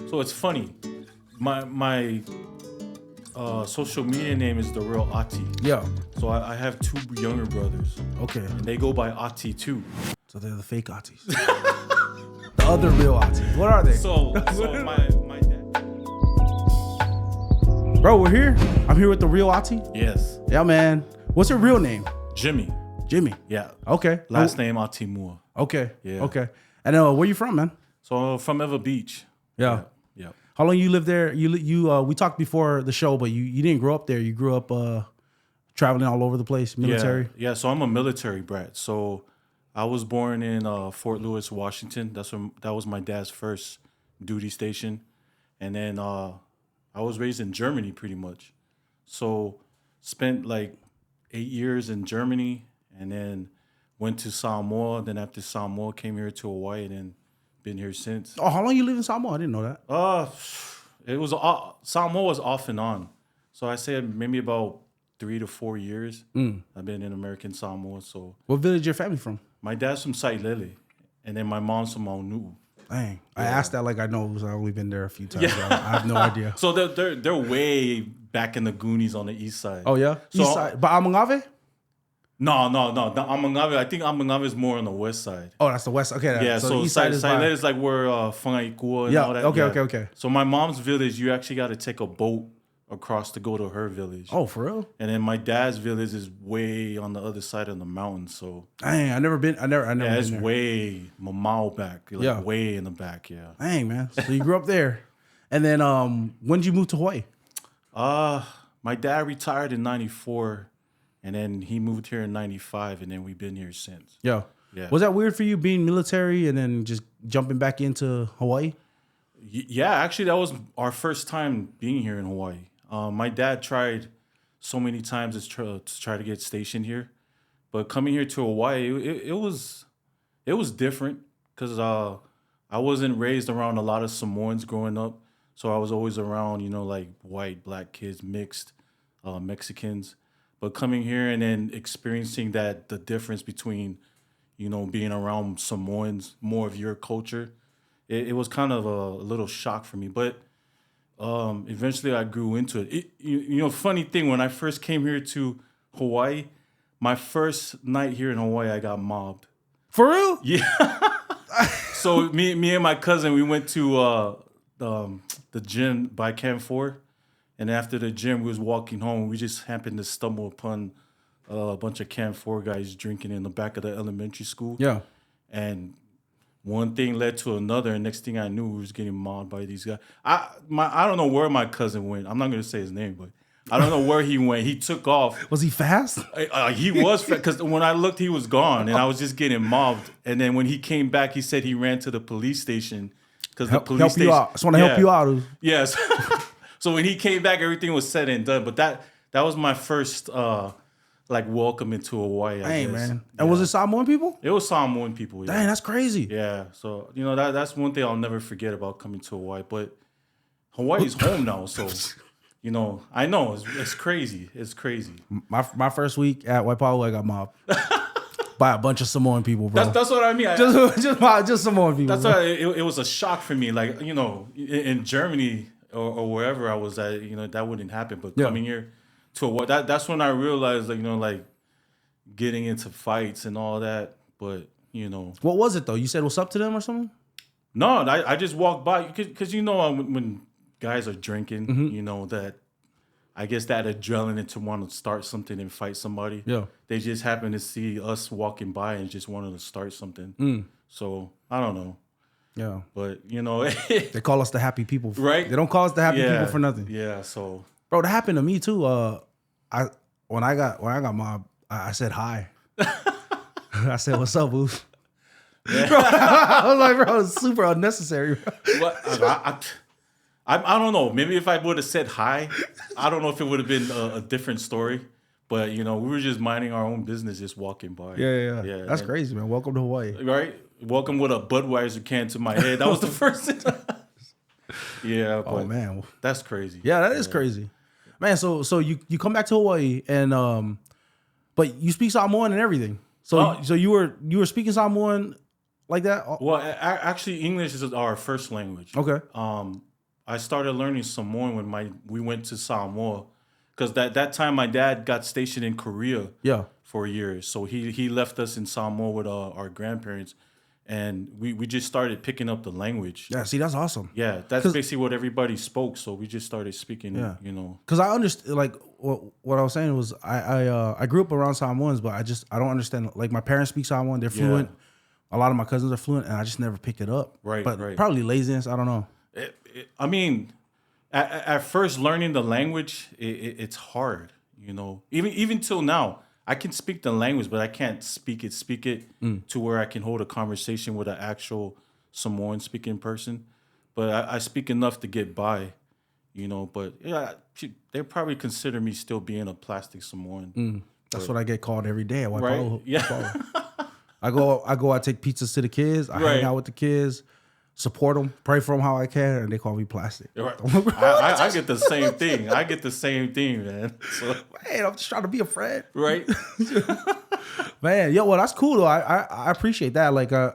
So it's funny. My social media name is the Real Ati. Yeah. So I have two younger brothers, Okay. and they go by Ati too. So they're the fake Atis. The other real Atis. What are they? So my dad. Bro, we're here. I'm here with the real Ati. Yes, Yeah, man. What's your real name? Jimmy. Jimmy. Yeah. Okay. Last name Atimua. Okay. Yeah. Okay. And where you from, man? So from Eva Beach. Yeah. Yeah. How long you lived there? We talked before the show, but you didn't grow up there. You grew up traveling all over the place, military. Yeah. So I'm a military brat. So I was born in Fort Lewis, Washington. That was my dad's first duty station, and then I was raised in Germany pretty much. So spent like 8 years in Germany, and then went to Samoa. Then after Samoa, came here to Hawaii, and then been here since. Oh, how long you live in Samoa? I didn't know that. It was Samoa was off and on. So I said maybe about 3 to 4 years. I've been in American Samoa. So What village your family from? my dad's from Sailele, and then my mom's from Maunu. Dang. I asked that like I know because I've only been there a few times. I have no idea. So they're way back in the Goonies on the east side. Oh, yeah? So- East side. But Amangave? No. The Amangave, I think Amangave is more on the west side. Oh, that's the west. Okay. Yeah, so the east side is Sailele is like where Whangaikua and Yeah, all that. okay. So my mom's village, you actually got to take a boat across to go to her village. Oh, for real? And then my dad's village is way on the other side of the mountain. So Dang, I never been. I never yeah, it's been there. way Mamau back. Like Yeah. way in the back, yeah. Dang, man. So you grew up there. And then when did you move to Hawaii? My dad retired in 94, and then he moved here in 95, and then we've been here since. Yeah. Yeah. Was that weird for you being military and then just jumping back into Hawaii? Yeah, actually, that was our first time being here in Hawaii. My dad tried so many times to try to get stationed here, but coming here to Hawaii, it was different because I wasn't raised around a lot of Samoans growing up, so I was always around like white, black kids, mixed, Mexicans. But coming here and then experiencing the difference between being around Samoans, more of your culture, it was kind of a little shock for me, but. Eventually I grew into it. Funny thing, when I first came here to Hawaii, my first night here in Hawaii, I got mobbed. For real? Yeah. So me and my cousin, we went to the gym by Camp 4. And after the gym, we was walking home. We just happened to stumble upon a bunch of Camp 4 guys drinking in the back of the elementary school. Yeah. And one thing led to another, and next thing I knew, we was getting mobbed by these guys. I don't know where my cousin went. I'm not gonna say his name, but I don't know where he went. He took off. Was he fast? He was because when I looked, he was gone, and I was just getting mobbed. And then when he came back, he said he ran to the police station because the police help station. you out. I just want to help you out. Yes. So when he came back, everything was said and done. But that was my first welcome into Hawaii. I Hey, guess. man. Yeah. And was it Samoan people? It was Samoan people. Yeah. Dang, that's crazy. Yeah, so that's one thing I'll never forget about coming to Hawaii. But Hawaii's home now, so I know it's crazy. It's crazy. My first week at Waipahu, I got mobbed by a bunch of Samoan people, bro. That's what I mean. Just Samoan people. That's why it was a shock for me. Like in Germany or wherever I was at, that wouldn't happen. But coming here to Hawaii, that's when I realized, like getting into fights and all that. But What was it though? You said what's up to them or something? No, I just walked by because when guys are drinking, that I guess that adrenaline to want to start something and fight somebody. Yeah. They just happen to see us walking by and just wanted to start something. So I don't know. Yeah. But They call us the happy people. Right? They don't call us the happy people for nothing. Yeah, so Bro, that happened to me too. When I got mobbed, I said hi. I said, "What's up, boo?" Yeah. Bro, I was like, bro, it's super unnecessary. Bro. What I don't know. Maybe if I would have said hi, I don't know if it would have been a different story. But we were just minding our own business, just walking by. Yeah. That's crazy, man. Welcome to Hawaii. Right? Welcome with a Budweiser can to my head. That was the first thing. Yeah. Oh man, that's crazy. Yeah, that is crazy, man. So you come back to Hawaii and but you speak Samoan and everything. So you were speaking Samoan like that. Well, actually, English is our first language. Okay. I started learning Samoan when we went to Samoa, because that time my dad got stationed in Korea Yeah. for years. So he left us in Samoa with our grandparents, and we just started picking up the language. Yeah. See, that's awesome. Yeah, that's basically what everybody spoke. So we just started speaking. Yeah. You know. Because I understand, like what I was saying was I grew up around Samoans, but I don't understand. Like my parents speak Samoan, they're fluent. A lot of my cousins are fluent, and I just never picked it up. Right, But right. probably laziness. I don't know. I mean, at first learning the language, it's hard. You know, even till now, I can speak the language, but I can't speak it to where I can hold a conversation with an actual Samoan speaking person. But I speak enough to get by. You know, but yeah, they probably consider me still being a plastic Samoan. That's what I get called every day. Right? Yeah. I go, I take pizzas to the kids. I hang out with the kids, support them, pray for them how I can, and they call me plastic. Right. I get the same thing. I get the same thing, man. So, Man, I'm just trying to be a friend. right? Man, yo, well, that's cool though. I appreciate that. Like, I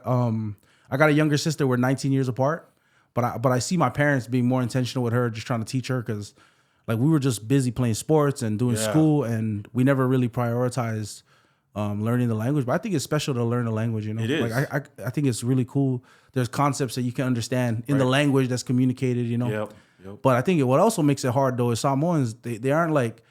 got a younger sister. We're 19 years apart, but I see my parents being more intentional with her, just trying to teach her because, like, we were just busy playing sports and doing school, and we never really prioritized learning the language. But I think it's special to learn the language. You know, It is. Like I think it's really cool. There's concepts that you can understand in the language that's communicated. You know. Yep. But I think what also makes it hard though is Samoans they aren't like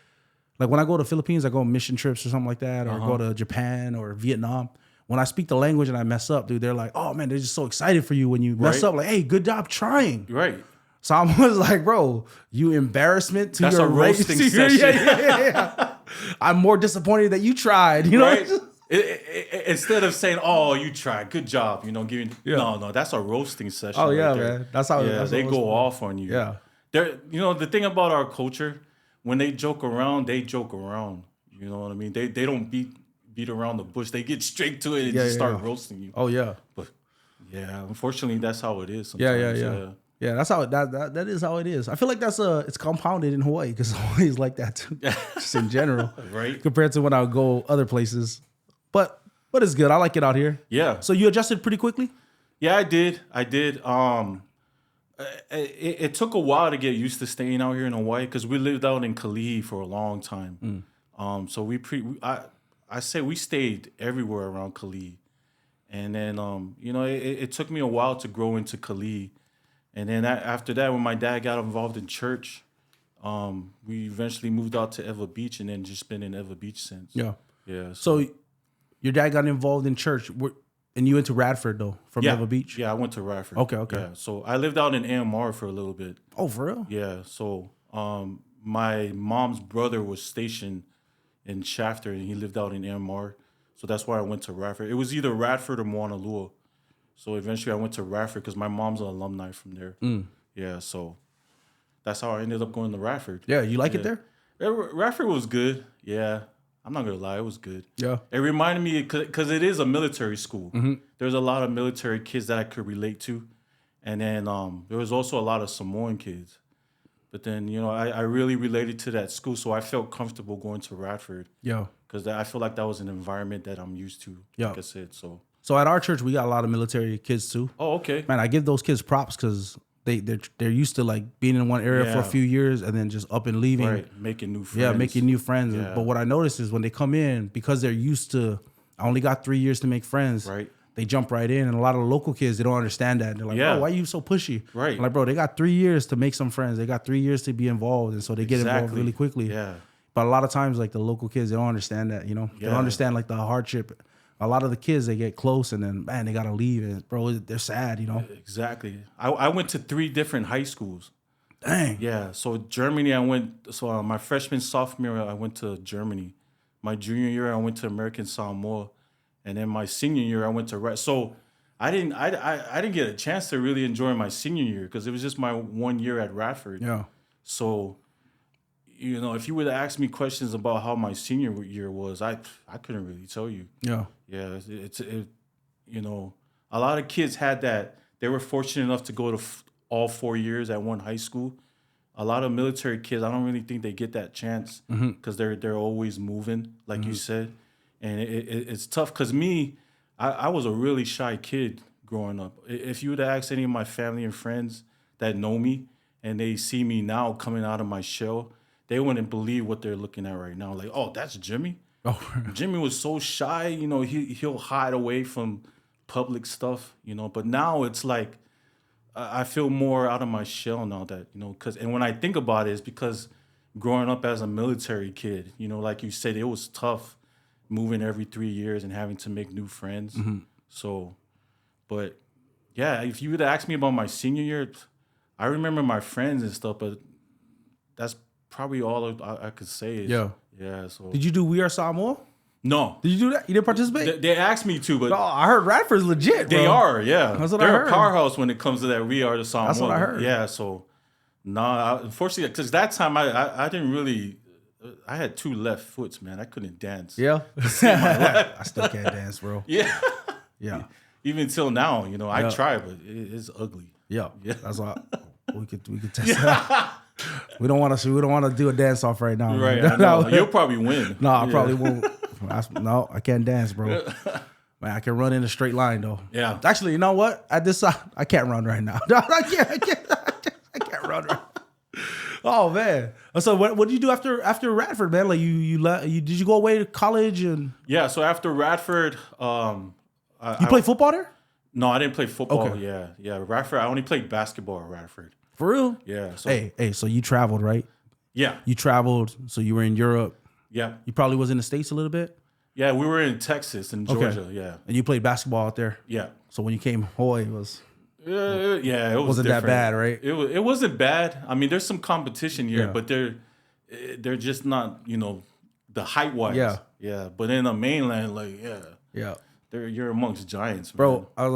when I go to Philippines, I go on mission trips or something like that, or go to Japan or Vietnam. When I speak the language and I mess up, dude, they're like, oh man, they're just so excited for you when you mess up. Like, hey, good job trying. Right. Someone's like, bro, you embarrassment to That's your a roasting session. Yeah. I'm more disappointed that you tried. You know. Right. Instead of saying, "Oh, you tried, good job," you know, no, that's a roasting session. Oh yeah, right there. man. That's how. Yeah, that's they how go off on you. Yeah. You know, the thing about our culture, when they joke around, they joke around. You know what I mean? They don't beat around the bush. They get straight to it and just start roasting you. Oh yeah. But yeah, unfortunately, that's how it is. Sometimes. Yeah, that's how that is how it is. I feel like it's compounded in Hawaii because Hawaii is like that too, just in general, Right? Compared to when I go other places, but it's good. I like it out here. Yeah. So you adjusted pretty quickly. Yeah, I did. It took a while to get used to staying out here in Hawaii because we lived out in Kalihi for a long time. So I say we stayed everywhere around Kalihi, and then you know it took me a while to grow into Kalihi, and then after that when my dad got involved in church, we eventually moved out to Eva Beach and then just been in Eva Beach since. Yeah. Yeah. So your dad got involved in church, and you went to Radford though from Eva Beach. Yeah, I went to Radford. Okay. Yeah, so I lived out in AMR for a little bit. Oh, for real? Yeah, so my mom's brother was stationed in Shafter, and he lived out in AMR. So that's why I went to Radford. It was either Radford or Moanalua. So eventually I went to Radford because my mom's an alumni from there. Yeah, so that's how I ended up going to Radford. Yeah, you like it there? Radford was good. Yeah, I'm not going to lie. It was good. Yeah. It reminded me, because it is a military school. There's a lot of military kids that I could relate to. And then there was also a lot of Samoan kids. But then, you know, I really related to that school, so I felt comfortable going to Radford. Yeah. Because I feel like that was an environment that I'm used to, like I said. So at our church, we got a lot of military kids too. Oh, okay. Man, I give those kids props because they're used to like being in one area for a few years and then just up and leaving. Right, making new friends. Yeah, making new friends. Yeah. But what I noticed is when they come in, because they're used to, I only got 3 years to make friends. Right. They jump right in, and a lot of the local kids, they don't understand that. They're like, "Oh, why are you so pushy?" Right. I'm like, bro, they got 3 years to make some friends. They got 3 years to be involved, and so they get involved really quickly. Yeah. But a lot of times, like the local kids, they don't understand that. You know, they don't understand like the hardship. A lot of the kids, they get close, and then man, they gotta leave, and bro, they're sad. You know. Exactly. I went to 3 different high schools. Dang. Yeah. So Germany, I went. So my freshman, sophomore, I went to Germany. My junior year, I went to American Samoa, and then my senior year, I went to So I didn't get a chance to really enjoy my senior year because it was just my 1 year at Radford. Yeah. So, you know, if you were to ask me questions about how my senior year was, I couldn't really tell you. Yeah. Yeah. You know, a lot of kids had that. They were fortunate enough to go to all 4 years at one high school. A lot of military kids, I don't really think they get that chance because they're always moving, like you said. And it's tough because I was a really shy kid growing up. If you were to ask any of my family and friends that know me and they see me now coming out of my shell, they wouldn't believe what they're looking at right now. Like, oh, that's Jimmy. Oh, Jimmy was so shy, he'll hide away from public stuff, But now it's like I feel more out of my shell now that and when I think about it, it's because growing up as a military kid, like you said, it was tough moving every 3 years and having to make new friends. So, but yeah, if you would have asked me about my senior year, I remember my friends and stuff, but that's probably all I could say. Yeah. So did you do We Are Samoa? No. Did you do that? You didn't participate? They asked me to, but No, I heard Radford's legit, bro. they are, yeah. That's what They're I heard. a powerhouse when it comes to that. We are the Samoa. That's what I heard. Yeah, so unfortunately, because that time I didn't really. I had 2 left foots, man. I couldn't dance. Yeah. I still can't dance, bro. Yeah. Yeah. Even till now, I try, but it's ugly. Yeah. That's why we could test that. We don't want to do a dance off right now. Right. I know. You'll probably win. No, I probably won't. No, I can't dance, bro. Man, I can run in a straight line though. Yeah. Actually, you know what? At this side, I can't run right now. No, I can't run right now. Oh man. So what did you do after Radford, man? Like you did you go away to college and Yeah, so after Radford, you played football there? No, I didn't play football. Okay. Yeah. Radford, I only played basketball at Radford. For real? Yeah. So Hey, so you traveled, right? yeah. You traveled, so you were in Europe. Yeah. You probably was in the States a little bit. Yeah, we were in Texas and Georgia. Okay. Yeah. And you played basketball out there. Yeah. So when you came Hawaii, it was Yeah, it wasn't that different. bad, right? It wasn't bad. I mean, there's some competition here, Yeah. but they're just not, the height wise. Yeah. Yeah. But in the mainland, Yeah. you're amongst giants, man. Bro, I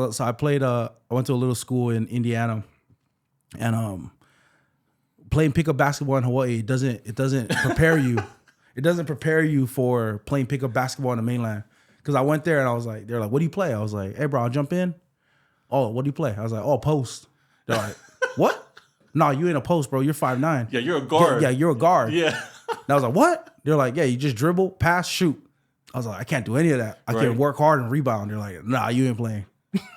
went to a little school in Indiana, and playing pickup basketball in Hawaii doesn't prepare you. It doesn't prepare you for playing pickup basketball in the mainland. Because I went there and I was like, they're like, what do you play? I was like, hey bro, I'll jump in. Oh, what do you play? I was like, oh, post. They're like, what? No, you ain't a post, bro. You're 5'9". Yeah, you're a guard. Yeah, you're a guard. Yeah. And I was like, what? They're like, yeah, you just dribble, pass, shoot. I was like, I can't do any of that. I Right. can work hard and rebound. They're like, nah, you ain't playing.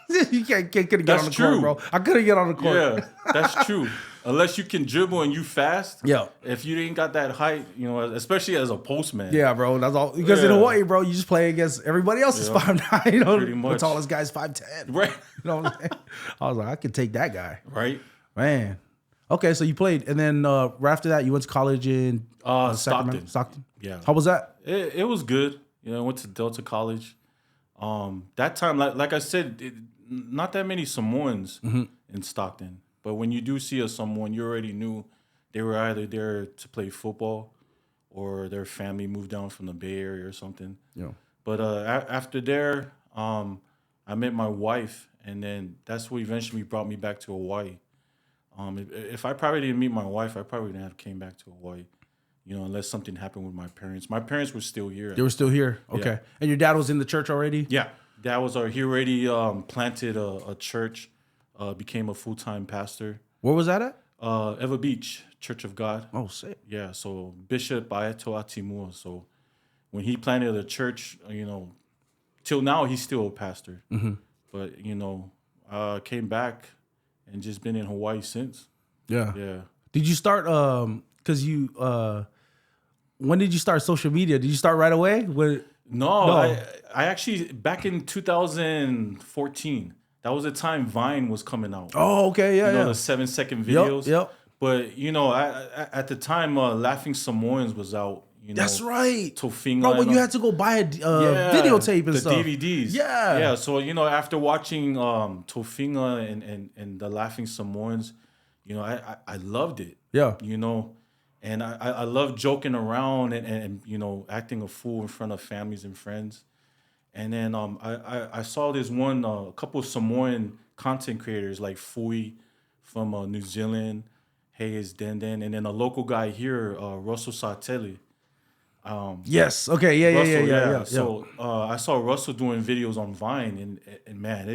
You couldn't get That's on the true. court, bro. I couldn't get on the court. Yeah, that's true. Unless you can dribble and you fast. Yeah. If you ain't got that height, especially as a postman. Yeah, bro. That's all. Because in Yeah. Hawaii, bro, you just play against everybody else is Yeah. 5'9". You know, Pretty much. the tallest guy's 5'10". Right. You know what I'm saying? I was like, I could take that guy. Right. Man. Okay, so you played, and then right after that, you went to college in Stockton. Stockton. Yeah. How was that? It was good. I went to Delta College. That time, like I said, not that many Samoans in Stockton. But when you do see a Samoan, you already knew they were either there to play football or their family moved down from the Bay Area or something. Yeah. But after there, I met my wife, and then that's what eventually brought me back to Hawaii. If I probably didn't meet my wife, I probably wouldn't have came back to Hawaii. Unless something happened with my parents. My parents were still here. They were still here. Okay. Yeah. And your dad was in the church already? Yeah, Dad was he already planted a church, became a full-time pastor. Where was that at? Eva Beach, Church of God. Oh, sick. Yeah, so Bishop Real Atimua. So when he planted a church, till now he's still a pastor. Mm-hmm. But came back and just been in Hawaii since. Yeah. Yeah. Did you start? Because you. When did you start social media? Did you start right away? No. I actually back in 2014. That was the time Vine was coming out. Oh, okay, yeah, the 7-second videos. Yep. But I at the time, Laughing Samoans was out. That's right. Tofinga. Bro, when you had to go buy a videotape and the stuff. DVDs. Yeah. Yeah. So after watching Tofinga and the Laughing Samoans, I loved it. Yeah. And I love joking around and acting a fool in front of families and friends. And then I saw this one a couple of Samoan content creators like Fui from New Zealand, Hayes Denden, and then a local guy here, Russell Sateli. Yes. Okay. Yeah. So I saw Russell doing videos on Vine, and man,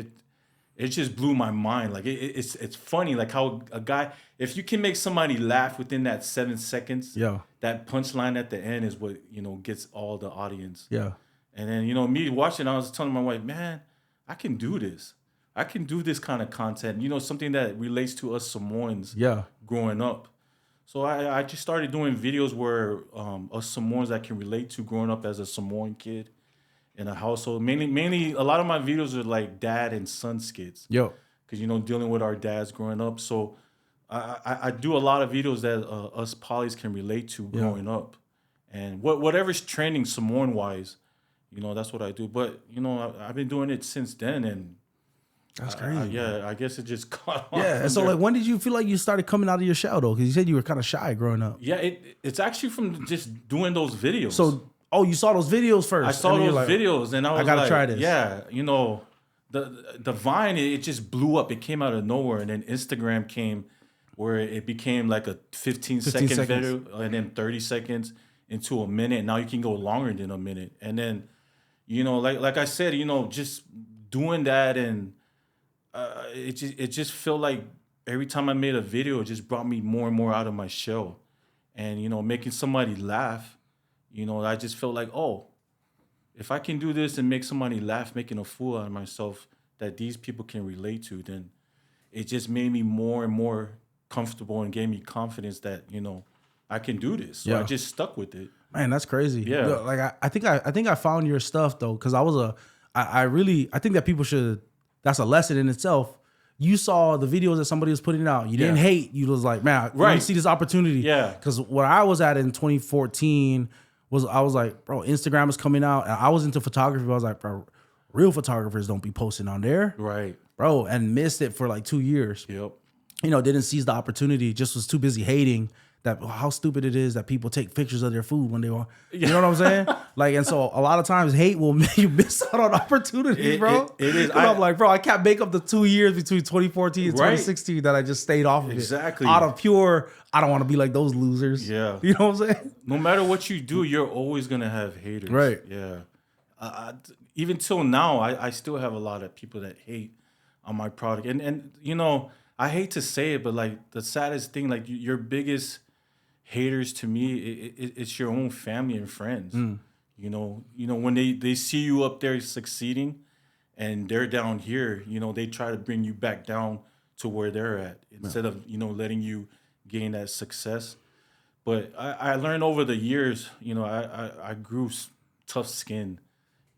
it just blew my mind. Like it's funny, like how a guy, if you can make somebody laugh within that 7 seconds, that punchline at the end is what gets all the audience. Yeah. And then me watching, I was telling my wife, man, I can do this. I can do this kind of content. Something that relates to us Samoans Yeah. growing up. So I just started doing videos where us Samoans that can relate to growing up as a Samoan kid in a household. Mainly, a lot of my videos are like dad and son skits Yo. because dealing with our dads growing up. So I do a lot of videos that us polys can relate to growing up, and whatever's trending Samoan wise, that's what I do. But I've been doing it since then, and That's crazy. I guess it just caught on. Yeah. from And so, there. like, when did you feel like you started coming out of your shell, though? Because you said you were kind of shy growing up. Yeah, it's actually from just doing those videos. So, you saw those videos first. I saw and then those you're like, videos, and I was gotta like, try this. yeah, the Vine, it just blew up. It came out of nowhere, and then Instagram came, where it became like a 15-second seconds. video, and then 30 seconds into a minute. Now you can go longer than a minute, and then, like I said, just doing that, and it just felt like every time I made a video, it just brought me more and more out of my shell, and making somebody laugh, I just felt like, oh, if I can do this and make somebody laugh, making a fool out of myself that these people can relate to, then it just made me more and more comfortable and gave me confidence that I can do this. So I just stuck with it. Man, that's crazy. Yeah. Like I think I found your stuff though, because I think that people should. That's a lesson in itself. You saw the videos that somebody was putting out. You didn't hate. You was like, man, I see this opportunity. Yeah. Because where I was at in 2014 I was like, bro, Instagram is coming out, and I was into photography. But I was like, bro, real photographers don't be posting on there, Right. bro, and missed it for like 2 years. Yep. Didn't seize the opportunity. Just was too busy hating that how stupid it is that people take pictures of their food when they want. You know what I'm saying? Like, and so a lot of times hate will make you miss out on opportunities, bro. It is. I'm like, bro, I can't make up the 2 years between 2014 and 2016 that I just stayed off of Exactly. it. Out of pure, I don't want to be like those losers. Yeah. You know what I'm saying? No matter what you do, you're always gonna have haters. Right. Yeah. Even till now, I still have a lot of people that hate on my product, and I hate to say it, but like the saddest thing, like your biggest haters to me, it's your own family and friends. When they see you up there succeeding, and they're down here, they try to bring you back down to where they're at instead of letting you gain that success. But I learned over the years, I grew tough skin.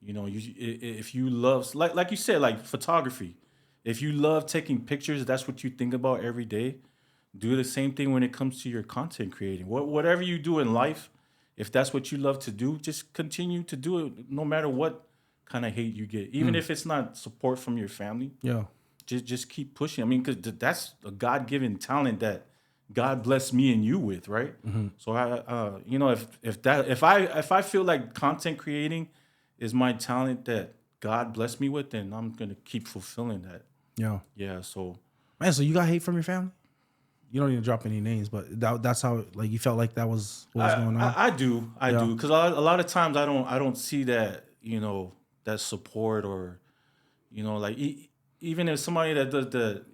If you love, like you said, like photography, if you love taking pictures, that's what you think about every day. Do the same thing when it comes to your content creating. Whatever you do in life, if that's what you love to do, just continue to do it, no matter what kind of hate you get, even if it's not support from your family. Yeah. Just keep pushing. I mean, because that's a God-given talent that God blessed me and you with, right? So if I feel like content creating is my talent that God blessed me with, then I'm gonna keep fulfilling that. Yeah. Yeah. So Man, so you got hate from your family? You don't need to drop any names, but that's how like you felt like that was what was going on. I do because a lot of times I don't see that that support or like even if somebody that does the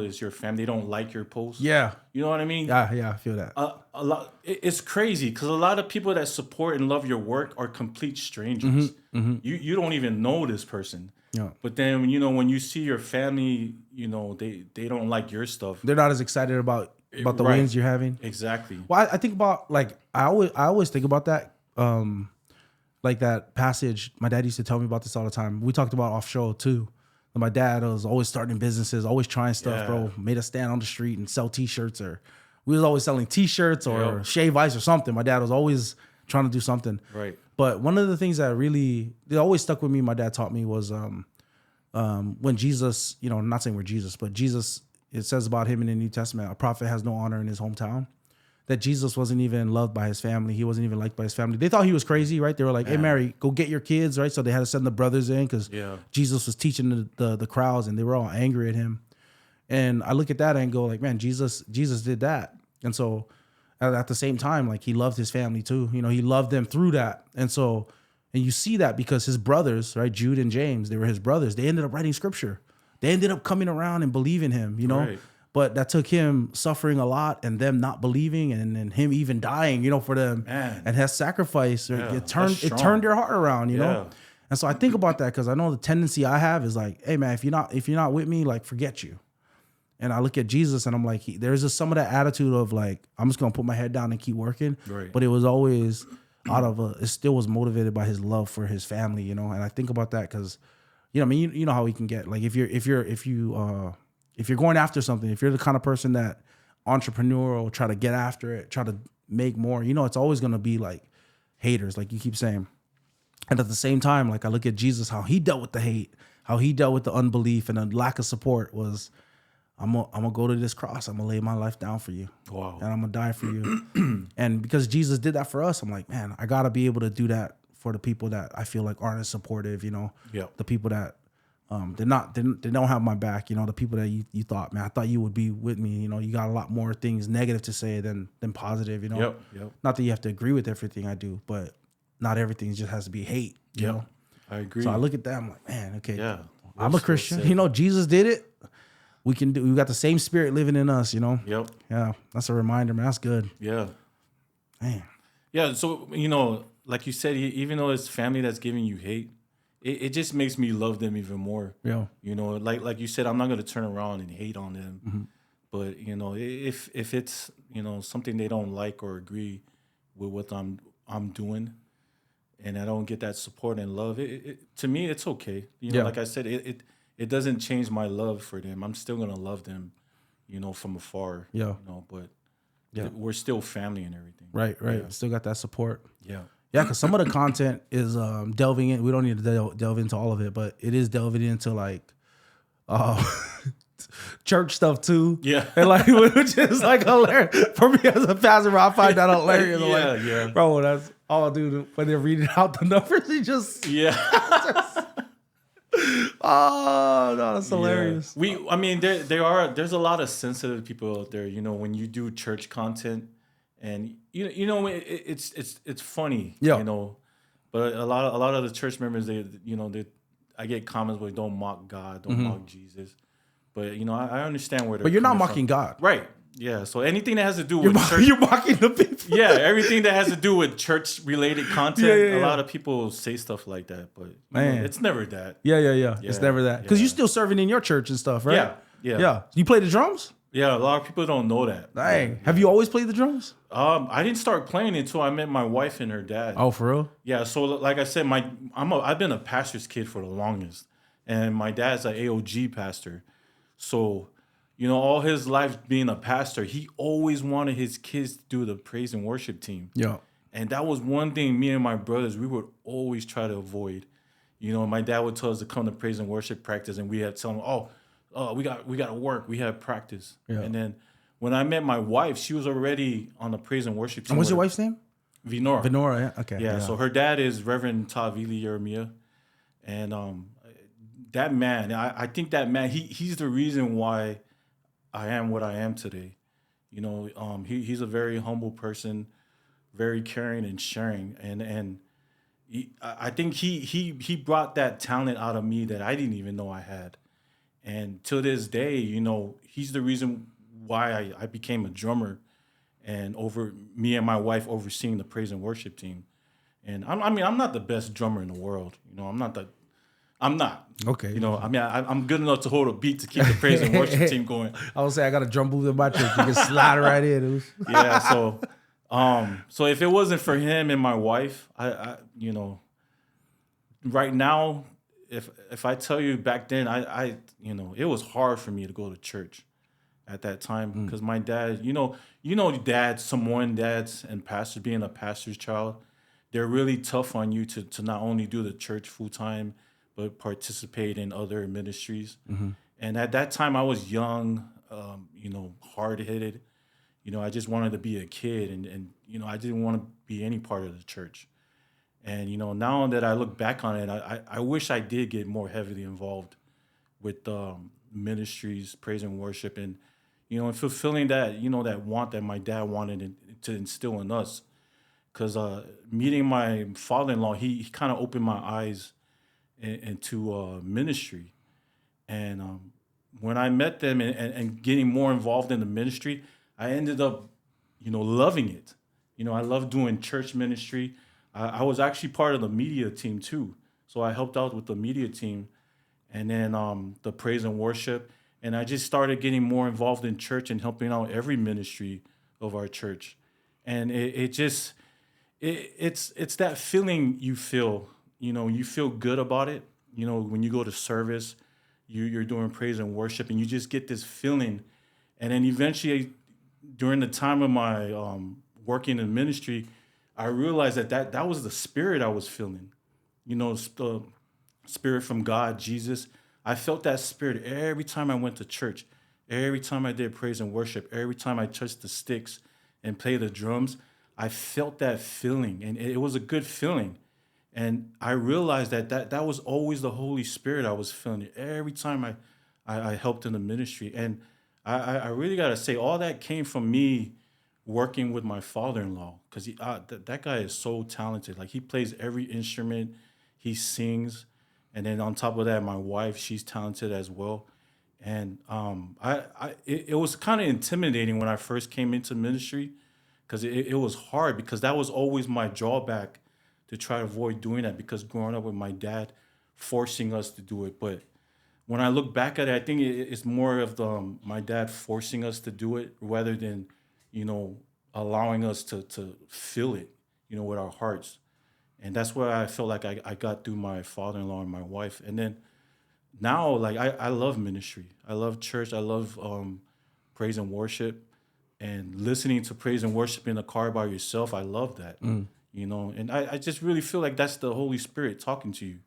is your family, they don't like your post. Yeah. You know what I mean? Yeah, I feel that. A lot. It's crazy because a lot of people that support and love your work are complete strangers. You don't even know this person. Yeah. But then when you see your family, they don't like your stuff. They're not as excited about the Right. wins you're having. Exactly. Well, I think about like I always think about that. Like that passage. My dad used to tell me about this all the time. We talked about off show too. And my dad was always starting businesses, always trying stuff, Yeah. bro. Made us stand on the street and sell T-shirts, or we was always selling T-shirts or Yep. shave ice or something. My dad was always trying to do something. Right. But one of the things that really always stuck with me, my dad taught me was when Jesus, not saying we're Jesus, but Jesus, it says about him in the New Testament, a prophet has no honor in his hometown. That Jesus wasn't even loved by his family. He wasn't even liked by his family. They thought he was crazy, right? They were like, hey, Mary, go get your kids, right? So they had to send the brothers in because Jesus was teaching the crowds, and they were all angry at him. And I look at that and go like, man, Jesus did that. And so at the same time, like he loved his family too. He loved them through that. And so, and you see that because his brothers, right? Jude and James, they were his brothers. They ended up writing scripture. They ended up coming around and believing him, Right. But that took him suffering a lot and them not believing and him even dying, for them. Man. And his sacrifice, Yeah, it that's strong. turned their heart around, Yeah. And so I think about that because I know the tendency I have is like, hey man, if you're not with me, like forget you. And I look at Jesus and I'm like, there's just some of that attitude of like, I'm just gonna put my head down and keep working. Right. But it was always it still was motivated by his love for his family, you know. And I think about that because, you know, I mean, you know how he can get. Like if you're going after something, if you're the kind of person that entrepreneurial, try to get after it, try to make more, you know, it's always gonna be like haters, like you keep saying. And at the same time, like I look at Jesus, how he dealt with the hate, how he dealt with the unbelief and the lack of support was, I'm gonna go to this cross. I'm gonna lay my life down for you. Wow. And I'm gonna die for you. And because Jesus did that for us, I'm like, man, I gotta be able to do that for the people that I feel like aren't as supportive, you know. Yep. The people that they don't have my back, you know, the people that you thought, man, I thought you would be with me, you know, you got a lot more things negative to say than positive, you know. Yep. Not that you have to agree with everything I do, but not everything just has to be hate, you know. I agree. So I look at that, I'm like, man, okay, Yeah. I'm a Christian. You know, Jesus did it. We got the same spirit living in us, you know? Yep. Yeah. That's a reminder, man. That's good. Yeah. Man. Yeah. So, you know, like you said, even though it's family that's giving you hate, it just makes me love them even more. Yeah. You know, like you said, I'm not going to turn around and hate on them. Mm-hmm. But, you know, if it's, you know, something they don't like or agree with what I'm doing, and I don't get that support and love, to me, it's okay. You know, like I said, it doesn't change my love for them. I'm still going to love them, you know, from afar. Yeah. You know, but we're still family and everything. Right. Yeah. Still got that support. Yeah. Yeah, because some of the content is delving in. We don't need to delve into all of it, but it is delving into like church stuff too. Yeah. And like, which is like hilarious. For me as a pastor, I find that hilarious. Yeah. Bro, that's all, dude. When they're reading out the numbers, he just. Yeah. Oh no, that's hilarious. Yeah. I mean, there's a lot of sensitive people out there. You know, when you do church content, and you know, it's funny. Yeah. You know, but a lot of the church members, I get comments where don't mock God, don't mock Jesus. But you know, I understand where they're. But you're not coming mocking from. God, right? Yeah. So anything that has to do with church, you're mocking the people. yeah, everything that has to do with church related content. Yeah. A lot of people say stuff like that, but Man, it's never that. Yeah. It's never that because Yeah. you're still serving in your church and stuff, right? Yeah. You play the drums? Yeah, a lot of people don't know that. Dang. Yeah. Have you always played the drums? I didn't start playing until I met my wife and her dad. Oh, for real? Yeah, so like I said, I've been a pastor's kid for the longest, and my dad's an AOG pastor. So, you know, all his life being a pastor, he always wanted his kids to do the praise and worship team. Yeah. And that was one thing me and my brothers, we would always try to avoid. You know, my dad would tell us to come to praise and worship practice, and we had to tell him, we got to work. We have practice. Yeah. And then when I met my wife, she was already on the praise and worship team. And what's your wife's name? Venora. Venora, yeah. Okay. Yeah, so her dad is Reverend Tavili Yeremia. And that man, I think that man, he's the reason why I am what I am today. You know, he's a very humble person, very caring and sharing. And I think he brought that talent out of me that I didn't even know I had. And to this day, you know, he's the reason why I became a drummer, and over me and my wife overseeing the praise and worship team. And I'm not the best drummer in the world. You know, I'm not. Okay. You know, I mean, I'm good enough to hold a beat to keep the praise and worship team going. I would say I got a drum booth in my church. You can slide right in. Yeah. So if it wasn't for him and my wife, I you know, right now, if I tell you back then, I you know, it was hard for me to go to church at that time because my dad, you know, dads, Samoan dads and pastors, being a pastor's child, they're really tough on you to not only do the church full time, but participate in other ministries. Mm-hmm. And at that time, I was young, you know, hard-headed. You know, I just wanted to be a kid, and you know, I didn't want to be any part of the church. And, you know, now that I look back on it, I wish I did get more heavily involved with ministries, praise and worship, and, you know, and fulfilling that, you know, that want that my dad wanted to instill in us. Because meeting my father-in-law, he kind of opened my eyes into ministry. And when I met them and getting more involved in the ministry, I ended up, you know, loving it. You know, I love doing church ministry. I was actually part of the media team too. So I helped out with the media team, and then the praise and worship, and I just started getting more involved in church and helping out every ministry of our church, and it just it's that feeling you feel, you feel good about it, when you go to service, you're doing praise and worship, and you just get this feeling, and then eventually during the time of my working in ministry, I realized that was the spirit I was feeling, the spirit from God, Jesus. I felt that spirit every time I went to church, every time I did praise and worship, every time I touched the sticks and played the drums. I felt that feeling, and it was a good feeling. And I realized that was always the Holy Spirit I was feeling every time I helped in the ministry. And I really got to say, all that came from me working with my father-in-law, because that guy is so talented. Like, he plays every instrument, he sings, and then on top of that, my wife, she's talented as well. And it was kind of intimidating when I first came into ministry, because it was hard, because that was always my drawback, to try to avoid doing that, because growing up with my dad forcing us to do it. But when I look back at it, I think it's more of my dad forcing us to do it, rather than, you know, allowing us to feel it, with our hearts. And that's where I felt like I got through my father-in-law and my wife. And then now, like, I love ministry. I love church. I love praise and worship, and listening to praise and worship in the car by yourself. I love that, and I just really feel like that's the Holy Spirit talking to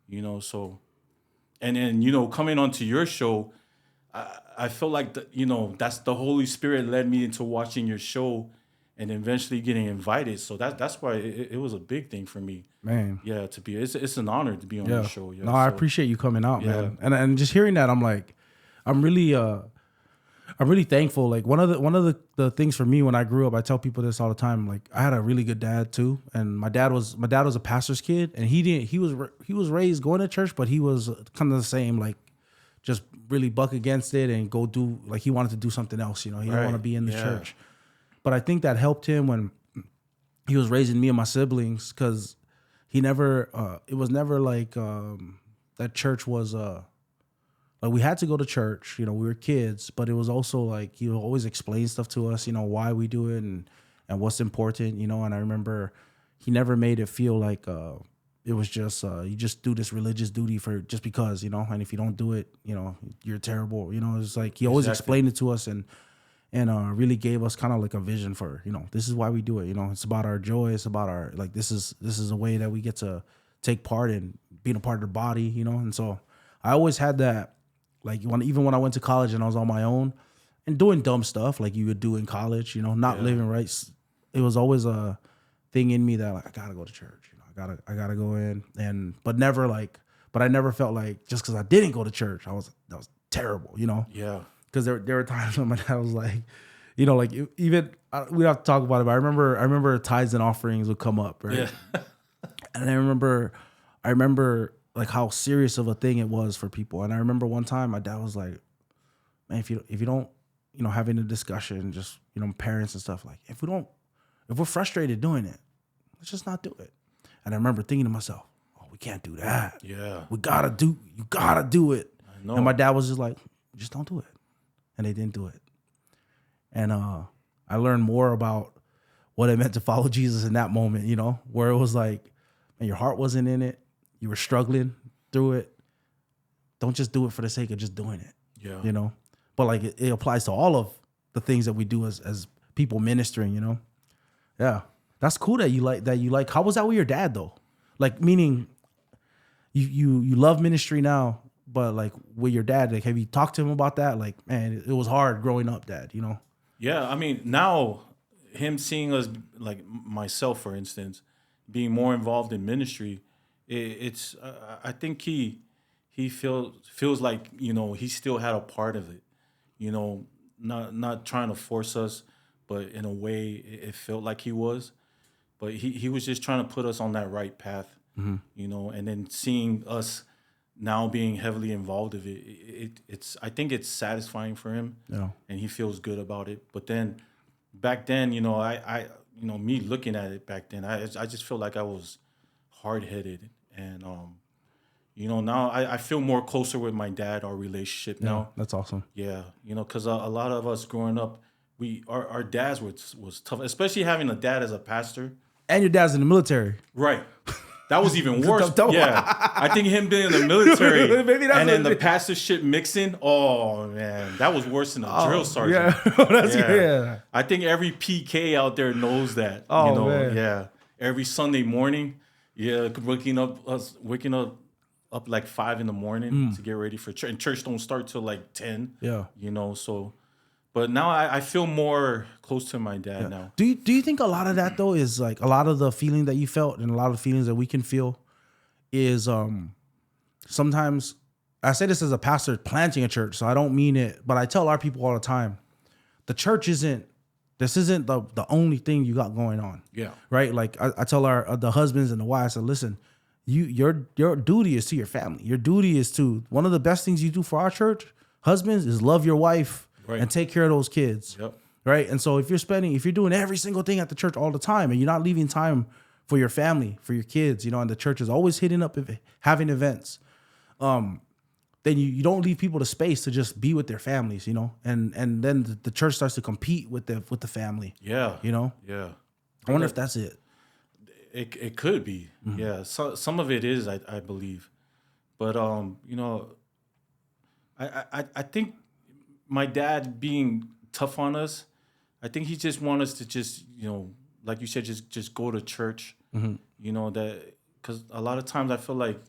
you, so. And then, coming onto your show, I feel like that's the Holy Spirit led me into watching your show, and eventually getting invited. So that's why it was a big thing for me. Man. Yeah, it's an honor to be on your Yeah. show. Yeah. No, I So, appreciate you coming out, yeah. man. And just hearing that, I'm like, I'm really I'm really thankful. Like, one of the things for me when I grew up, I tell people this all the time. Like, I had a really good dad too, and my dad was a pastor's kid, and he was raised going to church, but he was kind of the same, like, just really buck against it and go do, like, he wanted to do something else. He didn't want to Right. be in the Yeah. church. But I think that helped him when he was raising me and my siblings, because it was never like that church was like, we had to go to church, we were kids, but it was also like he would always explain stuff to us, why we do it, and what's important, and I remember he never made it feel like it was just you just do this religious duty for just because, and if you don't do it, you're terrible. It's like he always Exactly. explained it to us, and really gave us kind of like a vision for, this is why we do it. It's about our joy. It's about our, like, this is a way that we get to take part in being a part of the body, and so I always had that, like, even when I went to college and I was on my own and doing dumb stuff like you would do in college, not Yeah. living right. It was always a thing in me that, like, I gotta go to church. I gotta go in, but I never felt like just because I didn't go to church, that was terrible, Yeah. because there were times when my dad was like, like, even we don't have to talk about it, but I remember tithes and offerings would come up, right? Yeah. And I remember like how serious of a thing it was for people. And I remember one time my dad was like, man, if you don't, having a discussion, just, parents and stuff, like, if we're frustrated doing it, let's just not do it. And I remember thinking to myself, oh, we can't do that. Yeah. You gotta do it. I know. And my dad was just like, just don't do it. And they didn't do it. And I learned more about what it meant to follow Jesus in that moment, where it was like, man, your heart wasn't in it. You were struggling through it. Don't just do it for the sake of just doing it, Yeah. But like, it applies to all of the things that we do as people ministering, Yeah. That's cool that you like. How was that with your dad though? Like, meaning you love ministry now, but like with your dad, like, have you talked to him about that? Like, man, it was hard growing up, Dad, Yeah. I mean, now him seeing us, like myself, for instance, being more involved in ministry, it's I think he feels like, he still had a part of it, not trying to force us, but in a way it felt like he was. But he was just trying to put us on that right path, and then seeing us now being heavily involved of it's I think it's satisfying for him, Yeah. and he feels good about it. But then back then, I me looking at it back then, I just felt like I was hard headed, and You know, now I feel more closer with my dad, our relationship now. That's awesome. Yeah, you know, because a lot of us growing up, our dads was tough, especially having a dad as a pastor. And your dad's in the military. Right. That was even worse. Yeah. I think him being in the military Maybe that's and then the it. pastorship mixing, oh man, that was worse than a drill sergeant. Yeah. That's yeah. I think every PK out there knows that. Oh, you know, man. yeah. Every Sunday morning, waking up like 5 a.m. to get ready for church. And church don't start till like 10. Yeah. You know, so but now I feel more close to my dad now. Do you think a lot of that though is like a lot of the feeling that you felt and a lot of the feelings that we can feel is sometimes I say this as a pastor planting a church, so I don't mean it, but I tell our people all the time, the church isn't the only thing you got going on. Yeah. Right? Like I tell the husbands and the wives, I said, listen, your duty is to your family. Your duty is to one of the best things you do for our church, husbands, is love your wife. Right. And take care of those kids. Yep. Right. And so if you're doing every single thing at the church all the time and you're not leaving time for your family, for your kids, you know, and the church is always hitting up, having events, then you don't leave people the space to just be with their families, you know, and then the church starts to compete with the family. Yeah. You know? Yeah. I wonder if that's it. It could be. Mm-hmm. Yeah. So some of it is, I believe. But you know, I think my dad being tough on us, I think he just want us to just, you know, like you said, just go to church. Mm-hmm. You know, that because a lot of times I feel like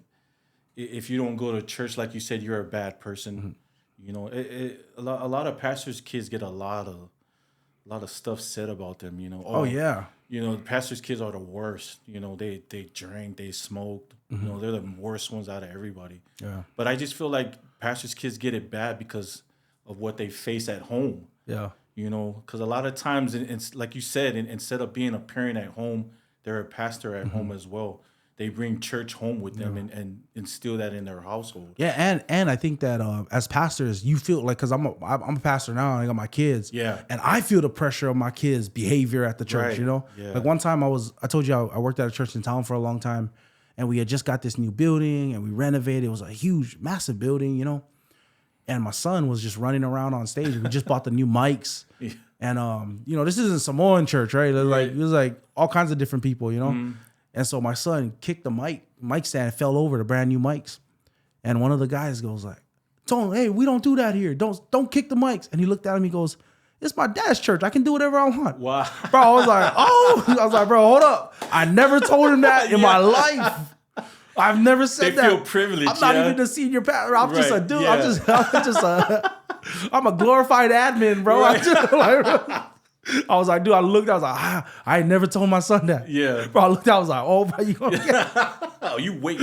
if you don't go to church, like you said, you're a bad person. Mm-hmm. You know, a lot of pastors' kids get a lot of stuff said about them. You know, oh yeah, you know, pastors' kids are the worst. You know, they drink, they smoked. Mm-hmm. You know, they're the worst ones out of everybody. Yeah, but I just feel like pastors' kids get it bad because of what they face at home. Yeah. You know, because a lot of times, it's like you said, instead of being a parent at home, they're a pastor at home as well. They bring church home with them and instill that in their household. Yeah, and I think that as pastors, you feel like, because I'm a pastor now, and I got my kids. Yeah. And I feel the pressure of my kids' behavior at the church, right. You know? Yeah. Like one time I told you I worked at a church in town for a long time, and we had just got this new building, and we renovated. It was a huge, massive building, you know? And my son was just running around on stage. We just bought the new mics. Yeah. And, you know, this isn't Samoan church, right? It was like all kinds of different people, you know? Mm-hmm. And so my son kicked the mic stand and fell over the brand new mics. And one of the guys goes like, Tone, hey, we don't do that here. Don't kick the mics. And he looked at him, he goes, it's my dad's church. I can do whatever I want. Wow. Bro, I was like, bro, hold up. I never told him that in my life. I've never said that. They feel privileged. I'm not even the senior pastor. I'm just a dude. Yeah. I'm a glorified admin, bro. Right. I was like, dude, I was like, I ain't never told my son that. Yeah. Bro, I looked out, I was like, oh, bro, you gonna get oh, you wait.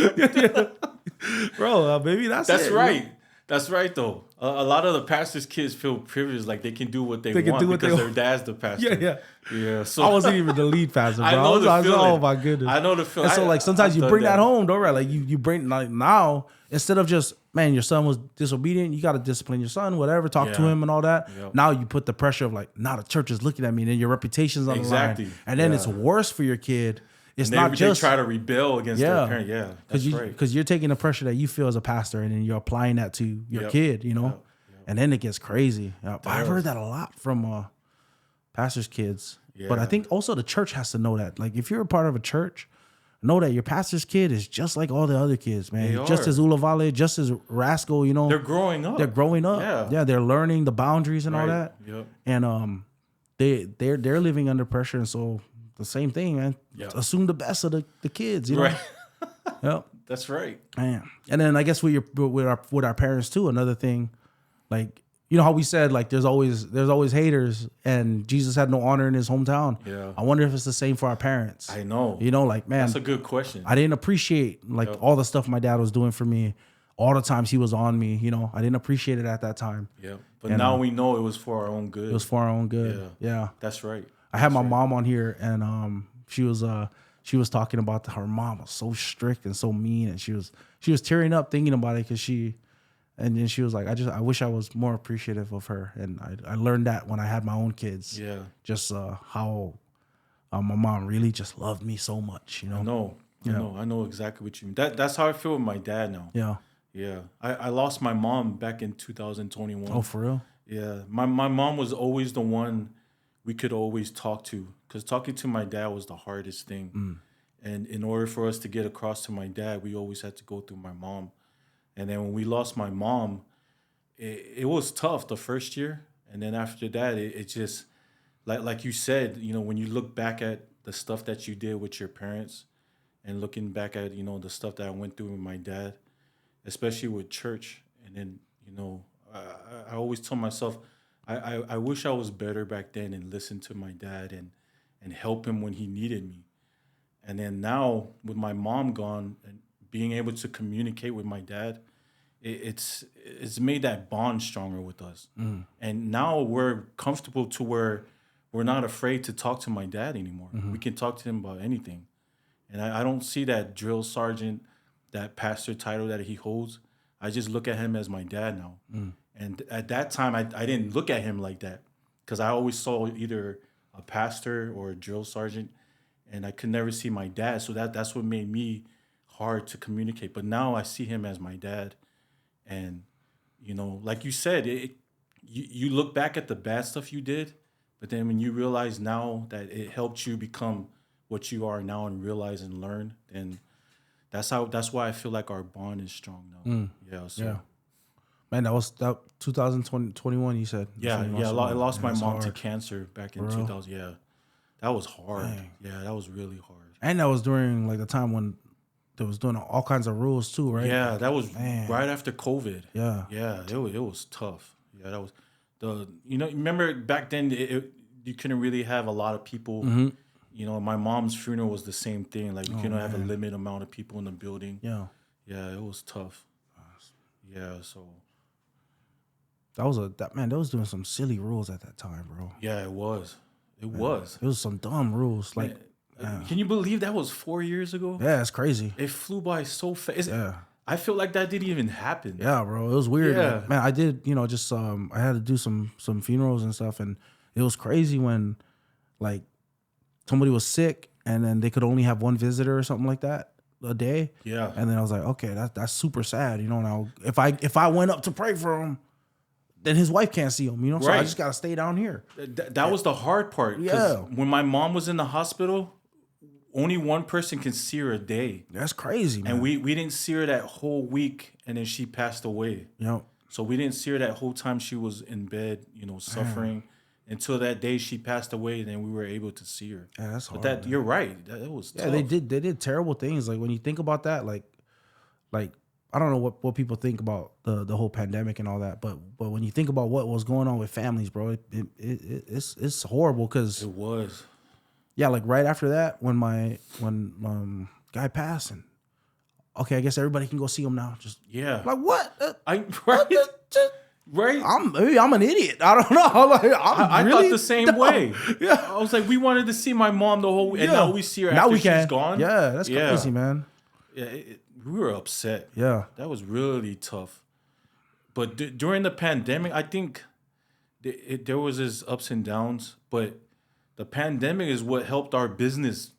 Bro, maybe that's it. Right. That's right, though. A lot of the pastors' kids feel privileged, like they can do what they want because their dad's the pastor. Yeah. So I wasn't even the lead pastor, bro. I know the feeling. Oh my goodness. I know the feeling. And so like sometimes you bring that home, though, right? Like you bring, like, now, instead of just, man, your son was disobedient, you got to discipline your son, whatever, talk to him and all that. Yep. Now you put the pressure of like, now the church is looking at me, and then your reputation's on the line. And then it's worse for your kid. It's not just they try to rebel against their parent. Yeah, that's right. Because you're taking the pressure that you feel as a pastor, and then you're applying that to your kid, you know? Yep. And then it gets crazy. I've heard that a lot from pastors' kids. Yeah. But I think also the church has to know that. Like, if you're a part of a church, know that your pastor's kid is just like all the other kids, man. Just as Ulavale, just as Rascal, you know. They're growing up. Yeah, they're learning the boundaries and all that. Yep. And they're living under pressure, and so the same thing, man. Yep. Assume the best of the kids, you know. Right. Yep. That's right. Man. And then I guess with our parents too, another thing, like, you know how we said, like, there's always haters, and Jesus had no honor in his hometown. Yeah. I wonder if it's the same for our parents. I know. You know, like, man, that's a good question. I didn't appreciate all the stuff my dad was doing for me, all the times he was on me. You know, I didn't appreciate it at that time. Yeah. But now we know it was for our own good. It was for our own good. Yeah. That's right. I had my mom on here, and she was talking about her mom was so strict and so mean, and she was tearing up thinking about it because and then she was like, I wish I was more appreciative of her. And I learned that when I had my own kids. Yeah. Just how my mom really just loved me so much, you know? I know exactly what you mean. That's how I feel with my dad now. Yeah. Yeah, I lost my mom back in Oh, 2021. for real? Yeah, my mom was always the one we could always talk to because talking to my dad was the hardest thing. And in order for us to get across to my dad, we always had to go through my mom. And then when we lost my mom, it was tough the first year, and then after that, it just like you said, when you look back at the stuff that you did with your parents, and looking back at the stuff that I went through with my dad, especially with church, and then I always tell myself, I wish I was better back then and listened to my dad and help him when he needed me. And then now with my mom gone and being able to communicate with my dad, it's made that bond stronger with us. And now we're comfortable to where we're not afraid to talk to my dad anymore. We can talk to him about anything. And I don't see that drill sergeant, that pastor title that he holds. I just look at him as my dad now. And at that time, I didn't look at him like that because I always saw either a pastor or a drill sergeant, and I could never see my dad. So that's what made me hard to communicate. But now I see him as my dad. And, like you said, you look back at the bad stuff you did, but then when you realize now that it helped you become what you are now and realize and learn, then that's why I feel like our bond is strong now. Yeah. So Yeah. Man, that was 2021. You said. yeah, You yeah. I lost my that's mom to hard. cancer back in For real? 2000. Yeah, that was hard. Dang. Yeah, that was really hard. And that was during like the time when they was doing all kinds of rules too, right? Yeah, that was Man. right after COVID. Yeah. Yeah, it was tough. Yeah, that was remember back then you couldn't really have a lot of people. My mom's funeral was the same thing. Like you couldn't have a limited amount of people in the building. Yeah. Yeah, it was tough. Yeah, so That was doing some silly rules at that time, bro. yeah, it was. It was. It was some dumb rules. Like, Can you believe that was 4 years ago? yeah, it's crazy. It flew by so fast. Yeah. I feel like that didn't even happen. Yeah, bro. It was weird. Yeah. Like, man, I did, just I had to do some funerals and stuff, and it was crazy when like somebody was sick and then they could only have one visitor or something like that a day. Yeah. And then I was like, okay, that's super sad. Now if I went up to pray for him, then his wife can't see him, so I Right. just gotta stay down here. That was the hard part. 'Cause Yeah. when my mom was in the hospital, only one person can see her a day. That's crazy, man. And we didn't see her that whole week, and then she passed away. So we didn't see her that whole time she was in bed, suffering, until that day she passed away, and then we were able to see her. Yeah, that's hard. But you're right. It was Yeah, tough. they did terrible things. Like when you think about that, like I don't know what people think about the whole pandemic and all that, but when you think about what was going on with families, bro, it's horrible because It was. yeah, like right after that when guy passed, and okay, I guess everybody can go see him now. Just Yeah. like what? Right. Right. Maybe I'm an idiot. I don't know. Like, I really thought the same dumb. way. Yeah. I was like, we wanted to see my mom the whole, and Yeah. now we see her Now after we can. she's gone. Yeah, that's crazy, man. Yeah, we were upset. Yeah. That was really tough. But during the pandemic, I think there was his ups and downs. But the pandemic is what helped our business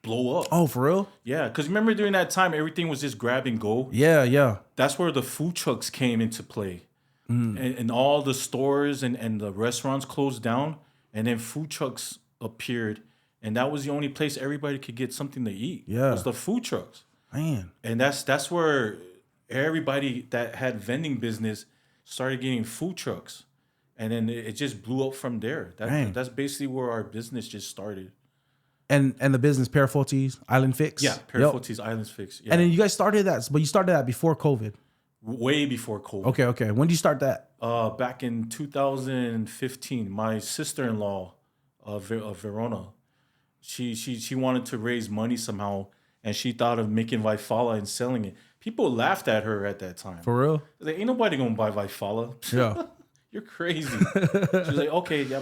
blow up. Oh, for real? Yeah, because remember during that time, everything was just grab and go. Yeah. That's where the food trucks came into play. And all the stores and the restaurants closed down, and then food trucks appeared, and that was the only place everybody could get something to eat. Yeah. Was the food trucks, Man. and that's where everybody that had vending business started getting food trucks, and then it just blew up from there. Dang. That's basically where our business just started. And the business Parafortes Island Fix. Yeah, Yep. Parafortes Islands Fix. Yeah, And then you guys started that, but you started that before COVID. way before COVID. Okay. When did you start that? Back in 2015, my sister-in-law, Verona, she wanted to raise money somehow, and she thought of making Vifala and selling it. People laughed at her at that time. For real? Like, ain't nobody gonna buy Vifala. Yeah. You're crazy. She was like, okay, yeah,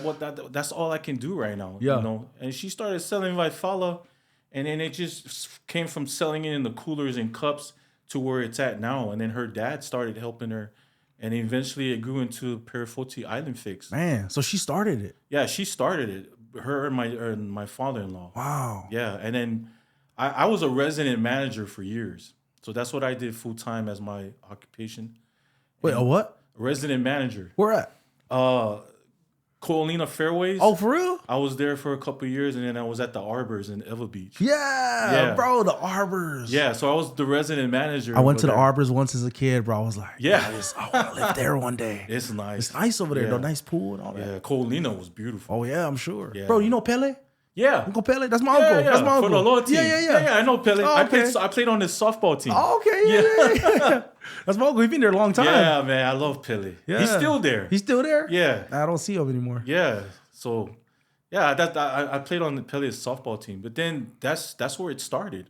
that's all I can do right now. Yeah. And she started selling Vifala, and then it just came from selling it in the coolers and cups to where it's at now. And then her dad started helping her, and eventually it grew into Paraforte Island Fix. Man, so she started it. Yeah, she started it. Her and my father-in-law. Wow. Yeah, and then I was a resident manager for years. So that's what I did full time as my occupation. Wait, a what? A resident manager. Where at? Colina Fairways. Oh, for real? I was there for a couple of years, and then I was at the Arbors in Eva Beach. Yeah, bro, the Arbors. Yeah, so I was the resident manager. I went to the Arbors once as a kid, bro. I was like, yeah, I want to live there one day. It's nice. It's nice over there, though. Nice pool and all that. Yeah, Colina was beautiful. Oh, yeah, I'm sure. Yeah. Bro, you know Pele? Yeah. Uncle Pele? That's my uncle. Yeah. That's my uncle. For the lower team. Yeah, I know Pele. Oh, okay. I played on his softball team. Oh, okay. Yeah. That's my uncle. He's been there a long time. Yeah, man. I love Pele. Yeah. He's still there. He's still there? Yeah. I don't see him anymore. Yeah. So, yeah, I played on Pele's softball team. But then that's where it started.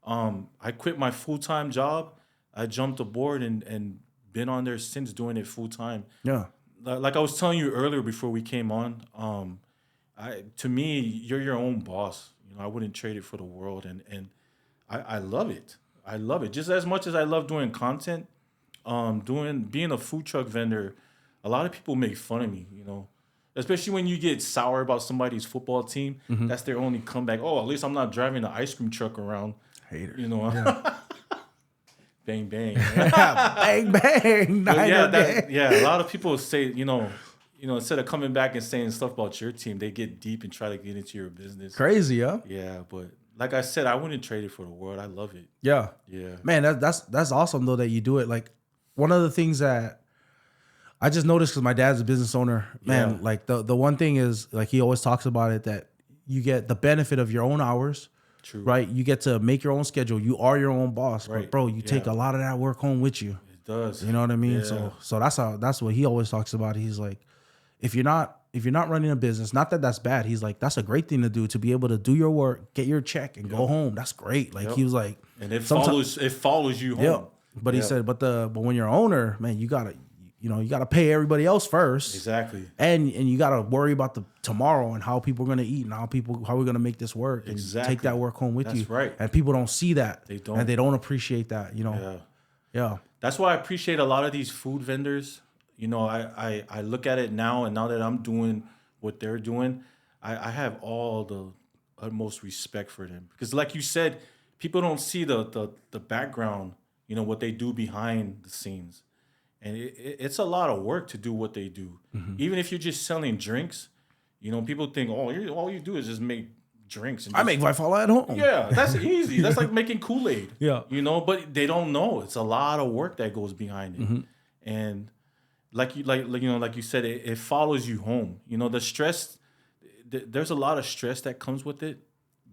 I quit my full-time job. I jumped aboard and been on there since, doing it full-time. Yeah. Like I was telling you earlier before we came on, to me, you're your own boss. You know, I wouldn't trade it for the world, and I love it. I love it just as much as I love doing content. Being a food truck vendor, a lot of people make fun of me. You know, especially when you get sour about somebody's football team. Mm-hmm. That's their only comeback. Oh, at least I'm not driving the ice cream truck around. Haters. You know, bang bang, bang bang. A lot of people say, you know, instead of coming back and saying stuff about your team, they get deep and try to get into your business. Crazy, huh? Yeah, but like I said, I wouldn't trade it for the world. I love it. Yeah. Yeah. Man, that's awesome though that you do it. Like one of the things that I just noticed, because my dad's a business owner, man, like the one thing is, like, he always talks about it, that you get the benefit of your own hours. True. Right? You get to make your own schedule. You are your own boss. Right. But bro, you take a lot of that work home with you. It does. You know what I mean? Yeah. So that's what he always talks about. He's like, if you're not running a business, not that that's bad. He's like, that's a great thing to do, to be able to do your work, get your check, and go home. That's great. Like he was like, and it follows you home. Yeah. But he said, but when you're an owner, man, you gotta pay everybody else first. Exactly. And you gotta worry about the tomorrow and how people are gonna eat and how we're gonna make this work. And take that work home with you. That's right. And people don't see that. They don't. And they don't appreciate that, you know. Yeah. That's why I appreciate a lot of these food vendors. You know, I look at it now, and now that I'm doing what they're doing, I have all the utmost respect for them. Because like you said, people don't see the background, you know, what they do behind the scenes. And it's a lot of work to do what they do. Mm-hmm. Even if you're just selling drinks, you know, people think, oh, all you do is just make drinks. And I make Vifala at home. Yeah, that's easy. That's like making Kool-Aid. Yeah. You know, but they don't know. It's a lot of work that goes behind it. Mm-hmm. And like you said, it follows you home. You know, the stress, there's a lot of stress that comes with it.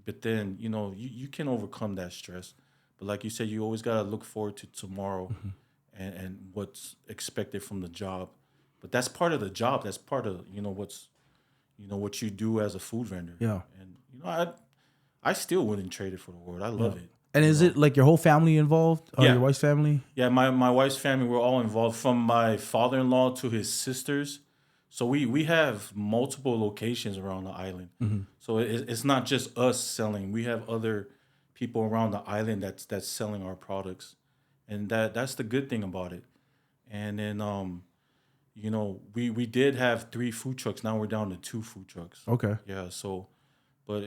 But then, you know, you can overcome that stress. But like you said, you always got to look forward to tomorrow. Mm-hmm. And what's expected from the job. But that's part of the job. That's part of, what you do as a food vendor. Yeah. And, I still wouldn't trade it for the world. I love it. And is it like your whole family involved? Your wife's family? Yeah, my wife's family, we're all involved, from my father-in-law to his sisters. So we have multiple locations around the island. Mm-hmm. So it's not just us selling. We have other people around the island that's selling our products. And that's the good thing about it. And then, we did have 3 food trucks. Now we're down to 2 food trucks. Okay. Yeah. So, but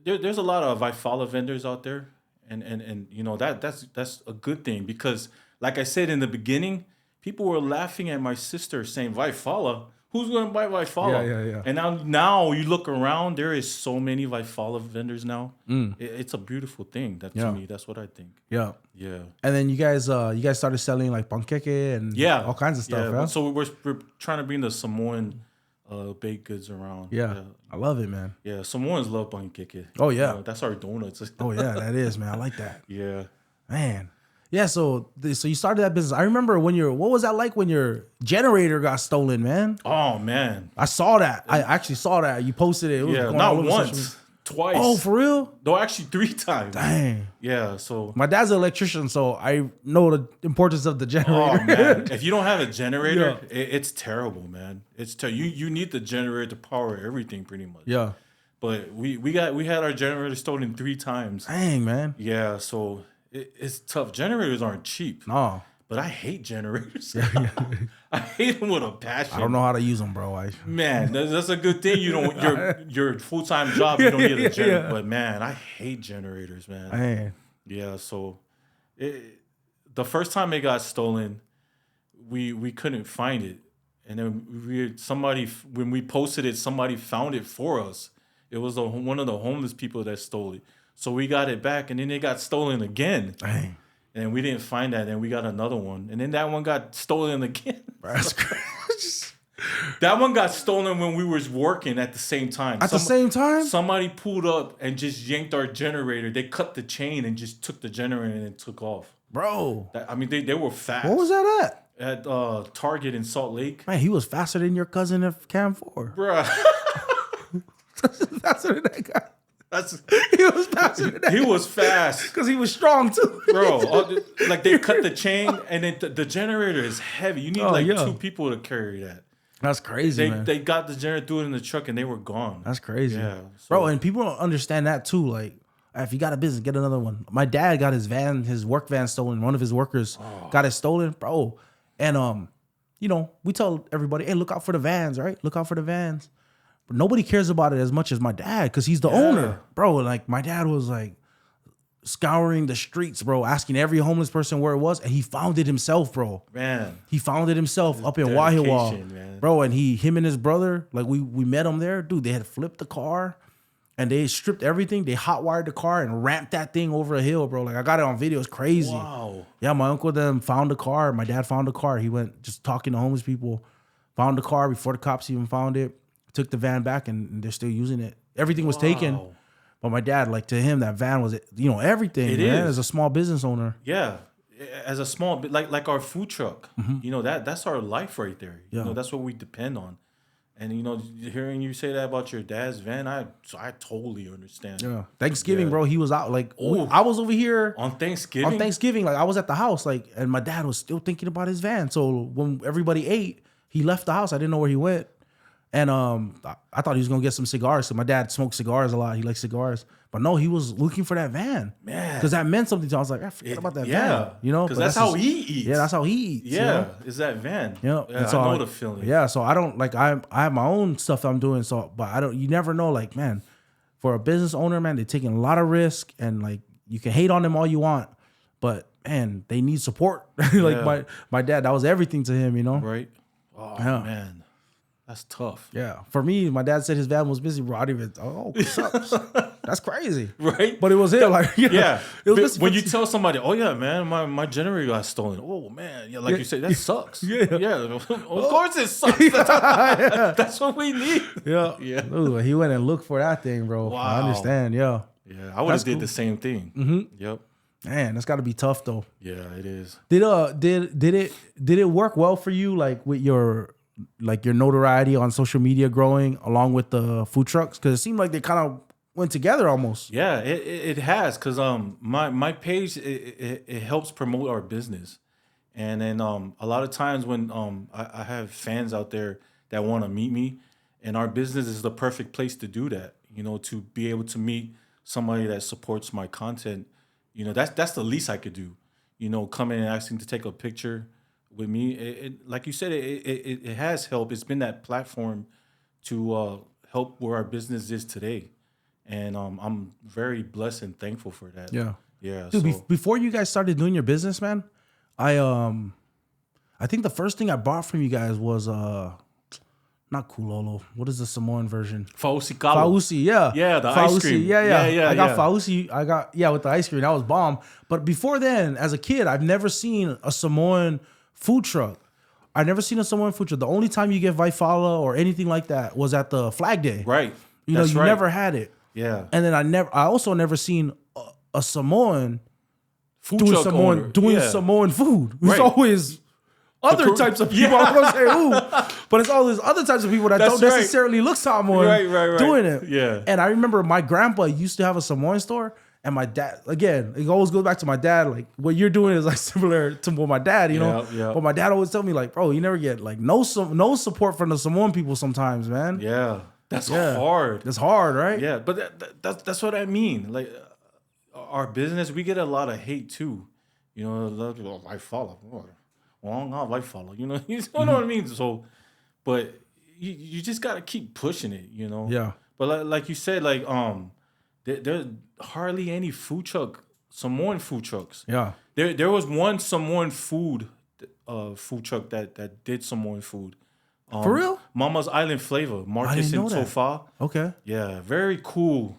there's a lot of Vifala vendors out there, and that's a good thing, because, like I said in the beginning, people were laughing at my sister saying Vifala. Who's going to buy Vifala? Yeah. And now you look around, there is so many Vifala vendors now. It's a beautiful thing. To me, that's what I think. Yeah. Yeah. And then you guys started selling like panqueque and all kinds of stuff, right? So we're trying to bring the Samoan baked goods around. Yeah. I love it, man. Yeah, Samoans love panqueque. Oh, yeah. That's our donuts. Oh, yeah, that is, man. I like that. Yeah. Man. Yeah, so you started that business. I remember what was that like when your generator got stolen, man? Oh, man. I saw that. I actually saw that. You posted it. It was not once, twice. Oh, for real? No, actually 3 times. Dang. Yeah, so. My dad's an electrician, so I know the importance of the generator. Oh, man. If you don't have a generator, it's terrible, man. You need the generator to power everything, pretty much. Yeah. But we had our generator stolen 3 times. Dang, man. Yeah, so it's tough. Generators aren't cheap. No. but I hate generators. I hate them with a passion. I don't know how to use them, bro. Man, that's a good thing. You don't your full time job. You don't need a generator. But man, I hate generators, man. Yeah. So, the first time it got stolen, we couldn't find it, and then when we posted it, somebody found it for us. It was one of the homeless people that stole it. So we got it back, and then it got stolen again. Dang. And we didn't find that, and we got another one, and then that one got stolen again. That's crazy. That one got stolen when we was working at the same time. The same time? Somebody pulled up and just yanked our generator. They cut the chain and just took the generator and took off. Bro. They were fast. What was that at? At Target in Salt Lake. Man, he was faster than your cousin at Cam 4. Bruh. Faster than that guy. He was faster than that He was fast. Because he was strong too. Bro, like they cut the chain, and then the generator is heavy. You need two people to carry that. That's crazy, man. They got the generator, threw it in the truck, and they were gone. That's crazy. Yeah. Bro, and people don't understand that too. Like, if you got a business, get another one. My dad got his work van stolen. One of his workers got it stolen, bro. And we tell everybody, hey, look out for the vans, right? Look out for the vans. But nobody cares about it as much as my dad because he's the owner, bro. Like, my dad was like scouring the streets, bro, asking every homeless person where it was, and he found it himself, bro. Man, he found it himself up in Wahiawa, bro. And him and his brother, like we met him there, dude. They had flipped the car, and they stripped everything. They hot wired the car and ramped that thing over a hill, bro. Like, I got it on video. It's crazy. Wow. Yeah, my uncle then found the car. My dad found the car. He went just talking to homeless people, found the car before the cops even found it. Took the van back, and they're still using it. Everything was taken. But my dad, like, to him, that van was, everything. It is. As a small business owner. Yeah. As a small, like our food truck, that's our life right there. Yeah. That's what we depend on. And, hearing you say that about your dad's van, I totally understand. Yeah. Thanksgiving, bro, he was out. Like, I was over here. On Thanksgiving? Like, I was at the house, like, and my dad was still thinking about his van. So when everybody ate, he left the house. I didn't know where he went. And I thought he was going to get some cigars. So my dad smoked cigars a lot. He likes cigars. But no, he was looking for that van. Man. Because that meant something to him. I was like, I forget about that van. Because that's how he eats. Yeah, that's how he eats. Yeah, is that van. Yeah. So I know the feeling. Yeah, so I don't, like, I have my own stuff I'm doing. So, but you never know, like, man, for a business owner, man, they're taking a lot of risk. And, like, you can hate on them all you want. But, man, they need support. Like, my dad, that was everything to him, Right. Oh, man. That's tough. Yeah. For me, my dad said his van was busy, bro. I didn't even, sucks. That's crazy. Right? But it was him. Like, yeah. It was busy. When you tell somebody, oh, yeah, man, my generator got stolen. Oh, man. Yeah, like you said, that sucks. Yeah. Of course it sucks. That's what we need. Yeah. Ooh, he went and looked for that thing, bro. Wow. I understand. Yeah. Yeah. I would have did the same thing. Mm-hmm. Yep. Man, that's got to be tough, though. Yeah, it is. Did it work well for you, like, with your notoriety on social media growing along with the food trucks? Because it seemed like they kind of went together almost. Yeah, it has. Because my page, it helps promote our business. And then a lot of times when I have fans out there that want to meet me, and our business is the perfect place to do that, to be able to meet somebody that supports my content. That's the least I could do. Coming and asking to take a picture with me, like you said, it has helped. It's been that platform to help where our business is today, and I'm very blessed and thankful for that. Yeah. Dude, before you guys started doing your business, man, I think the first thing I bought from you guys was not Kulolo. What is the Samoan version? Fausi, yeah. Yeah, the Fausi, ice cream. Yeah. I got Fausi. With the ice cream. That was bomb. But before then, as a kid, I've never seen a Samoan food truck. I never seen a Samoan food truck. The only time you get Vaifala or anything like that was at the Flag Day. Right. You never had it. Yeah. And then I also never seen a Samoan food doing Samoan Samoan food. It's right. always other types of people. I'm gonna say but it's all these other types of people that don't necessarily look Samoan doing it. Yeah. And I remember my grandpa used to have a Samoan store. And my dad, again, it always goes back to my dad. Like, what you're doing is like similar to what my dad, Yeah. But my dad always tell me, like, bro, you never get like no support from the Samoan people sometimes, man. Yeah, that's hard. That's hard, right? Yeah, but that's what I mean. Like, our business, we get a lot of hate too. I follow. I follow. You know, you know what I mean. So, but you just gotta keep pushing it. You know. Yeah. But like you said, like there's hardly any Samoan food trucks. Yeah. There was one Samoan food truck that did Samoan food. For real? Mama's Island Flavor, Marcus didn't and know that. Tofa. Okay. Yeah, very cool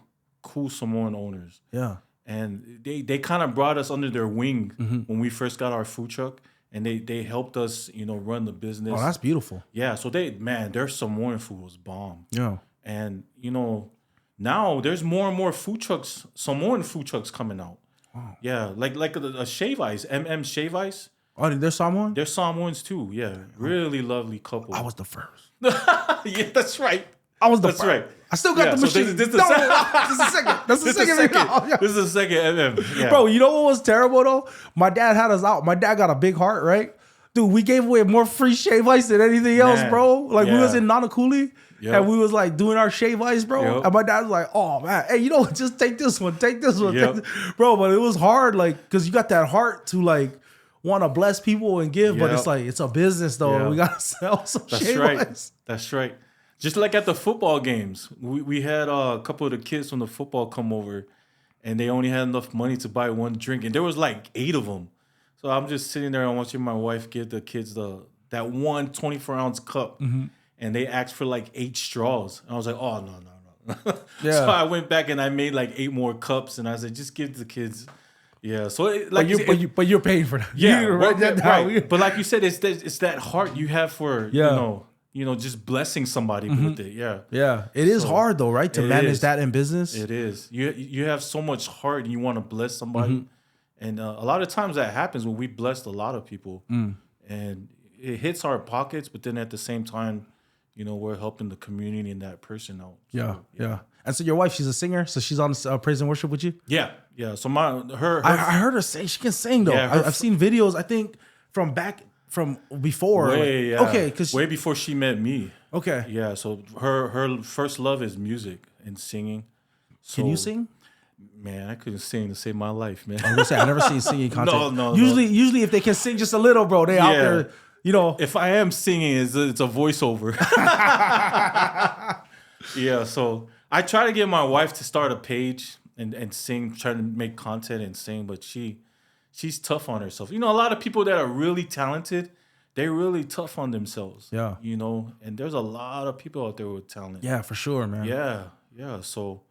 Samoan owners. Yeah. And they kind of brought us under their wing Mm-hmm. when we first got our food truck, and they helped us, run the business. Oh, that's beautiful. Yeah, so their Samoan food was bomb. Yeah. And now there's more and more Samoan food trucks coming out. Wow. Yeah, like a shave ice, Shave Ice. Oh, there's someone? They're Samoans too. Yeah, really lovely couple. I was the first. Yeah, that's right. I was the That's first. right. I still got Yeah, the so machine. this is the No, second. this is the second. That's the This is the second. second. Yeah. This is the second Yeah. Bro, you know what was terrible though? My dad had us out. My dad got a big heart, right? Dude, we gave away more free shave ice than anything else, Man, bro. Like we yeah. was in Nanakuli Yep. and we was like doing our shave ice, bro. Yep. And my dad was like, "Oh man, hey, just take this one, take this one, Yep. bro." But it was hard, like, because you got that heart to like want to bless people and give, but Yep. it's like it's a business though. Yep. We gotta sell some That's shave right. ice. That's right. Just like at the football games, we had a couple of the kids from the football come over, and they only had enough money to buy one drink, and there was like 8 of them. So I'm just sitting there and watching my wife give the kids that one 24-ounce cup, and they asked for like 8 straws. And I was like, oh, no. Yeah. So I went back and I made like 8 more cups, and I said, just give the kids. Yeah. So But you're paying for that. yeah, You write that down. right. But like you said, it's that heart you have for Yeah. just blessing somebody with it. Yeah. Yeah, it is So, hard though, right, to it manage is. that in business. It is. You have so much heart and you want to bless somebody. Mm-hmm. And a lot of times that happens when we blessed a lot of people. Mm. And it hits our pockets, but then at the same time, we're helping the community and that person out. So, Yeah. And so your wife, she's a singer, so she's on praise and worship with you. Yeah. So her I heard her sing. She can sing though. Yeah, I've seen videos. I think from before. Okay, because way before she met me. okay. Yeah, so her first love is music and singing. So, Can you sing? Man, I couldn't sing to save my life, man. I was gonna say I never seen singing content. No. Usually if they can sing just a little, bro, they out there. If I am singing, it's a voiceover. Yeah, so I try to get my wife to start a page and sing, try to make content and sing, but she's tough on herself. A lot of people that are really talented, they're really tough on themselves. Yeah. And there's a lot of people out there with talent. Yeah, for sure, man. Yeah. So,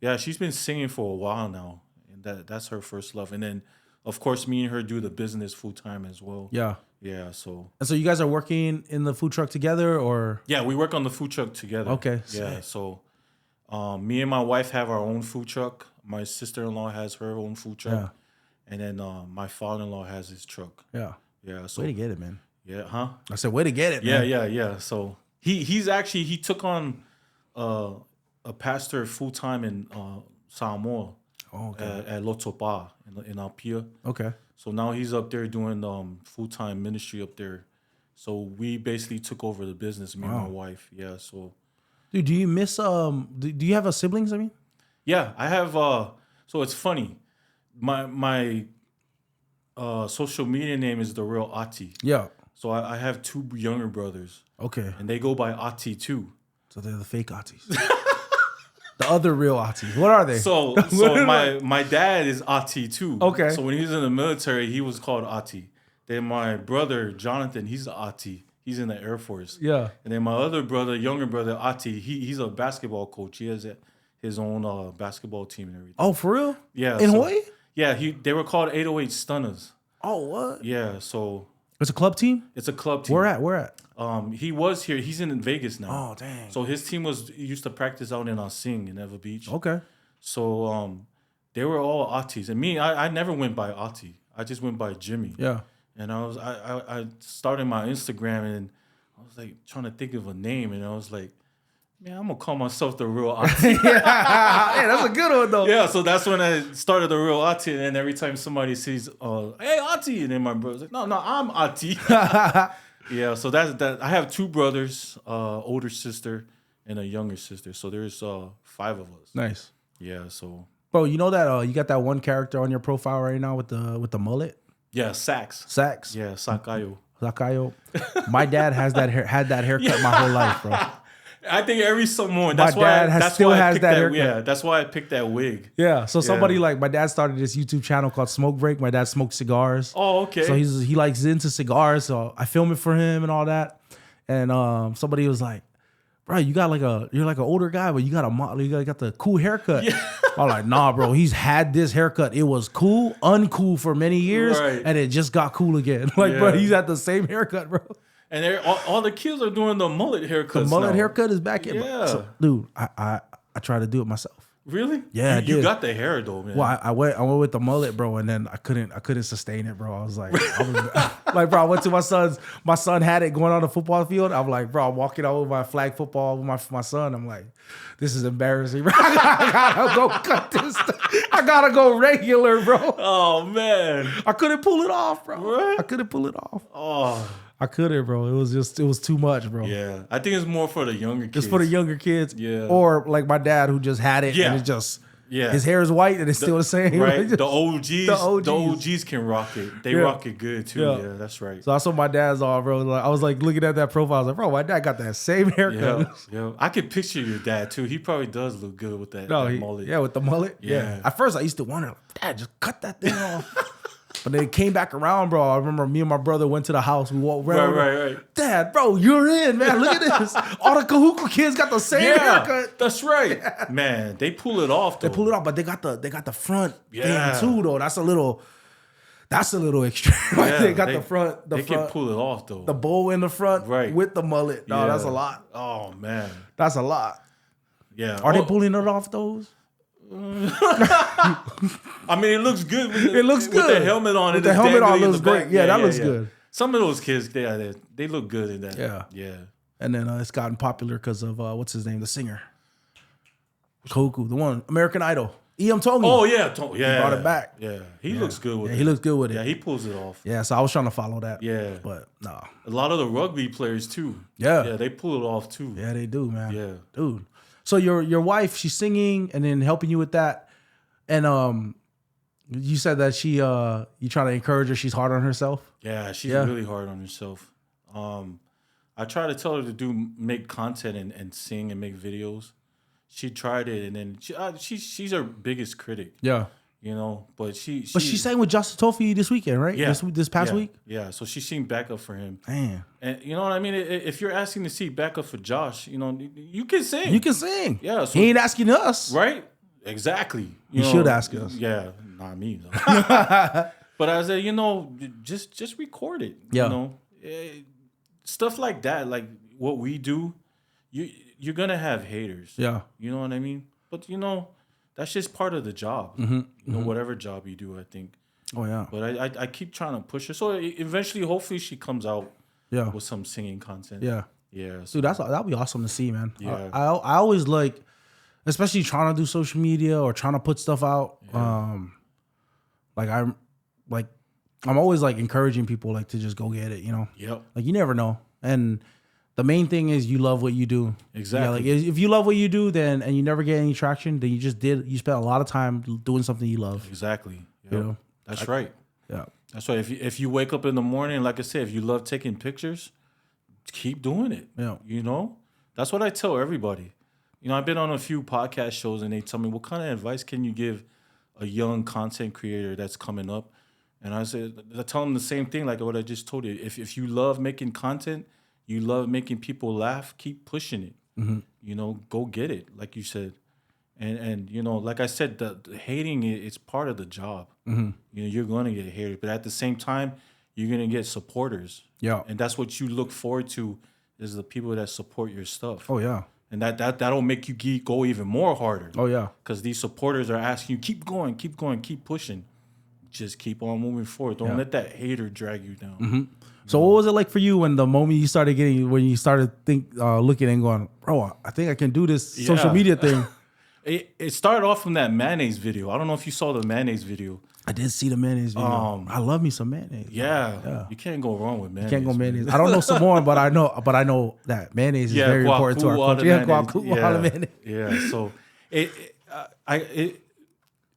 yeah, she's been singing for a while now, and that's her first love. And then, of course, me and her do the business full time as well. Yeah. Yeah. So. And so you guys are working in the food truck together, or Yeah, we work on the food truck together. Okay, Yeah. sick. So, me and my wife have our own food truck. My sister-in-law has her own food truck, Yeah. and then my father-in-law has his truck. yeah, Yeah. So. way to get it, man. Yeah. Huh. I said, way to get it, Yeah, man. yeah. So he took on a pastor full time in Samoa Oh, okay. at Lotopa in Apia. Okay. So now he's up there doing full time ministry up there. So we basically took over the business, me and my wife. Yeah. So Dude, do you miss do you have a siblings? I mean, yeah, I have. So it's funny. My social media name is the Real Ati. yeah. So I have 2 younger brothers, Okay. and they go by Ati too. So they're the fake Atis. The other real Atis. What are they? So my dad is Ati too. Okay. So when he was in the military, he was called Ati. Then my brother Jonathan, he's Ati. He's in the Air Force. Yeah. And then my other brother, younger brother Ati, he's a basketball coach. He has his own basketball team and everything. Oh, for real? Yeah. In so- Hawaii? Yeah. They were called 808 Stunners. Oh, what? Yeah. So It's a club team? it's a club team. Where at? He was here. He's in Vegas now. Oh, dang. So his team used to practice out in Sing in Eva Beach. Okay. So they were all Atis, and me, I never went by Ati. I just went by Jimmy. Yeah. And I started my Instagram, and I was like trying to think of a name, and I was like, man, I'm gonna call myself the Real Ati. Yeah, that's a good one though. Yeah, so that's when I started the Real Ati, and then every time somebody sees, hey Ati, and then my brother's like, no, I'm Ati. Yeah, so that's that. I have 2 brothers, older sister and a younger sister. So there's 5 of us. Nice. Yeah, so Bro, you know that you got that one character on your profile right now with the mullet? yeah, Sax. Sax. Yeah, Sakayo. Zakayo. My dad had that haircut my whole life, bro. I think every Samoan. My dad still has that haircut. Yeah, that's why I picked that wig. Yeah. So somebody like my dad started this YouTube channel called Smoke Break. My dad smokes cigars. Oh, okay. So he likes into cigars. So I film it for him and all that. And somebody was like, bro, you're like an older guy, but you got the cool haircut. Yeah. I'm like, nah, bro. He's had this haircut. It was cool, uncool for many years, and it just got cool again. Like, bro, he's had the same haircut, bro. And all the kids are doing the mullet haircuts. The mullet haircut is back in. Yeah, so, dude, I try to do it myself. Really? Yeah, you got the hair though, man. Well, I went with the mullet, bro, and then I couldn't sustain it, bro. I was like, like, bro, I went to my son had it going on the football field. I'm like, bro, I'm walking out with my flag football with my son. I'm like, this is embarrassing, bro. I gotta go cut this. I gotta go regular, bro. Oh man, I couldn't pull it off, bro. What? I couldn't pull it off. Oh. I couldn't, bro. It was too much, bro. Yeah, I think it's more for the younger kids. It's for the younger kids. Yeah. Or like my dad who just had it and it's just his hair is white and it's still the same. Right. Just, the OGs can rock it. They rock it good too. Yeah, that's right. So that's what my dad's all, bro. Like, I was like looking at that profile. I was like, bro, my dad got that same haircut. Yeah. I could picture your dad too. He probably does look good with that mullet. Yeah, with the mullet. Yeah. At first I used to wonder, Dad, just cut that thing off. But then it came back around, bro. I remember me and my brother went to the house. We walked around. Right. Dad, bro, you're in, man. Look at this. All the Kahuku kids got the same haircut. That's right. Yeah. Man, they pull it off though. They pull it off, but they got the front thing too, though. That's a little extreme. Like they got the front. They can pull it off though. The bow in the front with the mullet. No, that's a lot. Oh man. That's a lot. Yeah. Are they pulling it off those? I mean, it looks good. It looks good with the helmet on. With the helmet on, looks great. Yeah, that looks good. Some of those kids, they look good in that. Yeah. And then it's gotten popular because of what's his name, the singer, Koku, the one American Idol, E.M. Tongi. Oh yeah, he brought it back. Yeah, he looks good with it. He looks good with it. Yeah, he pulls it off. Yeah, so I was trying to follow that. Yeah, but no. A lot of the rugby players too. Yeah, they pull it off too. Yeah, they do, man. Yeah, dude. So your wife, she's singing and then helping you with that, and you said that she you try to encourage her. She's hard on herself. Yeah, she's really hard on herself. I try to tell her to make content and sing and make videos. She tried it, and then she's her biggest critic. Yeah, you know, but she sang with Justin Tofi this weekend, right? Yeah, this past week. Yeah, so she sang backup for him. Man, and you know what I mean. If you're asking to see backup for Josh, you know, you can sing. You can sing. Yeah, so, he ain't asking us, right? Exactly. You should ask us. Yeah, not me. But I said, you know, just record it. Yeah. You know, stuff like that, like what we do, you're gonna have haters. Yeah. You know what I mean? But you know, that's just part of the job. Mm-hmm. You know, whatever job you do, I think. Oh yeah. But I keep trying to push her. So eventually, hopefully, she comes out. Yeah. With some singing content. Yeah. Yeah. So, dude, that'd be awesome to see, man. Yeah. I always like, especially trying to do social media or trying to put stuff out. Yeah. I'm always like encouraging people like to just go get it, you know? Yep. Like you never know. And the main thing is you love what you do. Exactly. Yeah, like if you love what you do and you never get any traction, then you spent a lot of time doing something you love. Exactly. Yep. You know? That's right. Yeah. That's right. If you wake up in the morning, like I said, if you love taking pictures, keep doing it. Yeah. You know? That's what I tell everybody. You know, I've been on a few podcast shows and they tell me, what kind of advice can you give a young content creator that's coming up? And I tell them the same thing, like what I just told you. If you love making content, you love making people laugh, keep pushing it. Mm-hmm. You know, go get it, like you said. And you know, like I said, the hating it's part of the job. Mm-hmm. You know, you're going to get hated, but at the same time, you're going to get supporters. Yeah. And that's what you look forward to is the people that support your stuff. Oh yeah. And that'll make you go even more harder. Oh yeah. Because these supporters are asking you, keep going, keep pushing. Just keep on moving forward. Don't let that hater drag you down. Mm-hmm. So what was it like for you when the moment you started looking and going, bro, I think I can do this social media thing? It started off from that mayonnaise video. I don't know if you saw the mayonnaise video. I did see the mayonnaise video. I love me some mayonnaise. Yeah. You can't go wrong with mayonnaise. You can't go mayonnaise. I don't know Samoan, but I know that mayonnaise is very important to our culture. Yeah. So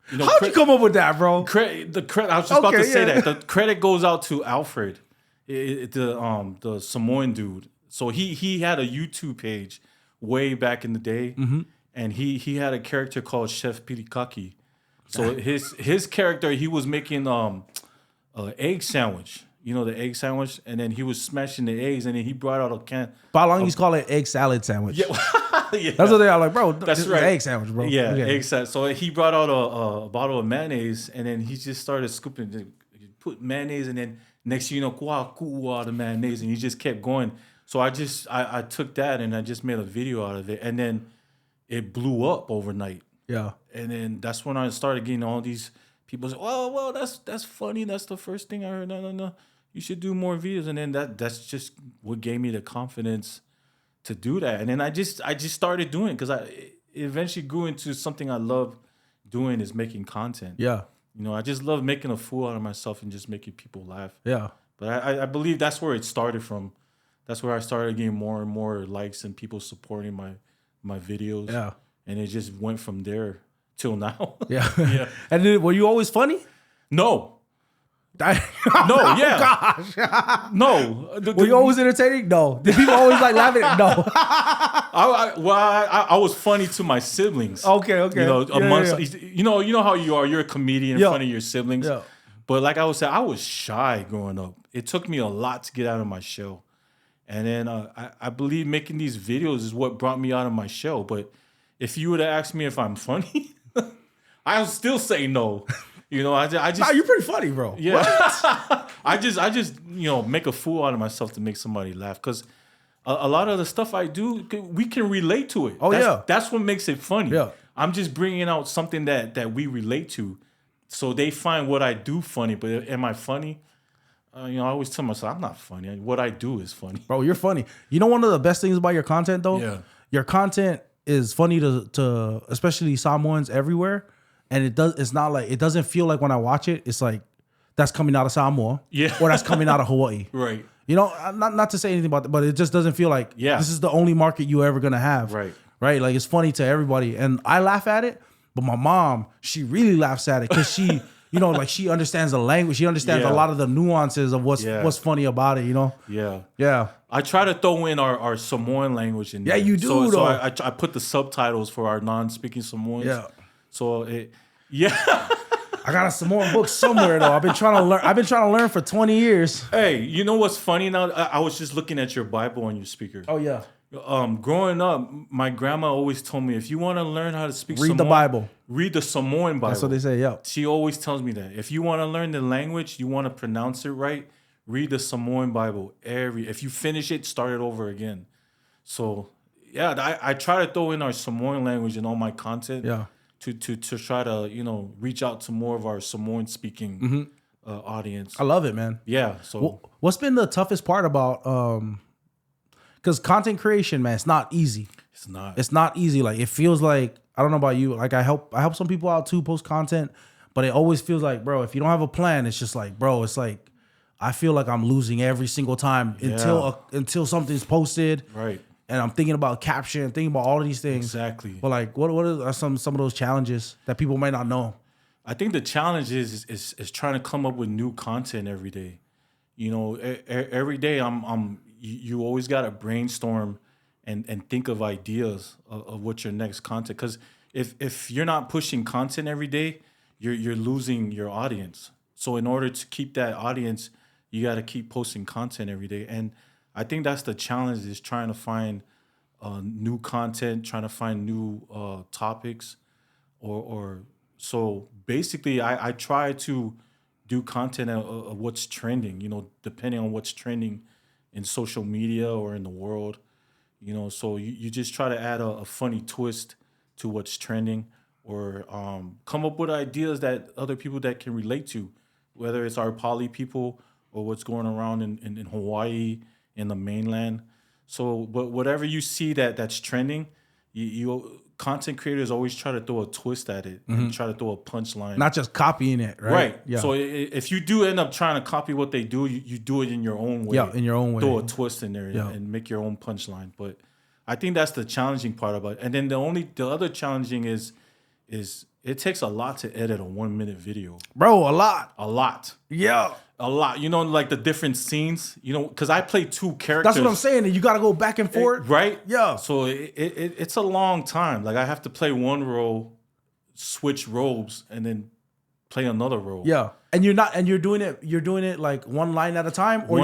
you know, how'd you come up with that, bro? I was just about to say that. The credit goes out to Alfred. The Samoan dude. So he had a YouTube page way back in the day, and he had a character called Chef Pirikaki. So his character, he was making an egg sandwich. You know, the egg sandwich, and then he was smashing the eggs, and then he brought out a can. Balongis call it egg salad sandwich. Yeah, yeah. That's what they are like, bro. That's this right. Is egg sandwich, bro. Yeah, okay. egg sandwich. So he brought out a bottle of mayonnaise, and then he just started scooping. He put mayonnaise, and then next thing you know, all the mayonnaise, and he just kept going. So I took that and I just made a video out of it, and then it blew up overnight. Yeah. And then that's when I started getting all these people say, well, that's funny. That's the first thing I heard. No. You should do more videos. And then that's just what gave me the confidence to do that. And then I just started doing it because it eventually grew into something I love doing is making content. Yeah. You know, I just love making a fool out of myself and just making people laugh. Yeah. But I believe that's where it started from. That's where I started getting more and more likes and people supporting my videos. Yeah. And it just went from there till now. Yeah. Yeah. And then, were you always funny? No. No, Yeah. gosh. No. Were you always entertaining? No. Did people always like laughing? No. I was funny to my siblings. Okay. You know, amongst yeah. you know how you are. You're a comedian in Yeah. front of your siblings. Yeah. But like I was saying, I was shy growing up. It took me a lot to get out of my shell. And then I believe making these videos is what brought me out of my shell. But if you would have asked me if I'm funny, I would still say no. You know, I just. Nah, you're pretty funny, bro. Yeah. I just make a fool out of myself to make somebody laugh because a lot of the stuff I do, we can relate to it. Oh, yeah. That's what makes it funny. Yeah. I'm just bringing out something that we relate to, so they find what I do funny. But am I funny? I always tell myself I'm not funny. What I do is funny. Bro, you're funny. You know one of the best things about your content though? Yeah. Your content is funny to especially Samoans everywhere. And it doesn't feel like when I watch it, it's like that's coming out of Samoa. Yeah. Or that's coming out of Hawaii. Right. You know, not to say anything about that, but it just doesn't feel like this is the only market you ever gonna have. Right. Right? Like it's funny to everybody. And I laugh at it, but my mom, she really laughs at it because she like she understands the language. She understands a lot of the nuances of what's funny about it, you know? Yeah. Yeah. I try to throw in our Samoan language in there. Yeah, you do, So though. I put the subtitles for our non-speaking Samoans. Yeah. So I got a Samoan book somewhere though. I've been trying to learn for 20 years. Hey, you know what's funny now? I was just looking at your Bible on your speaker. Oh yeah. Growing up, my grandma always told me if you want to learn how to speak Read Samoan, the Bible. Read the Samoan Bible. That's what they say, yeah. She always tells me that. If you want to learn the language, you want to pronounce it right, read the Samoan Bible. If you finish it, start it over again. So yeah, I try to throw in our Samoan language in all my content. Yeah. To try to reach out to more of our Samoan speaking audience. I love it, man. Yeah. So What's been the toughest part about because content creation, man, it's not easy. It's not easy. Like it feels like, I don't know about you, like I help some people out too, post content, but it always feels like, bro, if you don't have a plan, it's just like, bro, it's like I feel like I'm losing every single time until something's posted. Right. And I'm thinking about caption, thinking about all of these things. Exactly. But like, what are some of those challenges that people might not know? I think the challenge is trying to come up with new content every day. You know, every day you always got to brainstorm and think of ideas of what your next content. Because if you're not pushing content every day, you're losing your audience. So in order to keep that audience, you got to keep posting content every day. And I think that's the challenge, is trying to find new content, trying to find new topics, or so basically I try to do content of what's trending, depending on what's trending in social media or in the world, so you just try to add a funny twist to what's trending, or come up with ideas that other people that can relate to, whether it's our poly people or what's going around in Hawaii, in the mainland. So, but whatever you see that's trending, you content creators always try to throw a twist at it and try to throw a punchline. Not just copying it, right? Right. Yeah. So if you do end up trying to copy what they do, you do it in your own way. Yeah, in your own way. Throw a twist in there and make your own punchline. But I think that's the challenging part about it. And then the other challenging is it takes a lot to edit a 1 minute video. Bro, a lot. A lot. Yeah. A lot, you know, like the different scenes, you know, because I play two characters. That's what I'm saying. And you got to go back and forth, right? Yeah. So it's a long time. Like I have to play one role, switch robes, and then play another role. Yeah, and you're doing it like one line at a time, or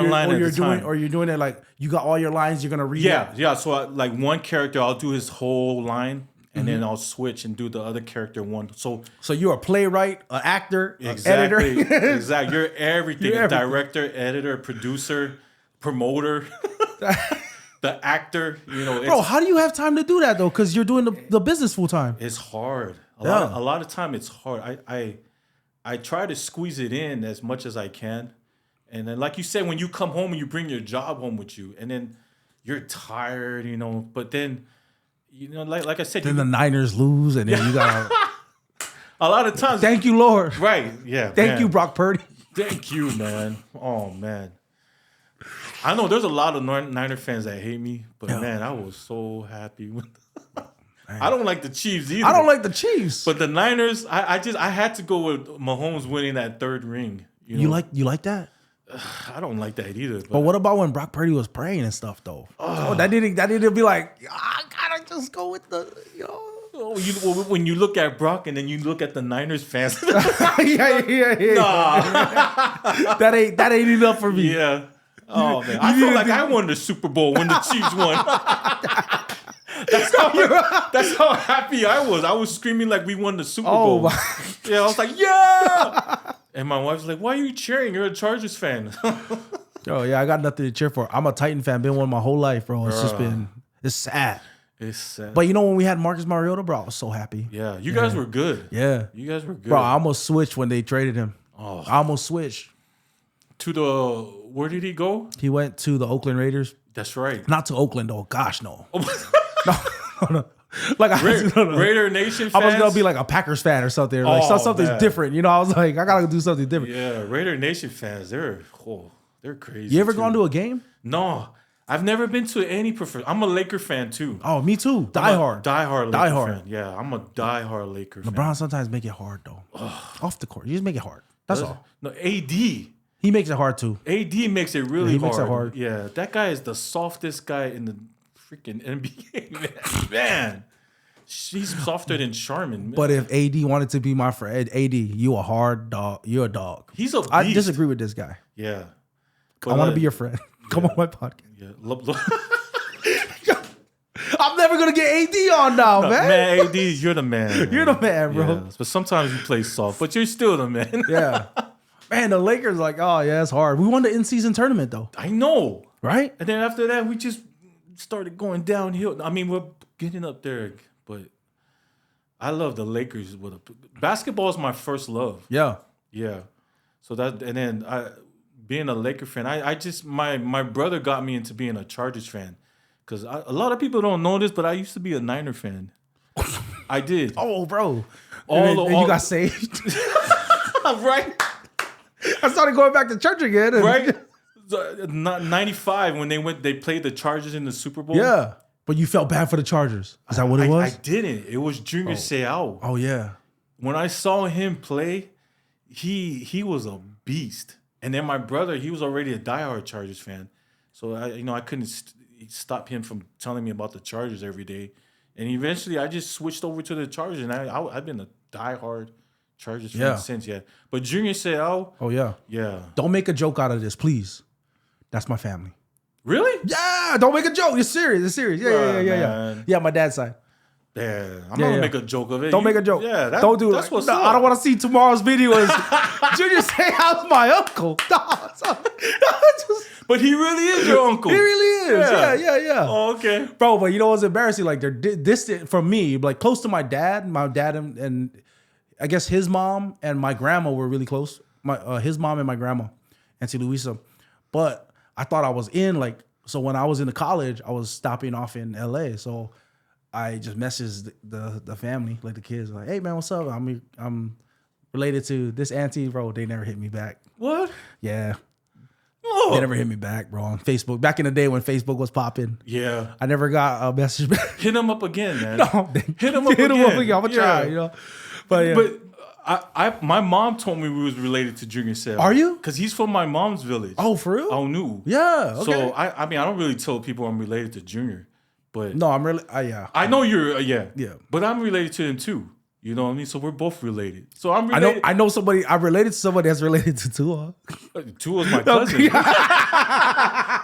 you're doing it like you got all your lines. You're gonna read. Yeah. So like one character, I'll do his whole line. And then I'll switch and do the other character one. So you're a playwright, an actor, exactly, an editor. exactly. You're everything. You're everything. Director, editor, producer, promoter, the actor. You know, Bro, how do you have time to do that though? Because you're doing the business full time. It's hard. A lot of time it's hard. I try to squeeze it in as much as I can. And then like you said, when you come home and you bring your job home with you, and then you're tired, you know, but then you know, like I said, then the Niners lose, and then you got a lot of times. Thank you, Lord. Right? Yeah. Thank you, Brock Purdy. Thank you, man. Oh man, I know there's a lot of Niner fans that hate me, but man, I was so happy with. I don't like the Chiefs either. I don't like the Chiefs, but the Niners, I had to go with Mahomes winning that third ring. You know? You like that? I don't like that either. But what about when Brock Purdy was praying and stuff though? That didn't be like, I gotta just go with the when you look at Brock and then you look at the Niners fans. yeah. Nah. that ain't enough for me. Yeah. Oh man, I feel like I won the Super Bowl when the Chiefs won. That's how happy I was. I was screaming like we won the Super Bowl. Yeah, I was like, yeah. And my wife's like, why are you cheering? You're a Chargers fan. Oh yeah, I got nothing to cheer for. I'm a Titan fan. Been one my whole life, bro. It's just been it's sad. It's sad. But you know when we had Marcus Mariota, bro, I was so happy. Yeah, you guys were good. Yeah, you guys were good. Bro, I almost switched when they traded him. Oh, I almost switched to where did he go? He went to the Oakland Raiders. That's right. Not to Oakland though. Gosh, no. No. Like Raider Nation fans? I was gonna be like a Packers fan or something, or like something different. You know, I was like, I gotta do something different. Yeah, Raider Nation fans, they're crazy. You ever gone to a game? No, I've never been to any professional. I'm a Laker fan too. Oh, me too. Diehard Laker fan. Yeah, I'm a diehard Laker fan. LeBron sometimes make it hard though. Off the court, you just make it hard. That's all. No, AD. He makes it hard too. AD makes it really hard. Makes it hard. Yeah, that guy is the softest guy in the freaking NBA, man. She's softer than Charmin. But if AD wanted to be my friend, AD, you a hard dog. You're a dog. He's a beast. I disagree with this guy. Yeah. But I want to be your friend. Come on my podcast. Yeah. I'm never going to get AD on now, man. Man, AD, you're the man. You're the man, bro. Yeah. But sometimes you play soft, but you're still the man. Yeah. Man, the Lakers like, oh, yeah, it's hard. We won the in-season tournament, though. I know. Right? And then after that, we just started going downhill. I mean, we're getting up there, but I love the Lakers. Basketball is my first love. Yeah. Yeah. So that, and then being a Laker fan, I just, my brother got me into being a Chargers fan. Because a lot of people don't know this, but I used to be a Niner fan. I did. Oh, bro. You got saved. Right? I started going back to church again. Right? 95 when they played the Chargers in the Super Bowl. Yeah. But you felt bad for the Chargers. Is that what it was? I didn't. It was Junior Seau. Oh, yeah. When I saw him play, he was a beast. And then my brother, he was already a diehard Chargers fan. So I couldn't stop him from telling me about the Chargers every day. And eventually I just switched over to the Chargers, and I've been a diehard Chargers fan since, yeah. But Junior Seau. Oh, yeah. Yeah. Don't make a joke out of this, please. That's my family. Really? Yeah, don't make a joke. It's serious. It's serious. Yeah. Yeah, my dad's side. Yeah, I'm not gonna make a joke of it. Don't make a joke. Yeah, don't do that's it. What's no, up. I don't want to see tomorrow's video. Junior say how's my uncle. But he really is your uncle. He really is. Yeah. Oh, okay. Bro, but you know what's embarrassing? Like they're distant from me, like close to my dad. My dad and I guess his mom and my grandma were really close. His mom and my grandma, Auntie Louisa. But I thought I was so when I was in the college, I was stopping off in LA. So I just messaged the family, like the kids, like, hey man, what's up? I'm related to this auntie, bro. They never hit me back. What? Yeah. Oh. They never hit me back, bro. On Facebook. Back in the day when Facebook was popping. Yeah. I never got a message back. Hit him up again, man. No, hit him up again. I'm gonna try, you know. But yeah. But My mom told me we was related to Junior Seau. Are you? Because he's from my mom's village. Oh, for real? Aunu. Yeah. Okay. So I mean, I don't really tell people I'm related to Junior, but No, I'm really. Yeah. I know you're. Yeah. But I'm related to him too. You know what I mean? So we're both related. So I'm I know. related. I know somebody. I'm related to somebody that's related to Tua. Tua's my cousin.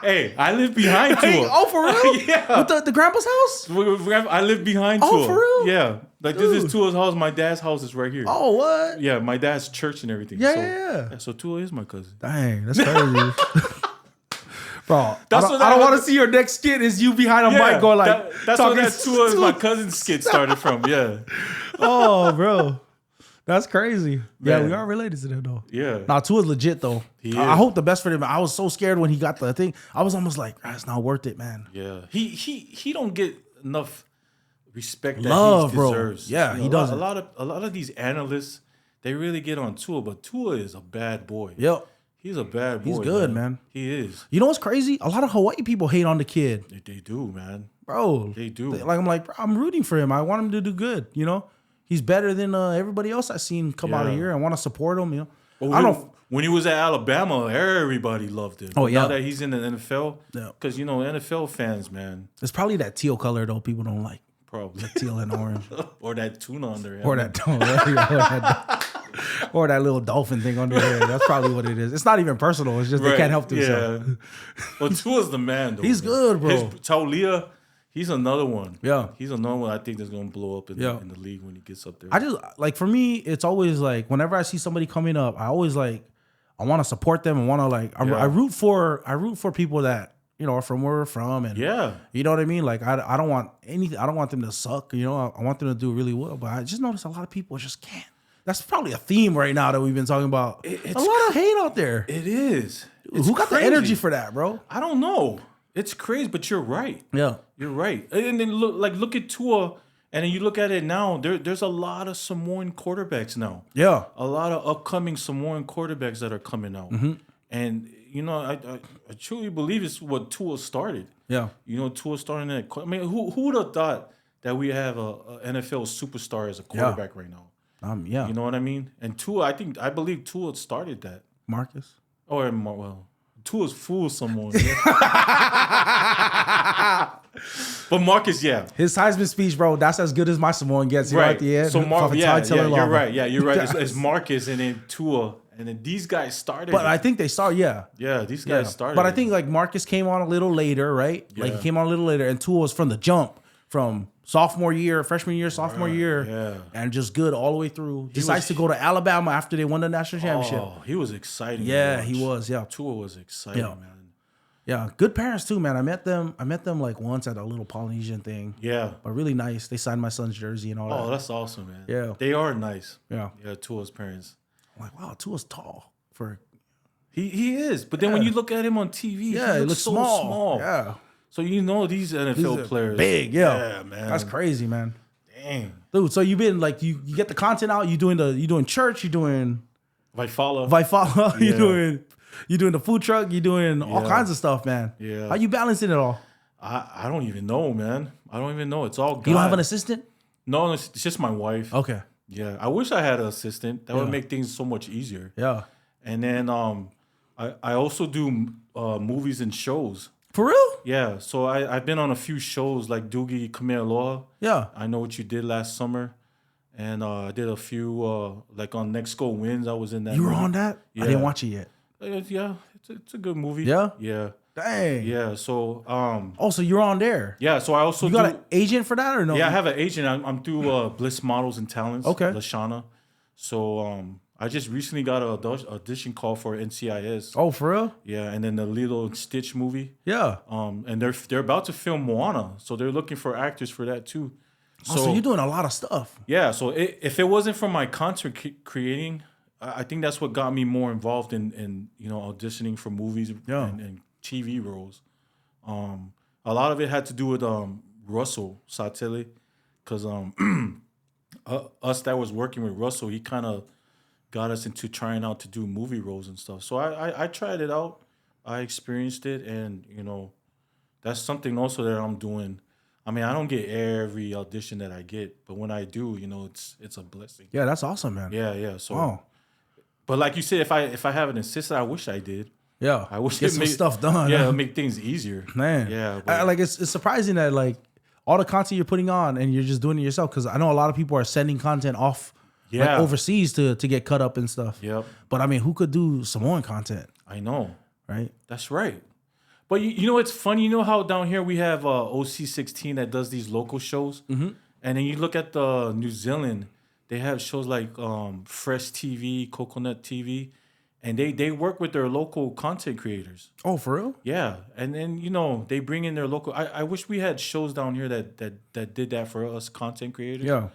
Hey, I live behind Tua. Hey, oh, for real? Yeah. With the grandpa's house? I live behind Tua. Oh, for real? Yeah. Like Dude. this is Tua's house. My dad's house is right here. Oh, what? Yeah, my dad's church and everything. Yeah, so, yeah. So Tua is my cousin. Dang, that's crazy. Bro, That's I don't want to see your next skit is you behind a mic going like. That's where that Tua is my cousin's skit started from. Yeah. Oh, bro. That's crazy. Yeah, Man. we are related to them though. Yeah. Nah, Tua's legit though. He I is. hope the best for him. I was so scared when he got the thing. I was almost like, it's not worth it, man. Yeah. He don't get enough respect that Love, he bro. deserves. Yeah, he doesn't. A lot of these analysts, they really get on Tua, but Tua is a bad boy. Yep. He's a bad boy. He's good, man. He is. You know what's crazy? A lot of Hawaii people hate on the kid. They do, man. Bro. They do. I'm like, bro, I'm rooting for him. I want him to do good, you know? He's better than everybody else I've seen come out of Yeah. here. I want to support him, you know? Well, I don't. when he was at Alabama, everybody loved him. Oh, But yeah. Now that he's in the NFL, Yeah. because you know NFL fans, man, It's probably that teal color though. People don't like probably teal and orange, or that tuna under him. or or that little dolphin thing under there. That's probably what it is. It's not even personal. It's just they can't help themselves. Yeah. Well, Tua's the man, though. He's man. good, bro. Taulia, he's another one. Yeah. He's another one I think that's gonna blow up in Yeah. the league when he gets up there. I just like for me, it's always like whenever I see somebody coming up, I always like I want to support them and want to like I root for people that you know are from where we're from and yeah. you know what I mean. Like I don't want anything. I don't want them to suck. You know, I want them to do really well. But I just notice a lot of people just can't. That's probably a theme right now that we've been talking about. It's a lot of hate out there. It is. Who got the energy for that, bro? I don't know. It's crazy, but you're right. Yeah. You're right. And then look at Tua, and then you look at it now. There's a lot of Samoan quarterbacks now. Yeah. A lot of upcoming Samoan quarterbacks that are coming out. Mm-hmm. And you know, I truly believe it's what Tua started. Yeah. You know, Tua starting that. I mean, who would have thought that we have a NFL superstar as a quarterback right now? Yeah. You know what I mean? And Tua, I believe Tua started that. Marcus. Or well, Tua's fool someone. But Marcus, yeah. His Heisman speech, bro, that's as good as my Samoan gets. Right at the end. So you're right. Yeah, you're right. It's Marcus and then Tua. And then these guys started. But I think they started, yeah. Yeah, these guys started. But I think like Marcus came on a little later, right? Like he Yeah. came on a little later, and Tua was from the jump, from sophomore year, freshman year, sophomore year, yeah. and just good all the way through. Decides to go to Alabama after they won the national championship. Oh, he was exciting. Yeah, to watch. he was. Yeah, Tua was exciting, Yeah. man. yeah, good parents too, man. I met them like once at a little Polynesian thing, Yeah. but really nice. They signed my son's jersey and all Oh, that. that's awesome, man. Yeah. They are nice. Yeah, Yeah, Tua's parents. I'm like, wow, Tua's tall for. He is. But then when you look at him on TV, Yeah, he it looks looks so small. Yeah, So you know these NFL These are players. big. Yeah, Yeah, man. that's crazy, man. Dang. Dude, so you've been like you get the content out. You doing church. You doing Vifala. Vifala. Yeah. You doing the food truck. You doing all Yeah. kinds of stuff, man. Yeah. How you balancing it all? I don't even know, man. I don't even know. It's all God. You don't have an assistant? No, it's just my wife. Okay. Yeah. I wish I had an assistant. That would Yeah. make things so much easier. Yeah. And then I also do movies and shows. For real? Yeah. So I've been on a few shows like Doogie Kamealoha. Yeah. I Know What You Did Last Summer. And I did a few, like on Next Go Wins. I was in that. You were movie. on that? Yeah. I didn't watch it yet. Yeah. It's a good movie. Yeah? Yeah. Dang. Yeah. So, Oh, so you're on there. yeah. So I also You got an agent for that or no? Yeah, I have an agent. I'm through Bliss Models and Talents. Okay. Lashana. So I just recently got an audition call for NCIS. Oh, for real? Yeah, and then the Lilo and Stitch movie. Yeah. And they're about to film Moana, so they're looking for actors for that too. So you're doing a lot of stuff. Yeah, so if it wasn't for my content creating, I think that's what got me more involved in auditioning for movies and TV roles. A lot of it had to do with Russell Satele, because us that was working with Russell, he kind of got us into trying out to do movie roles and stuff. So I tried it out, I experienced it, and that's something also that I'm doing. I mean, I don't get every audition that I get, but when I do, it's a blessing. Yeah, that's awesome, man. Yeah. So, Oh, but like you said, if I have an assistant, I wish I did. yeah. I wish Get it some made stuff done. Yeah, it'll make things easier. Man. Yeah, Like it's surprising that like all the content you're putting on and you're just doing it yourself, because I know a lot of people are sending content off like overseas to get cut up and stuff. Yep. But I mean, who could do Samoan content, I know. right? That's right. But you know it's funny. You know how down here we have OC16 that does these local shows, and then you look at the New Zealand, they have shows like Fresh TV, Coconut TV, and they work with their local content creators. Oh, for real? Yeah, and then they bring in their local. I wish we had shows down here that did that for us content creators. Yeah.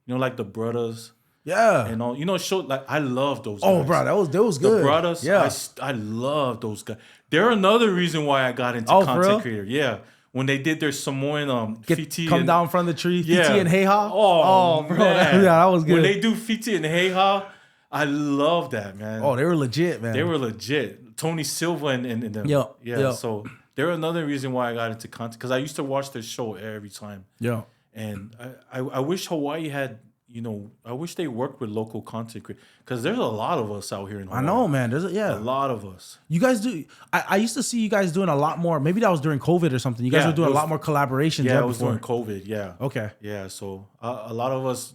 Like the Brothers. Yeah. And all, show like I love those guys. Oh, bro, that was good. The Brothers, Yeah. I love those guys. They're another reason why I got into for real? content creator. Yeah, when they did their Samoan Fiti Come and, down from the tree, yeah. Fiti and Heiha. Oh, bro, man. that was good. When they do Fiti and Heiha, I love that, man. Oh, they were legit, man. They were legit. Tony Silva and them. Yeah. So they're another reason why I got into content, because I used to watch their show every time. Yeah. And I wish Hawaii had. I wish they worked with local content creators, because there's a lot of us out here in Hawaii. I know, man. There's A lot of us. You guys do. I used to see you guys doing a lot more. Maybe that was during COVID or something. You guys were doing a lot more collaborations. Yeah, there it was before. during COVID. Yeah. Okay. Yeah, so a lot of us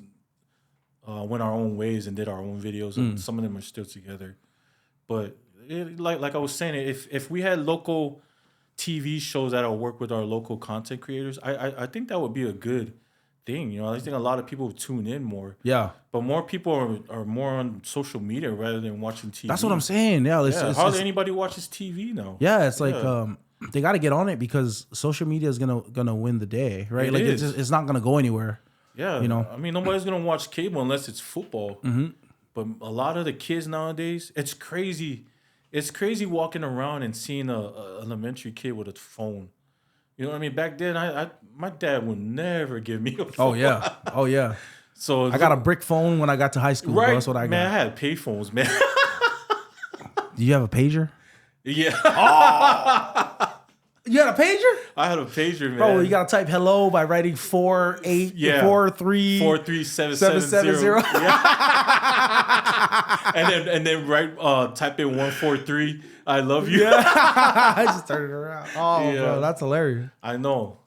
went our own ways and did our own videos, and some of them are still together. But like I was saying, if we had local TV shows that'll work with our local content creators, I think that would be a good thing. I think a lot of people would tune in more. Yeah. But more people are more on social media rather than watching TV. That's what I'm saying. Yeah. Hardly anybody watches TV now. Yeah, it's like they got to get on it, because social media is gonna win the day, right? It's not gonna go anywhere. Yeah, I mean, nobody's gonna watch cable unless it's football. But a lot of the kids nowadays, it's crazy. It's crazy walking around and seeing a elementary kid with a phone. You know what I mean? Back then, my dad would never give me a phone. Oh yeah. So I got a brick phone when I got to high school. Right, Bro. That's what I got. Man, I had pay phones, man. Do you have a pager? Yeah. You had a pager? I had a pager, man. Bro, you gotta type hello by writing 43770. and then write type in 143. I love you. Yeah. I just turned it around. Oh, yeah. Bro, that's hilarious. I know,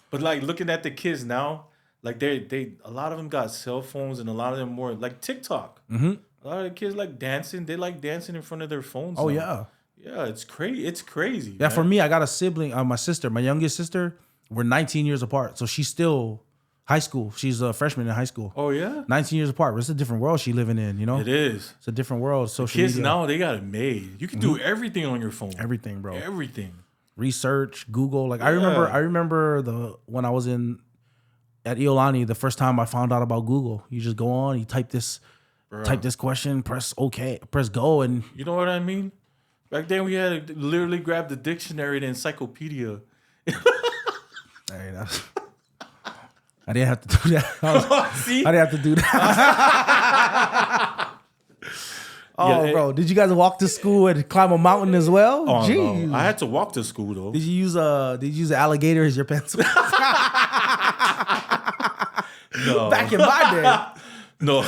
but like looking at the kids now, like they a lot of them got cell phones, and a lot of them more like TikTok. A lot of the kids like dancing. They like dancing in front of their phones. Oh now. Yeah, it's crazy. It's crazy. Yeah, man. for me, I got a sibling. My sister, my youngest sister. We're 19 years apart, so she's still high school. She's a freshman in high school. Oh yeah, 19 years apart. But it's a different world she living in. It is. It's a different world. Social kids media. now, they got it made. You can do everything on your phone. Everything, bro. Everything. Research, Google. Like I remember when I was at Iolani, the first time I found out about Google. You just go on, you type this question, press OK, press go, and you know what I mean. Back then, we had to literally grab the dictionary, the encyclopedia. Hey, I didn't have to do that. I didn't have to do that. Bro, did you guys walk to school and climb a mountain as well? Oh, no. I had to walk to school though. Did you use an alligator as your pencil? No. Back in my day. No.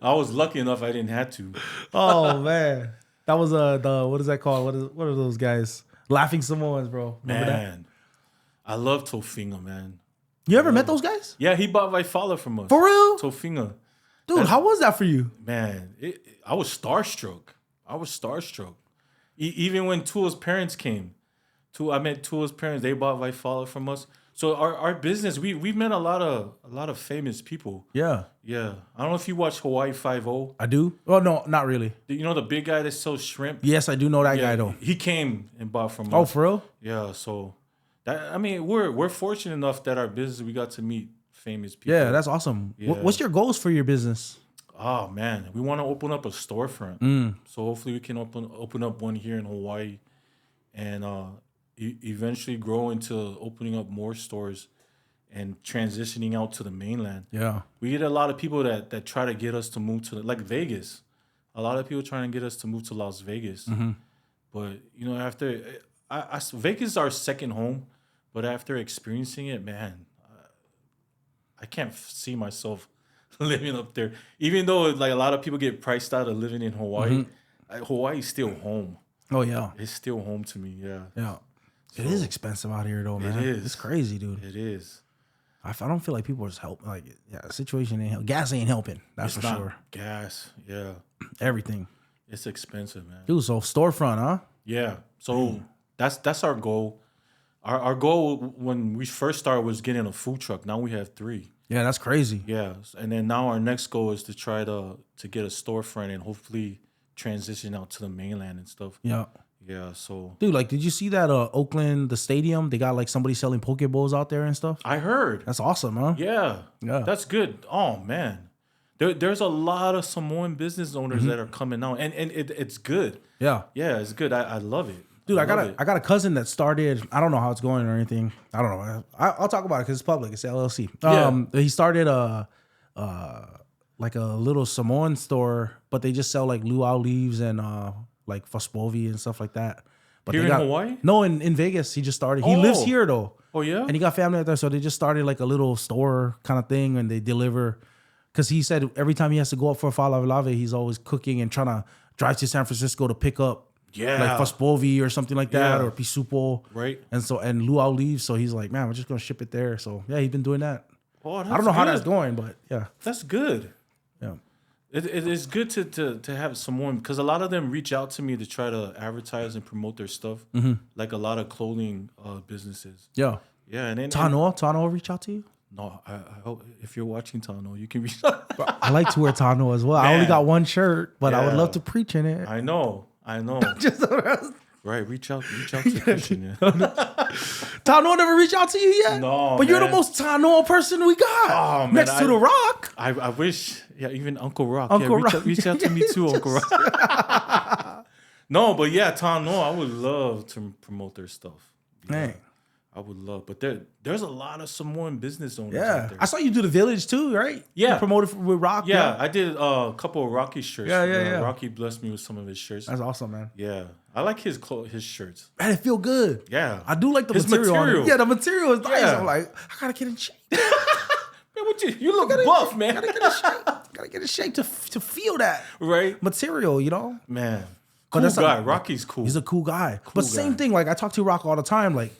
I was lucky enough I didn't have to. Oh man. That was what is that called? What are those guys? Laughing Samoans, bro. Remember that? I love Tofinga, man. You ever met those guys? Yeah, he bought Vaifala from us. For real? Tofinga. Dude, how was that for you? Man, I was starstruck. Even when Tua's parents came. I met Tua's parents. They bought Vaifala from us. So our business, we've met a lot of famous people. Yeah. Yeah. I don't know if you watch Hawaii 5-0. I do? Oh, no, not really. You know the big guy that sells shrimp? Yes, I do know that guy, though. He came and bought from us. Oh, for real? Yeah, so we're fortunate enough that our business, we got to meet famous people. Yeah, that's awesome. Yeah. What's your goals for your business? Oh man, we want to open up a storefront. So hopefully we can open up one here in Hawaii, and eventually grow into opening up more stores and transitioning out to the mainland. Yeah, we get a lot of people that try to get us to move to like Vegas. A lot of people trying to get us to move to Las Vegas, but after Vegas is our second home. But after experiencing it, man, I can't see myself living up there. Even though like a lot of people get priced out of living in Hawaii, Hawaii's still home. Oh yeah, It's still home to me. Yeah, yeah. So, It is expensive out here though, man. It is. It's crazy, dude. It is. I don't feel like people are just help. Like, yeah, the situation ain't help. Gas ain't helping. That's It's for not sure. gas. Yeah, Everything, it's expensive, man. dude. So storefront, huh? Yeah. So that's our goal. Our goal when we first started was getting a food truck. Now we have 3. Yeah, that's crazy. Yeah, and then now our next goal is to try to get a storefront and hopefully transition out to the mainland and stuff. Yeah. Yeah, so Dude, like, did you see that Oakland, the stadium? They got like somebody selling poke bowls out there and stuff. I heard. That's awesome, huh? Yeah, Yeah. that's good. Oh man, there's a lot of Samoan business owners that are coming out, and it's good. Yeah. Yeah, it's good. I love it, Dude, I love got a cousin that started. I don't know how it's going or anything. I don't know. I'll talk about it because it's public. It's LLC. He started like a little Samoan store, but they just sell like luau leaves and like fospovi and stuff like that. But Here they in got, Hawaii? No, in Vegas. He just started. He lives here though. Oh yeah, And he got family out there, so they just started like a little store kind of thing, and they deliver. Because he said every time he has to go up for a falavelave, he's always cooking and trying to drive to San Francisco to pick up like fospovi or something like that, or pisupo, right? And luau leaves. So he's like, man, we're just gonna ship it there. So yeah, he's been doing that. Oh, I don't know how that's going, but yeah, That's good. yeah, It is good to have someone because a lot of them reach out to me to try to advertise and promote their stuff, like a lot of clothing businesses. yeah. Yeah, and then Tano reach out to you? no, I hope if you're watching Tano, you can reach out. I like to wear Tano as well. I only Man. got one shirt, but I would Yeah. love to preach in it. I know. Just Right, reach out to Christian. Yeah. Tano never reach out to you yet? No, but you're the man. most Tano person we got. Oh, man, Next to the Rock. I wish, yeah, even Uncle Rock. Uncle yeah, Rock. reach out to me too, Uncle Rock. No, but yeah, Tano, I would love to promote their stuff. Yeah, Man. I would love, but there's a lot of Samoan business owners out Yeah. there. I saw you do the Village too, right? Yeah. You promoted with Rock. Yeah, I did a couple of Rocky shirts. Yeah. Rocky blessed me with some of his shirts. That's awesome, man. Yeah, I like his shirts. Man, it feel good. Yeah, I do like the His material. On material. it. Yeah, the material is nice. Yeah. I'm like, I gotta get in shape. Man, what you look buff, man. Gotta get in shape. Gotta get in shape to feel that Right, material, you know? man. But Cool that's guy. a- Rocky's cool. He's a cool guy. But same guy. thing, like I talk to Rock all the time, like,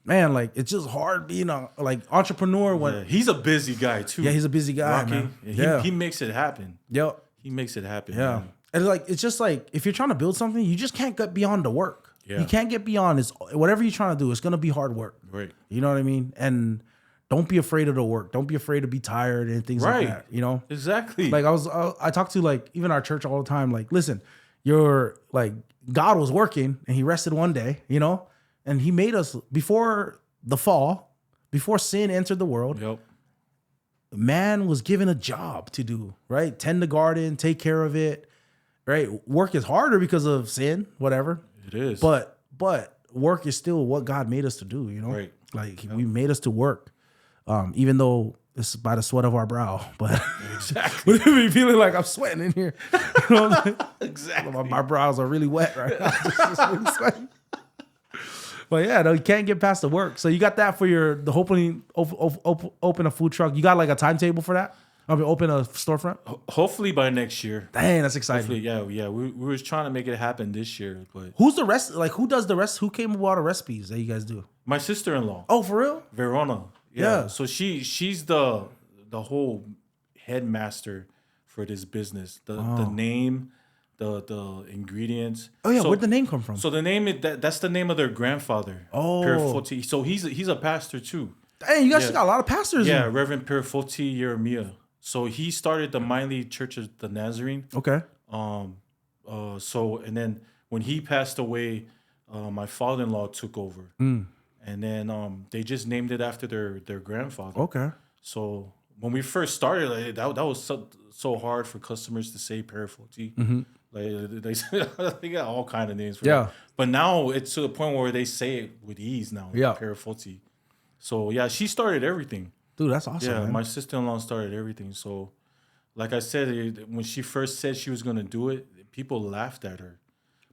man, like it's just hard being a like entrepreneur when Yeah, he's a busy guy too. he's a busy guy. Rocky. Man. Yeah, he makes it happen. Yep. He makes it happen. Yeah. man. And like it's just like if you're trying to build something, you just can't get beyond the work. Yeah. You can't get beyond it's whatever you're trying to do, it's gonna be hard work. Right. You know what I mean? And don't be afraid of the work. Don't be afraid to be tired and things Right. like that. You know? Exactly. Like I talk to like even our church all the time. Like, listen, you're like God was working and He rested one day, you know, and He made us before the fall, before sin entered the world. Yep. Man was given a job to do, right? Tend the garden, take care of it, right? Work is harder because of sin, whatever. It is. But work is still what God made us to do, you know? Right. Like we made us to work. Even though it's by the sweat of our brow, but exactly. would be feeling like I'm sweating in here. You know what I'm saying? Exactly. My brows are really wet right now. Just really sweating. But yeah, no, you can't get past the work. So you got that for the open a food truck. You got like a timetable for that? I mean, open a storefront? Hopefully by next year. Dang, that's exciting. Hopefully, yeah. We were trying to make it happen this year, but Who's the rest? Like, who does the rest? Who came up with all the recipes that you guys do? my sister-in-law, Oh, for real? Verona. Yeah. So she's the whole headmaster for this business. The name, the ingredients. Oh yeah, So- where'd the name come from? So the name that's the name of their grandfather. Oh. Perfoti. So he's a pastor too. Dang, you guys yeah. got a lot of pastors. Yeah, in. Reverend Perfoti Yeremia. So he started the Miley Church of the Nazarene. Okay. So and then when he passed away, my father-in-law took over. And then they just named it after their grandfather. Okay. So when we first started, like, that was so hard for customers to say Perifoti. Like they got all kind of names for Yeah. it. But now it's to the point where they say it with ease now. Yeah. Perifoti. So yeah, she started everything. Dude, that's awesome. Yeah, man. my sister-in-law started everything. So like I said, when she first said she was gonna do it, people laughed at her.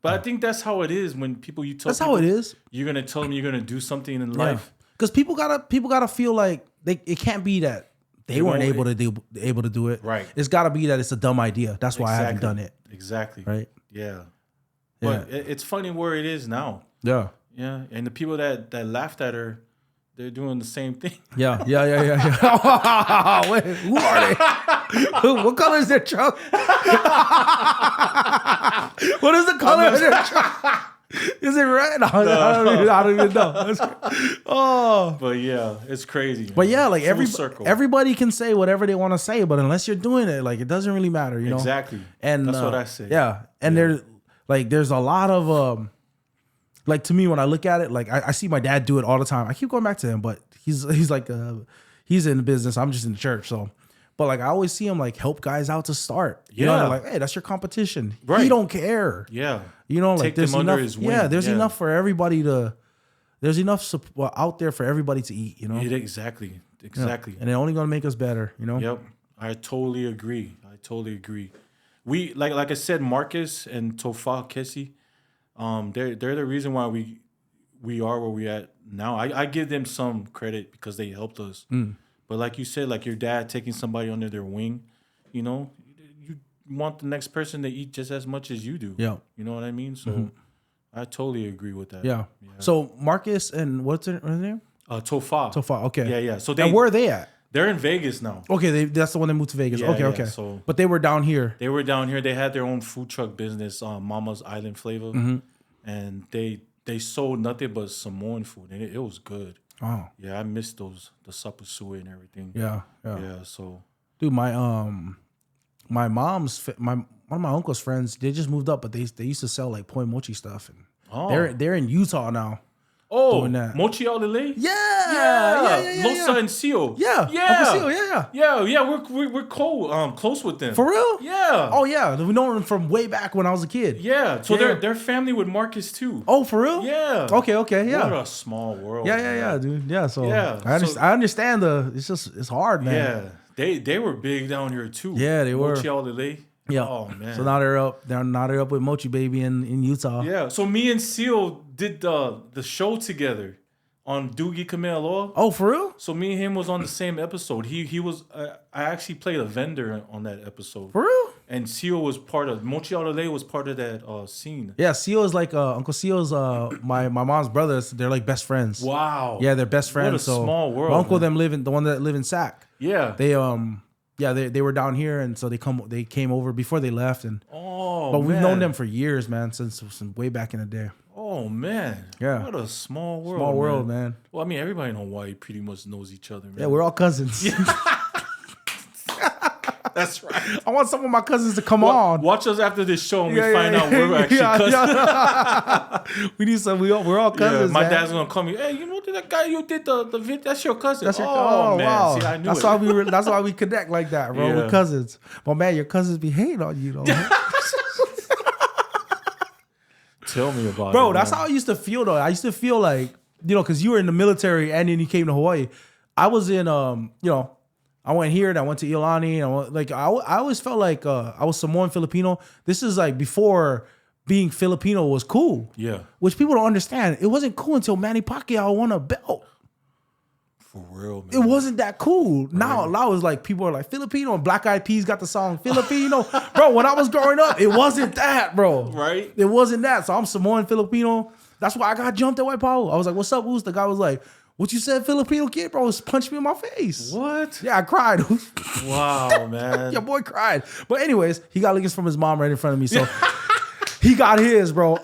But I think that's how it is when you tell That's people how it is. you're gonna tell them you're gonna do something in life. Because people gotta feel like it can't be that they weren't able to do it. Right. It's gotta be that it's a dumb idea. That's why I haven't done it. Exactly. Right. Yeah. But it's funny where it is now. Yeah. Yeah. And the people that laughed at her, they're doing the same thing. Yeah. Wait, who are they? What color is their truck? What is the color of their truck? Is it red? I don't even know. Oh, but yeah, it's crazy. But yeah, like circle. everybody can say whatever they want to say, but unless you're doing it, like it doesn't really matter, you know. Exactly. And that's what I say. Yeah, and there's a lot of like to me when I look at it, like I see my dad do it all the time. I keep going back to him, but he's like he's in the business. I'm just in the church, so. But like I always see him like help guys out to start. You know, like, hey, that's your competition. Right. He don't care. Yeah. You know, like Take there's them under enough. his wing. Yeah, there's enough for everybody to. There's enough out there for everybody to eat. You know. Exactly. Yeah. And they're only gonna make us better. You know. Yep. I totally agree. We like I said, Marcus and Tofa Kessie, they're the reason why we are where we at now. I give them some credit because they helped us. But like you said, like your dad taking somebody under their wing, you know, you want the next person to eat just as much as you do. Yeah. You know what I mean? So I totally agree with that. Yeah. So Marcus and what's their name? Tofa. Okay. Yeah. So and where are they at? They're in Vegas now. Okay, that's the one that moved to Vegas. Yeah, okay. So, but they were down here. They were down here. They had their own food truck business, Mama's Island Flavor, and they sold nothing but Samoan food, and it was good. Oh. Yeah, I missed the supper suey and everything. Yeah. So, dude, my one of my uncle's friends, they just moved up, but they used to sell like poi mochi stuff, and they're in Utah now. Oh, Mochi all the way? Yeah. Losa and Seal. Yeah. Uncle Seal, Yeah, we're close with them. For real? Yeah. Oh yeah, we know them from way back when I was a kid. Yeah. So they're family with Marcus too. Oh, for real? Yeah. Okay, yeah. What a small world. Yeah, dude. Yeah, so yeah. I understand it's hard, man. Yeah. They were big down here too. Yeah, they were. Mochi all the way. Yeah. Oh man. So now they're up with Mochi Baby in Utah. Yeah. So me and Seal did the show together on Doogie Kamealoa. Oh, for real? So me and him was on the same episode. He was I actually played a vendor on that episode. For real? And Seal was part of Mochi Alele was part of that scene. Yeah, Seal is like Uncle Seal's my mom's brothers. They're like best friends. Wow. Yeah, they're best friends. What a small world. My uncle the one that live in Sac. Yeah. They were down here, and so they came over before they left, and we've known them for years, man, since way back in the day. Oh man, yeah, what a small world. Small world, man. Well, I mean, everybody in Hawaii pretty much knows each other, man. Yeah, we're all cousins. That's right. I want some of my cousins to come on. Watch us after this show, and we find out we're actually cousins. We need some. We're all cousins. My dad's gonna call me. Hey, you know that guy you did the vid? That's your cousin. Man. Wow. See, I knew that's why we connect like that, bro. We're cousins. But man, your cousins be hating on you, though. Tell me about it, bro. That's how I used to feel, though. I used to feel like, because you were in the military and then you came to Hawaii. I was in, I went here and I went to Iolani. And I always felt like I was Samoan Filipino. This is like before being Filipino was cool. Yeah. Which people don't understand. It wasn't cool until Manny Pacquiao won a belt. For real, man. It wasn't that cool. Now it's like people are like Filipino, and Black Eyed Peas got the song Filipino. Bro, when I was growing up, it wasn't that, bro. Right? It wasn't that. So I'm Samoan Filipino. That's why I got jumped at White Power. I was like, what's up, Woos? The guy was like, what you said, Filipino kid, bro? Just punched me in my face. What? Yeah, I cried. Wow, man. Your boy cried. But anyways, he got lickings from his mom right in front of me. So he got his, bro.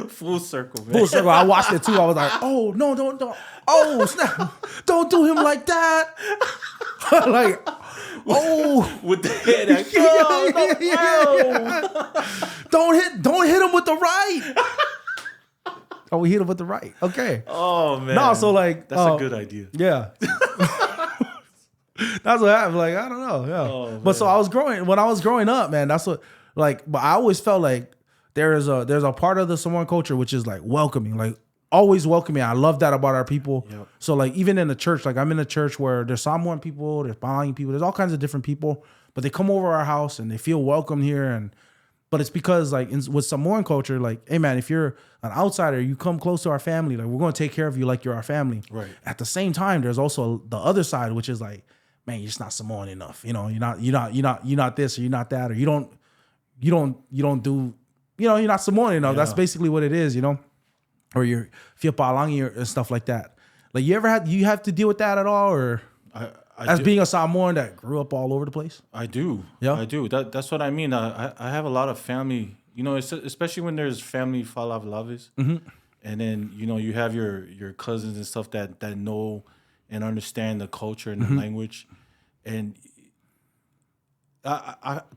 Full circle, man. Full circle. I watched it too. I was like, oh, no, don't. Oh, snap. Don't do him like that. Like, oh. With the head. Don't hit him with the right. Oh, we hit him with the right. Okay. Oh, man. No, so like. That's a good idea. Yeah. That's what happened. Like, I don't know. Yeah. Oh, but so when I was growing up, man, that's what, like, but I always felt like there's a part of the Samoan culture which is like welcoming, like always welcoming. I love that about our people. Yep. So like even in the church, like I'm in a church where there's Samoan people, there's Palangi people, there's all kinds of different people, but they come over our house and they feel welcome here. But it's because like with Samoan culture, like, hey man, if you're an outsider, you come close to our family, like we're going to take care of you like you're our family. Right. At the same time, there's also the other side, which is like, man, you're just not Samoan enough. You know, you're not this or you're not that, or you don't do, you know, you're not Samoan enough. That's basically what it is, you know, or you're Fiapalangi or stuff like that. Like you have to deal with that at all, or as being a Samoan that grew up all over the place? I do. Yeah. I do. That's what I mean. I have a lot of family, you know, especially when there's family falavalaves. And then, you know, you have your cousins and stuff that know and understand the culture and the language. And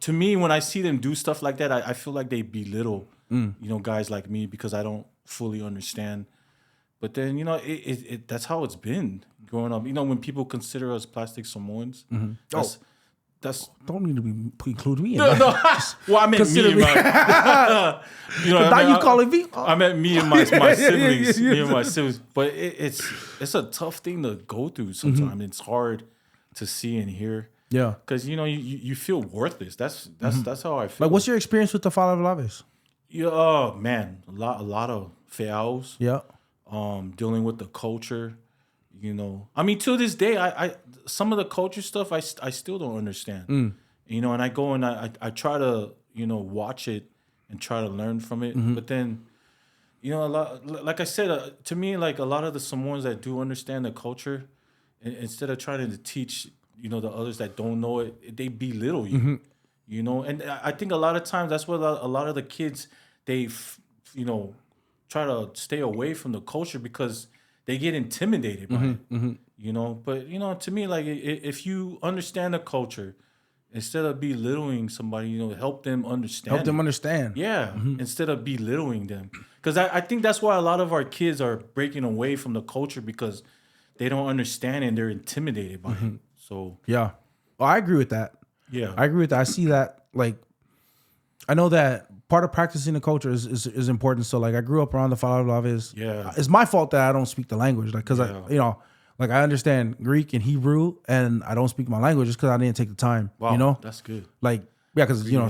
to me, when I see them do stuff like that, I feel like they belittle, you know, guys like me because I don't fully understand. But then, you know, that's how it's been growing up. You know, when people consider us plastic Samoans, that's don't need to include me in that. no. Well, I meant me and my. You know, now you calling me? I meant me and my siblings. Me and my siblings. But it's a tough thing to go through sometimes. It's hard to see and hear. Yeah, because you know you feel worthless. That's how I feel. Like, what's your experience with the falavalaves? Yeah, man, a lot of feaos. Yeah. Dealing with the culture, you know. I mean, to this day, I some of the culture stuff I still don't understand. You know, and I go and I try to, you know, watch it and try to learn from it. But then, you know, a lot, like I said, to me, like a lot of the Samoans that do understand the culture, instead of trying to teach, you know, the others that don't know it, they belittle you. You know, and I think a lot of times that's what a lot of the kids you know, try to stay away from the culture because they get intimidated by it, you know. But, you know, to me, like, if you understand the culture, instead of belittling somebody, you know, help them understand. Yeah, instead of belittling them. Because I think that's why a lot of our kids are breaking away from the culture because they don't understand and they're intimidated by it. So, yeah. Well, I agree with that. Yeah. I agree with that. I see that, like, I know that part of practicing the culture is important. So, like, I grew up around the falavalaves. Yeah. It's my fault that I don't speak the language. Like, because, you know, like, I understand Greek and Hebrew, and I don't speak my language just because I didn't take the time. Wow, you know? That's good. Like, yeah, because, you know,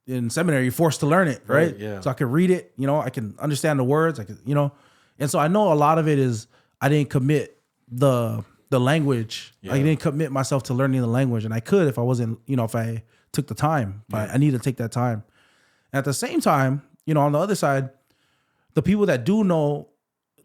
in seminary, you're forced to learn it, right? Yeah. So I can read it, you know, I can understand the words, I can, you know. And so I know a lot of it is I didn't commit the language. Yeah. I didn't commit myself to learning the language. And I could if I wasn't, you know, if I took the time. But I need to take that time. And at the same time, you know, on the other side, the people that do know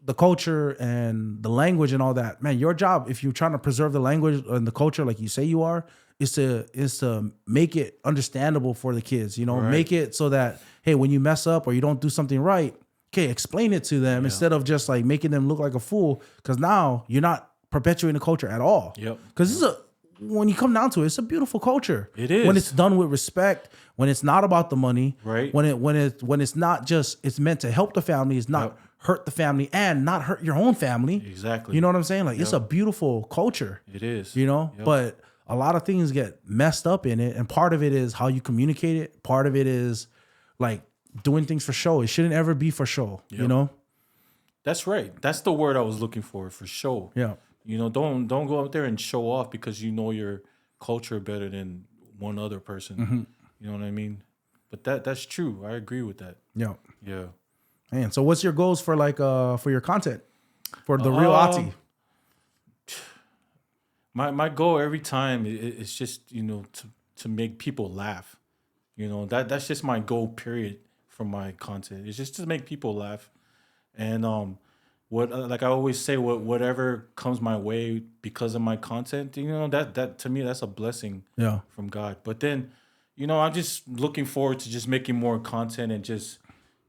the culture and the language and all that, man, your job, if you're trying to preserve the language and the culture like you say you are, is to make it understandable for the kids, you know, make it so that, hey, when you mess up or you don't do something right, okay, explain it to them instead of just like making them look like a fool. Because now you're not perpetuating the culture at all. Yep. Because when you come down to it, it's a beautiful culture. It is. When it's done with respect, when it's not about the money, right? When it's not just, it's meant to help the family, it's not hurt the family and not hurt your own family. Exactly. You know what I'm saying? Like, it's a beautiful culture. It is. You know? But a lot of things get messed up in it. And part of it is how you communicate it. Part of it is like doing things for show. It shouldn't ever be for show, you know? That's right. That's the word I was looking for show. Yeah. You know, don't go out there and show off because you know your culture better than one other person. You know what I mean? But that's true. I agree with that. Yeah. Yeah. Man, so what's your goals for like for your content? For the Real Ati? My goal every time is just, you know, to make people laugh. You know, that's just my goal, period, for my content. It's just to make people laugh. And like I always say, whatever comes my way because of my content, you know, that to me, that's a blessing from God. But then, you know, I'm just looking forward to just making more content and just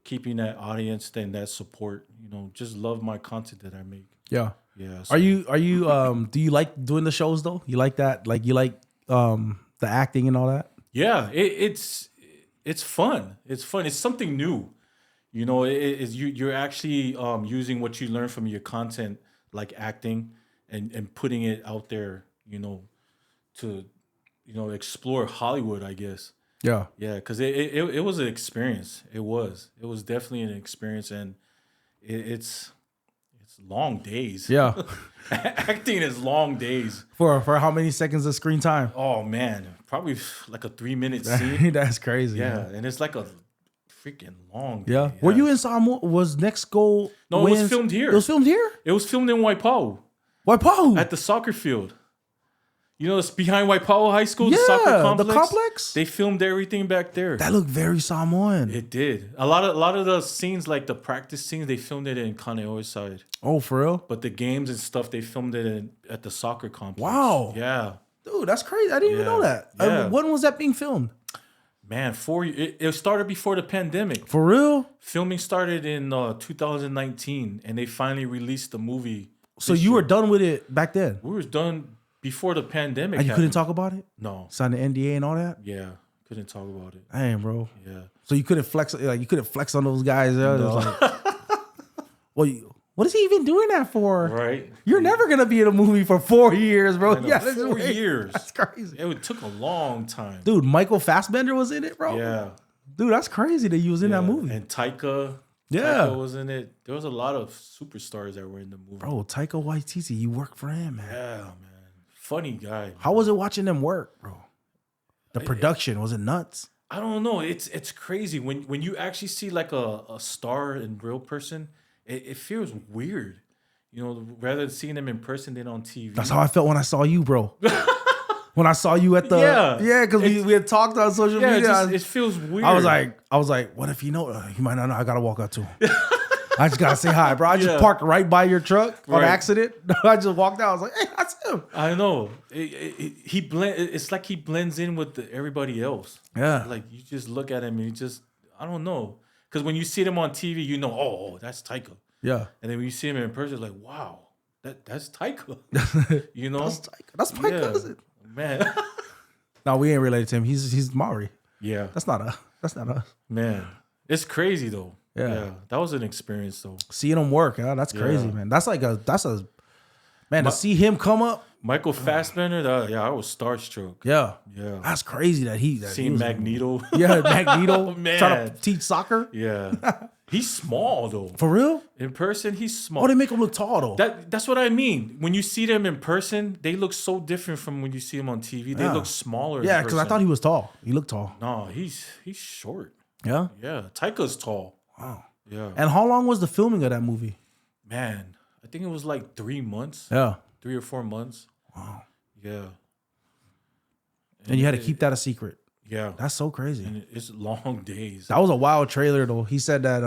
keeping that audience and that support. You know, just love my content that I make. Yeah. Yeah. So. Are you do you like doing the shows though? You like that? Like, you like the acting and all that? Yeah, it's fun. It's fun. It's something new. You know, you're actually using what you learn from your content, like acting, and putting it out there, you know, to, you know, explore Hollywood, I guess. Yeah. Yeah, because it was an experience. It was definitely an experience, and it's it's long days. Yeah. Acting is long days. For how many seconds of screen time? Oh man, probably like a 3-minute scene. That's crazy. Yeah, Man. and it's like a freaking long. Yeah. Day. Were you in Samoa? Was Next Goal? No, it was filmed here. It was filmed here. It was filmed in Waipahu Waipahu. at the soccer field. You know, it's behind Waipahu High School, the Yeah, soccer the complex. complex? They filmed everything back there. That looked very Samoan. It did. A lot of the scenes, like the practice scenes, they filmed it in Kaneohe side. Oh, for real? But the games and stuff, they filmed it at the soccer complex. Wow. Yeah. Dude, that's crazy. I didn't even know that. Yeah. When was that being filmed? Man, it started before the pandemic. For real? Filming started in 2019, and they finally released the movie. So you were done with it back then? We was done before the pandemic. And you couldn't talk about it? No. Sign the NDA and all that? Yeah, couldn't talk about it. Damn, bro. Yeah. So you couldn't flex, like you couldn't flex on those guys. No. Well, what is he even doing that for? Right. You're never gonna be in a movie for 4 years, bro. I know, Yeah, 4 years. That's crazy. It took a long time. Dude, Michael Fassbender was in it, bro. Yeah. Dude, that's crazy that you was in that movie. And Taika. Yeah. Taika was in it. There was a lot of superstars that were in the movie. Bro, Taika Waititi, you work for him, man. Yeah, man. Funny guy. Man. How was it watching them work, bro? The production, was it nuts? I don't know. It's crazy. When you actually see like a star in real person, it feels weird. You know, rather than seeing them in person than on TV. That's how I felt when I saw you, bro. When I saw you at the because we had talked on social media. It feels weird. I was like, what if he might not know? I gotta walk up to him. I just gotta say hi, bro. I just parked right by your truck on accident. I just walked out. I was like, hey, that's him. I know. It's like he blends in with everybody else. Yeah. Like you just look at him and you just, I don't know. Because when you see them on TV, you know, oh, that's Taika. Yeah. And then when you see him in person, it's like, wow, that's Taika. You know? That's Taika. That's my cousin. Man. No, we ain't related to him. He's Maori. Yeah. That's not us. Man. It's crazy though. Yeah. That was an experience though. Seeing him work, that's crazy, man. That's a man, to see him come up. Michael Fassbender, I was starstruck. Yeah. Yeah. That's crazy that he Seeing Magneto. Yeah, Magneto Man. trying to teach soccer. Yeah. He's small though. For real? In person, he's small. Oh, they make him look tall though. That's what I mean. When you see them in person, they look so different from when you see them on TV. They look smaller. Yeah, because I thought he was tall. He looked tall. No, he's short. Yeah? Yeah. Taika's tall. Wow. Yeah. And how long was the filming of that movie? Man, I think it was like 3 months. Yeah. 3 or 4 months. Wow. Yeah. And you had to keep that a secret. Yeah. That's so crazy. And it's long days. That was a wild trailer though. He said that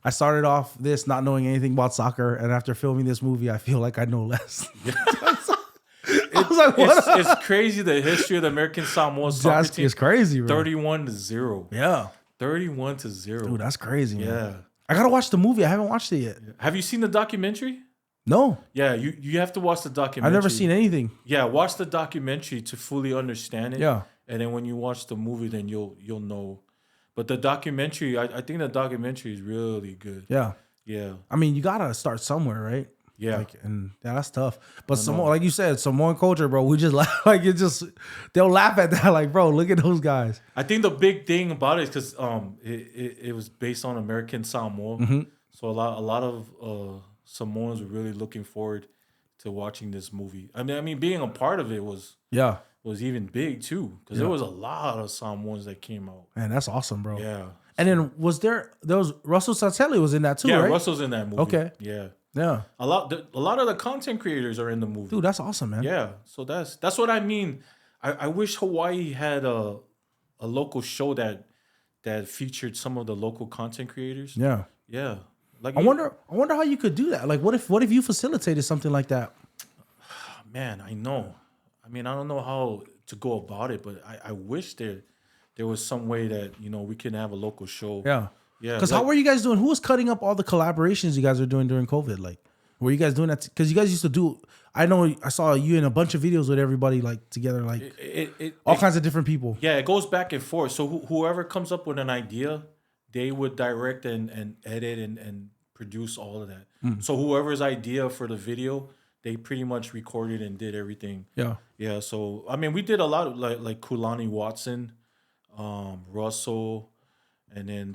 I started off this not knowing anything about soccer, and after filming this movie, I feel like I know less. I was like, what? It's crazy the history of the American Samoa soccer team. It's crazy, bro. 31-0. Yeah. 31-0. Dude, that's crazy, man. Yeah. I gotta watch the movie. I haven't watched it yet. Have you seen the documentary? No. Yeah, you have to watch the documentary. I've never seen anything. Yeah, watch the documentary to fully understand it. Yeah. And then when you watch the movie, then you'll know. But the documentary, I think the documentary is really good. Yeah. Yeah. I mean, you gotta start somewhere, right? Yeah. And that's tough. But Samoa, like you said, Samoan culture, bro, we just laugh, they'll laugh at that, like, bro, look at those guys. I think the big thing about it is because it was based on American Samoa. Mm-hmm. So a lot of Samoans were really looking forward to watching this movie. I mean, being a part of it was even big too, because there was a lot of Samoans that came out. Man, that's awesome, bro. Yeah. And then there was Russell Satelli was in that too, Yeah, right? Russell's in that movie. Okay. Yeah. Yeah. A lot of the content creators are in the movie. Dude, that's awesome, man. Yeah. So that's what I mean. I wish Hawaii had a local show that featured some of the local content creators. Yeah. Yeah. Like I wonder how you could do that. Like what if you facilitated something like that? Man, I know. I mean, I don't know how to go about it, but I wish there was some way that, we can have a local show. Yeah. Yeah. Because how were you guys doing? Who was cutting up all the collaborations you guys were doing during COVID? Like, were you guys doing that? Because you guys used to do. I know I saw you in a bunch of videos with everybody like together, like all kinds of different people. Yeah, it goes back and forth. So whoever comes up with an idea, they would direct and edit and produce all of that. So whoever's idea for the video, they pretty much recorded and did everything. Yeah. Yeah. So I mean, we did a lot of like Kulani Watson, Russell, and then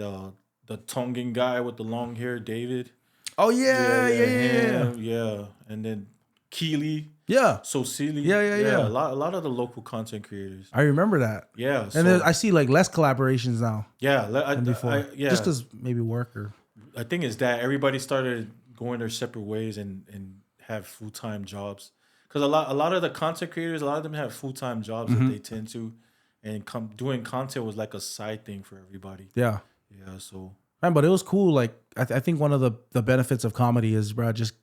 the Tongan guy with the long hair, David. Oh yeah, yeah, yeah, him, yeah. And then Keely, yeah. Sosili. Yeah. A lot of the local content creators. I remember that. Yeah. And So then I see like less collaborations now yeah, than before. yeah. Just because maybe work or I think it's that everybody started going their separate ways and have full time jobs. Because a lot of the content creators, a lot of them have full time jobs that they tend to, and doing content was like a side thing for everybody. yeah. Yeah. So Man, but it was cool. Like I think one of the benefits of comedy is, bro, just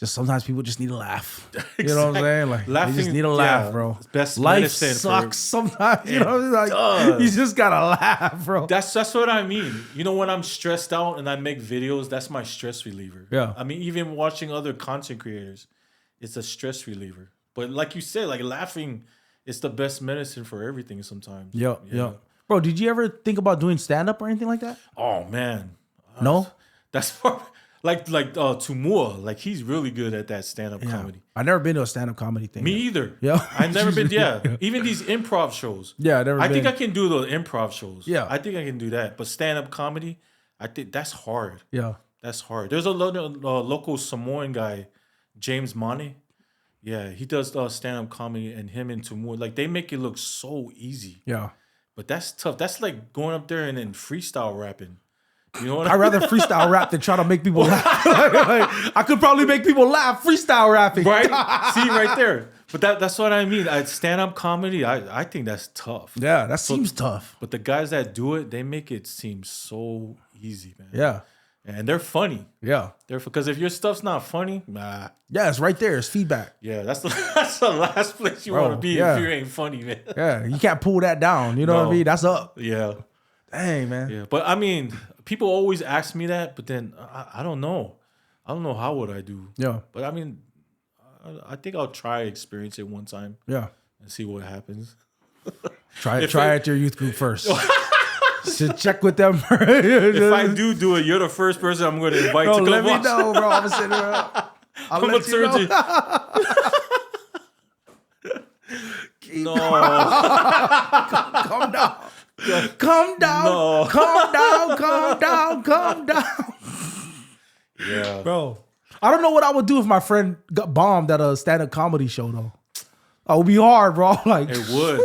sometimes people just need to laugh. You know what I'm saying? Like Laughing, they just need to laugh, yeah, bro. it's best Life medicine sucks sometimes. You know, like does. you just gotta laugh, bro. That's what I mean. You know, when I'm stressed out and I make videos, that's my stress reliever. Yeah. I mean, even watching other content creators, it's a stress reliever. But like you said, like laughing is the best medicine for everything sometimes. Yeah. Bro, did you ever think about doing stand up or anything like that? Oh man. No. That's like Tumua. Like he's really good at that stand-up comedy. I never been to a stand up comedy thing. Me either. Yeah. I've never been, Even these improv shows. Yeah, I never I been. think I can do the improv shows. Yeah. I think I can do that. But stand-up comedy, I think that's hard. Yeah. That's hard. There's a local Samoan guy, James Money. Yeah, he does stand-up comedy, and him and Tumua, like they make it look so easy. Yeah. But that's tough. That's like going up there and then freestyle rapping. You know what I'd rather freestyle rap than try to make people laugh. Like, I could probably make people laugh freestyle rapping. Right? See, right there. But that's what I mean. Stand-up comedy, I think that's tough. Yeah, that seems tough. But the guys that do it, they make it seem so easy, man. Yeah. And they're funny. Yeah. Because if your stuff's not funny, nah. Yeah, it's right there. It's feedback. Yeah, that's the last place you want to be if you ain't funny, man. Yeah, you can't pull that down. You know what I mean? That's up. Yeah. Dang, man. Yeah. But I mean, people always ask me that, but then I don't know. I don't know how would I do. Yeah. But I mean, I think I'll try experience it one time. Yeah. And see what happens. Try it at your youth group first. So check with them. If I do it, you're the first person I'm going to invite to come let me watch. know, bro. I'm gonna sit around. I'm gonna turn you. No. Calm down. Calm down. No. Calm down. Yeah. Bro, I don't know what I would do if my friend got bombed at a stand-up comedy show, though. That would be hard, bro. Like, It would.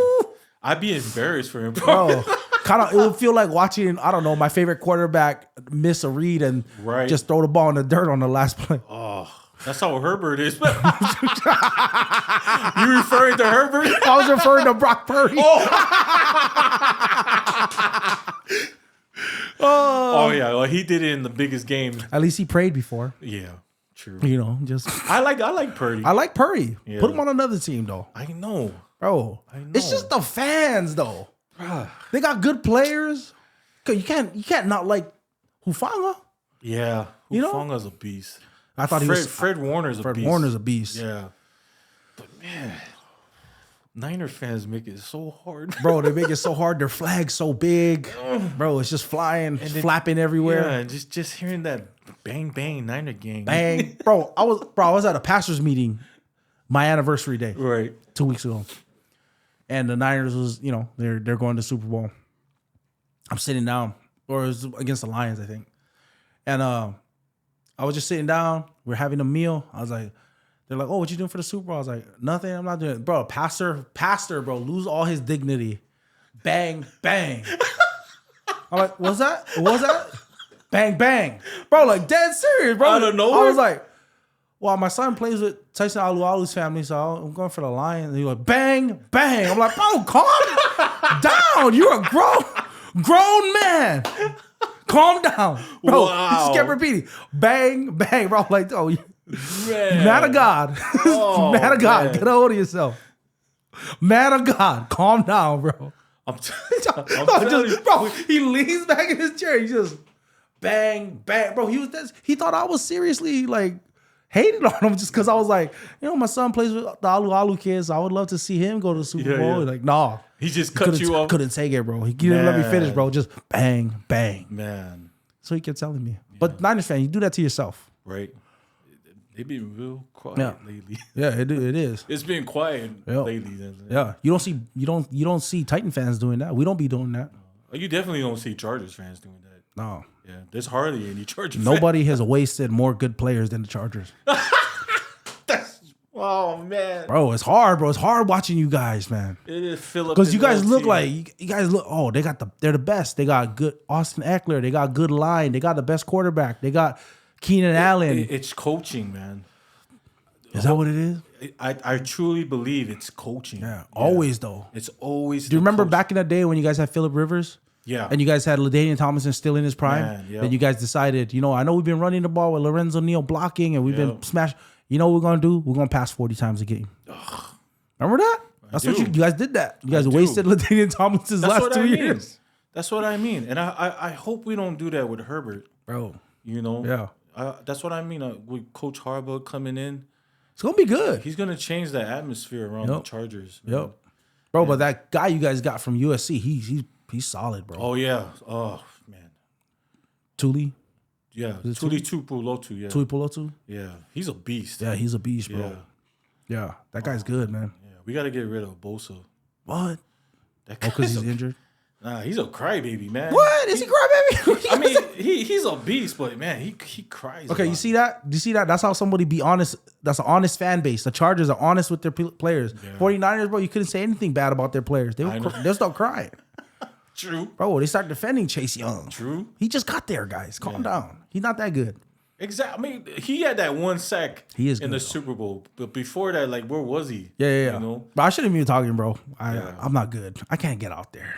I'd be embarrassed for him, bro. It would feel like watching, I don't know, my favorite quarterback miss a read and just throw the ball in the dirt on the last play. Oh, that's how Herbert is. You referring to Herbert? I was referring to Brock Purdy. Oh yeah, well, he did it in the biggest game. At least he prayed before. Yeah, true. You know, just I like Purdy. I like Purdy. Yeah. Put him on another team, though. I know. Bro, it's just the fans, though. They got good players. You can't not like Hufanga. Yeah, You know? Hufanga's a beast. I thought he was Fred Warner's a beast. Fred Warner's a beast. Yeah, but man, Niner fans make it so hard, Bro, they make it so hard. Their flag's so big. Bro, it's just flying, flapping everywhere. Yeah, and just hearing that bang bang Niner gang. Bang. Bro, I was at a pastor's meeting my anniversary day. Right. 2 weeks ago. And the Niners was, they're going to Super Bowl. I'm sitting down, or it was against the Lions, I think. And I was just sitting down. We're having a meal. I was like, they're like, oh, what you doing for the Super Bowl? I was like, nothing. I'm not doing it. Bro, pastor, bro, lose all his dignity. Bang, bang. I'm like, what's that? What was that? Bang, bang. Bro, like dead serious, bro. Out of nowhere? I was like, well, my son plays with Tyson Alualu's family, so I'm going for the Lions. And he like, bang, bang. I'm like, bro, calm down. You're a grown man. Calm down. Bro, Wow. he just kept repeating, bang, bang. Bro, I'm like, oh, Man. man of God. Oh, man of God. man. Get a hold of yourself. Man of God. Calm down, bro. I'm telling you. Bro, he leans back in his chair. He just bang, bang. Bro, he thought I was seriously like hated on him just because I was like, my son plays with the Alu kids. So I would love to see him go to the Super Bowl. Yeah. Like, nah. He just cut you off. Couldn't take it, bro. He didn't let me finish, bro. Just bang, bang. Man. So he kept telling me. But Niners fan, you do that to yourself. Right. They've been real quiet lately. Yeah, it is. It's been quiet lately. Yeah. You don't see Titan fans doing that. We don't be doing that. You definitely don't see Chargers fans doing that. No. Yeah, there's hardly any Charger fans. Nobody has wasted more good players than the Chargers. Oh man, Bro, it's hard, bro. It's hard watching you guys, man. it is Philip. Because you guys look like you guys look. Oh, they're the best. They got good Austin Eckler. They got good line. They got the best quarterback. They got Keenan Allen. It's coaching, man. Is that what it is? I truly believe it's coaching. Yeah, always though. It's always. Do you remember back in the day when you guys had Phillip Rivers? Yeah. And you guys had LaDainian Tomlinson still in his prime? Man, yeah. Then you guys decided, I know we've been running the ball with Lorenzo Neal blocking and we've been smashed. You know what we're going to do? We're going to pass 40 times a game. Ugh. Remember that? That's what you guys did that. You guys wasted LaDainian Tomlinson's last 2 years. That's what I mean. And I hope we don't do that with Herbert. Bro. Yeah. That's what I mean. With Coach Harbaugh coming in. It's going to be good. He's going to change the atmosphere around the Chargers. Man. Bro, but that guy you guys got from USC, he's solid, bro. Oh, yeah. Oh, man. Tuli? Yeah. Tuli Tuipulotu, yeah. Tuipulotu? Yeah. He's a beast. Yeah, he's a beast, bro. Yeah. That guy's good, man. Yeah. We got to get rid of Bosa. What? Because he's injured? Nah, he's a crybaby, man. What? Is he crybaby? I mean, he's a beast, but man, he cries. Okay, you see that? Do you see that? That's how somebody be honest. That's an honest fan base. The Chargers are honest with their players. Yeah. 49ers, bro, you couldn't say anything bad about their players. They'll start crying. True. Bro, they start defending Chase Young. True. He just got there, guys. Calm down. He's not that good. Exactly. I mean, he had that one sack in the Super Bowl. But before that, like, where was he? Yeah. But I shouldn't even be talking, bro. I'm not good. I can't get out there.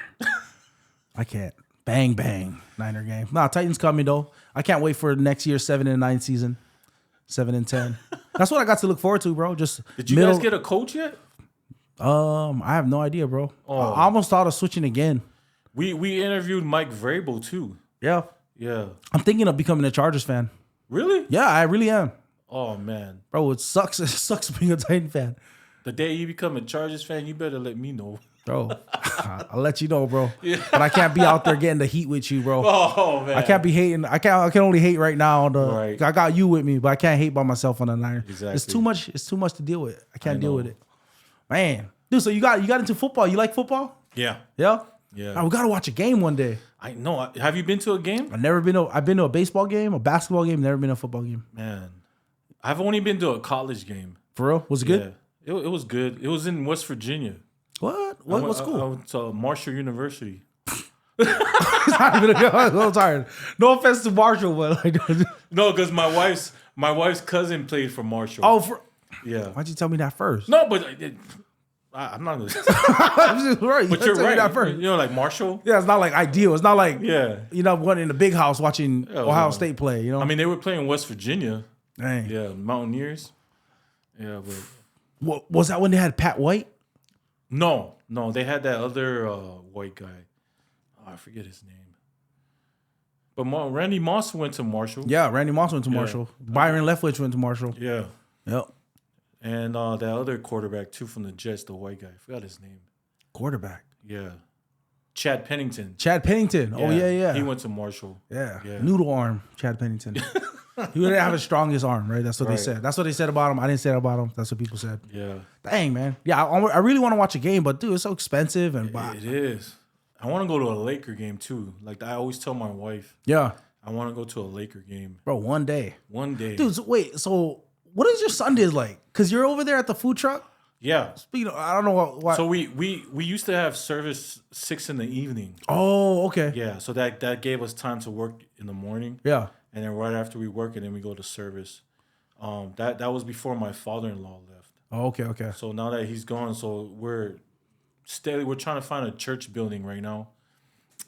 I can't. Bang, bang. Niner game. Nah, Titans coming, though. I can't wait for next year's 7-9 season. 7-10. That's what I got to look forward to, bro. Did you guys get a coach yet? I have no idea, bro. I almost thought of switching again. We interviewed Mike Vrabel too. Yeah. Yeah. I'm thinking of becoming a Chargers fan. Really? Yeah, I really am. Oh man. Bro, it sucks. It sucks being a Titan fan. The day you become a Chargers fan, you better let me know. Bro, I'll let you know, bro. Yeah. But I can't be out there getting the heat with you, bro. Oh man. I can't be hating. I can only hate right now. I got you with me, but I can't hate by myself on the Niners. Exactly. It's too much to deal with. I can't deal with it. Man. Dude, so you got into football. You like football? Yeah. Yeah? Yeah. We gotta watch a game one day. I know. Have you been to a game? I've been to a baseball game, a basketball game, never been to a football game. Man. I've only been to a college game. For real? Was it good? Yeah. It was good. It was in West Virginia. What school? I went to Marshall University. I'm tired. No offense to Marshall, but like no, because my wife's cousin played for Marshall. Oh, yeah. Why'd you tell me that first? No, but I'm not. Right. But you're right. That first. You know, like Marshall. Yeah, it's not like ideal. It's not like one in the big house watching Ohio State play. You know. I mean, they were playing West Virginia. Dang. Yeah, Mountaineers. Yeah, but what was that when they had Pat White? No, they had that other white guy. Oh, I forget his name. But Randy Moss went to Marshall. Yeah, Randy Moss went to Marshall. Byron Leftwich went to Marshall. Yeah. Yep. And that other quarterback too from the Jets, the white guy. I forgot his name. Quarterback. Yeah. Chad Pennington. Oh yeah. He went to Marshall. Yeah. Noodle arm, Chad Pennington. He didn't have the strongest arm, right? That's what they said. That's what they said about him. I didn't say that about him. That's what people said. Yeah. Dang, man. Yeah, I really want to watch a game, but dude, it's so expensive and it is. I want to go to a Laker game too. Like I always tell my wife. Yeah. I want to go to a Laker game. Bro, one day. Dude, wait. So what is your Sundays like? Because you're over there at the food truck? Yeah. Speaking of, I don't know what. So we used to have service 6 in the evening. Oh, okay. Yeah. So that gave us time to work in the morning. Yeah. And then right after we work, and then we go to service. That was before my father-in-law left. Oh, okay. So now that he's gone, so we're trying to find a church building right now.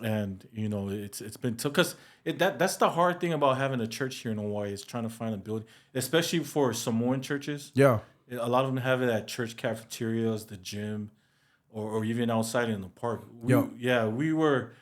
And it's been tough because that's the hard thing about having a church here in Hawaii is trying to find a building, especially for Samoan churches. Yeah, a lot of them have it at church cafeterias, the gym, or even outside in the park. We were,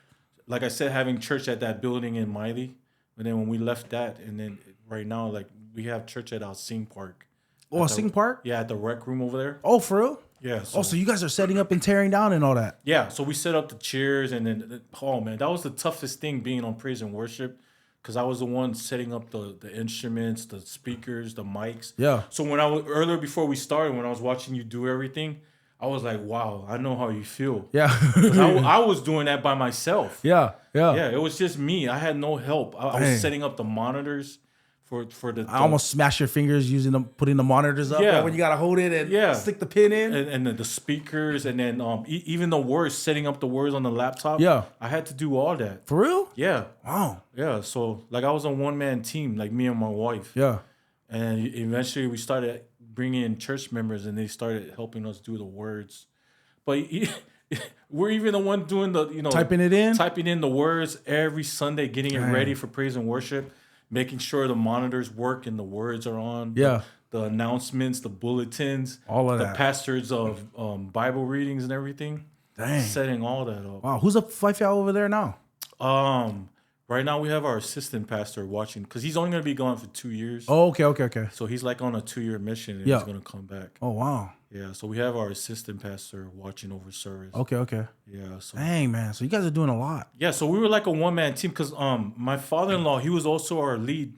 like I said, having church at that building in Miley, and then when we left that, and then right now like we have church at our Sing Park. Oh, Sing Park? Yeah, at the rec room over there. Oh, for real? Yeah. So you guys are setting up and tearing down and all that. Yeah. So we set up the chairs, and then man, that was the toughest thing being on praise and worship, because I was the one setting up the instruments, the speakers, the mics. Yeah. So when earlier before we started, when I was watching you do everything, I was like, wow, I know how you feel. Yeah. 'Cause I was doing that by myself. Yeah. Yeah, it was just me. I had no help. I was Dang. setting up the monitors for the I almost smashed your fingers using them, putting the monitors up. Yeah. When you gotta hold it and Yeah. stick the pin in. and the speakers, and then even the words, setting up the words on the laptop. Yeah. I had to do all that. For real? Yeah, Wow. yeah. So like I was a one-man team, like me and my wife. Yeah. And eventually we started bringing in church members, and they started helping us do the words. But we're even the one doing the Typing it in? typing in the words every Sunday, getting it Dang. ready for praise and worship, making sure the monitors work and the words are on. Yeah. The announcements, the bulletins, All of the that. pastors of Bible readings and everything. Dang. Setting all that up. Wow. Who's a wife y'all over there now? Right now we have our assistant pastor watching, because he's only going to be gone for 2 years. Oh, okay. So he's like on a 2-year mission, and Yeah. he's going to come back. Oh, wow. Yeah, so we have our assistant pastor watching over service. Okay. Yeah, so Dang, man. So you guys are doing a lot. yeah, so we were like a one-man team, because my father-in-law, he was also our lead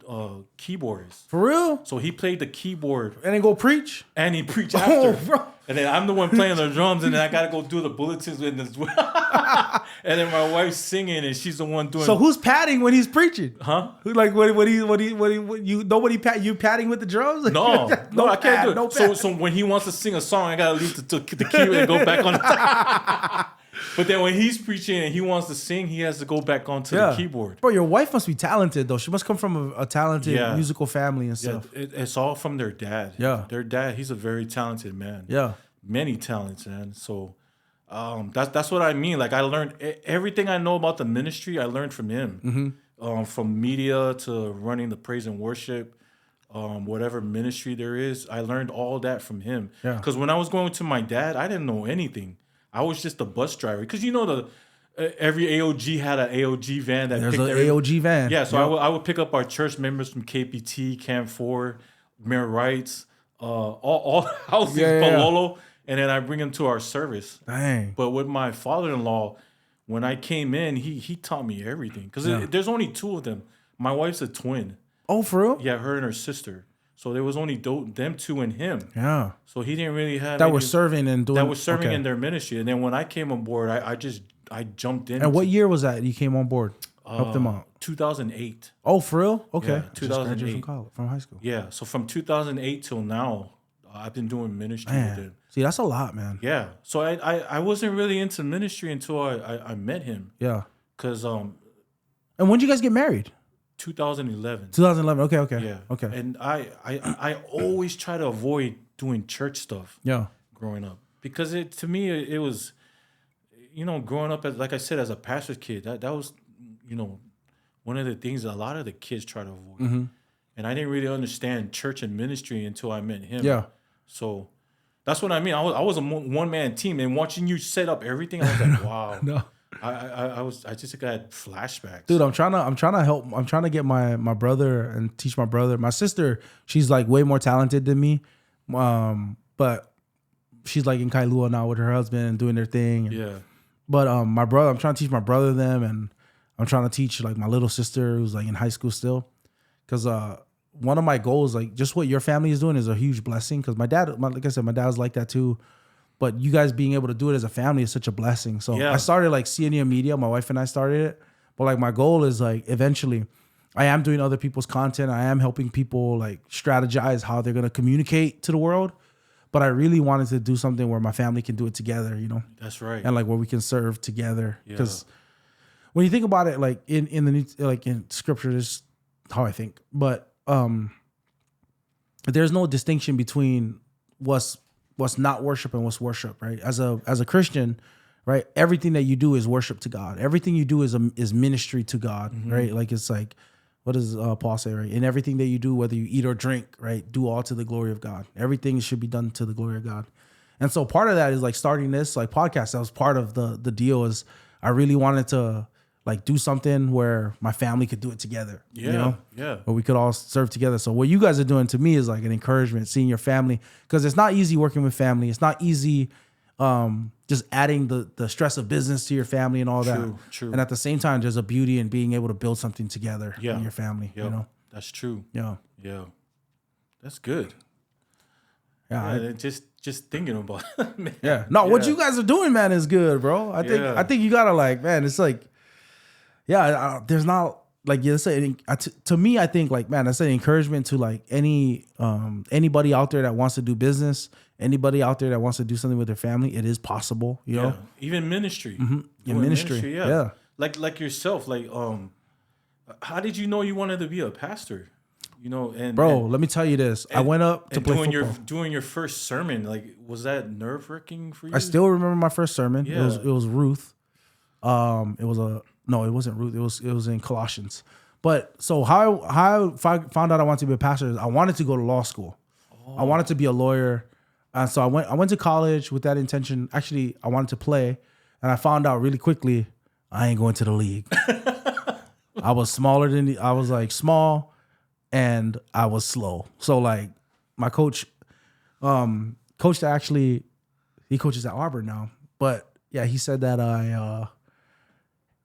keyboardist. For real? So he played the keyboard And then go preach? and he preached Oh, after. bro. And then I'm the one playing the drums, and then I gotta go do the bulletins with this. And then my wife's singing, and she's the one doing. So who's patting when he's preaching? Huh? Who, like what you nobody pat you patting with the drums? No, no, I can't do it. No So, pat. so when he wants to sing a song, I gotta leave the key and go back on. But then when he's preaching and he wants to sing, he has to go back onto the keyboard. Bro, your wife must be talented though. She must come from a talented Yeah. musical family and Yeah, stuff. it's all from their dad. Yeah. Their dad, he's a very talented man. Yeah. Many talents, man. So that's what I mean. Like I learned everything I know about the ministry. I learned from him. From media to running the praise and worship, whatever ministry there is, I learned all that from him. Yeah. Because when I was going to my dad, I didn't know anything. I was just a bus driver. Because you know every AOG had an AOG van that There's picked an every- AOG van. Yeah, so I would pick up our church members from KPT, Camp 4, Mayor Wrights, all houses, Yeah. Palolo, and then I bring them to our service. Dang. But with my father-in-law, when I came in, he taught me everything. Because there's only 2 of them. My wife's a twin. Oh, for real? Yeah, her and her sister. So there was only them 2 and him. Yeah. So he didn't really have That any- were serving and doing that was serving okay. in their ministry. And then when I came on board, I jumped in. And what year was that you came on board? Helped them out. 2008. Oh, for real? Okay. Yeah, Just graduated 2008. from high school. Yeah, so from 2008 till now, I've been doing ministry with Man. him. See, that's a lot, man. Yeah, so I wasn't really into ministry until I met him, Yeah. because And when did you guys get married? 2011. 2011. Okay. Yeah. Okay. And I always try to avoid doing church stuff Yeah. growing up, because to me it was, growing up as, like I said, as a pastor's kid, that was, one of the things that a lot of the kids try to avoid. Mm-hmm. And I didn't really understand church and ministry until I met him. Yeah. So that's what I mean. I was a one-man team, and watching you set up everything, I was like, wow. No. I just got flashbacks. Dude, I'm trying to help. I'm trying to get my brother and teach my brother. My sister, she's like way more talented than me. But she's like in Kailua now with her husband and doing their thing. Yeah. But my brother, I'm trying to teach my brother them, and I'm trying to teach like my little sister who's like in high school still. Cause one of my goals, like just what your family is doing, is a huge blessing. Cause like I said, my dad's like that too. But you guys being able to do it as a family is such a blessing. So Yeah. I started like CNEA Media. My wife and I started it. But like my goal is like eventually I am doing other people's content. I am helping people like strategize how they're going to communicate to the world. But I really wanted to do something where my family can do it together, That's right. and like where we can serve together. Because when you think about it, like in scripture, this is how I think. But there's no distinction between what's not worship and what's worship, right? As a Christian, right? Everything that you do is worship to God. Everything you do is ministry to God, right? Like it's like, what does Paul say, right? In everything that you do, whether you eat or drink, right? Do all to the glory of God. Everything should be done to the glory of God. And so part of that is like starting this like podcast. That was part of the deal. Is I really wanted to like do something where my family could do it together. Yeah. Where we could all serve together. So what you guys are doing to me is like an encouragement, seeing your family, because it's not easy working with family. It's not easy just adding the stress of business to your family and all that. True. And at the same time, there's a beauty in being able to build something together in your family. Yep. That's true. Yeah. Yeah. That's good. Yeah, just thinking about it, man. Yeah. No, what you guys are doing, man, is good, bro. I think you gotta like, man, it's like, there's not like you say to me, I think like, man, that's an encouragement to like anybody out there that wants to do business, anybody out there that wants to do something with their family. It is possible, you know. Even ministry, In ministry, yeah. Like yourself, like how did you know you wanted to be a pastor? You know, let me tell you this. I went up to play football. Doing your first sermon, like, was that nerve-wracking for you? I still remember my first sermon. Yeah. It was Ruth. It wasn't Ruth. It was in Colossians. But so how I found out I wanted to be a pastor is I wanted to go to law school. I wanted to be a lawyer. And so I went to college with that intention. Actually, I wanted to play, and I found out really quickly I ain't going to the league. I was small, and I was slow. So like my coach, he coaches at Auburn now. But yeah, he said that I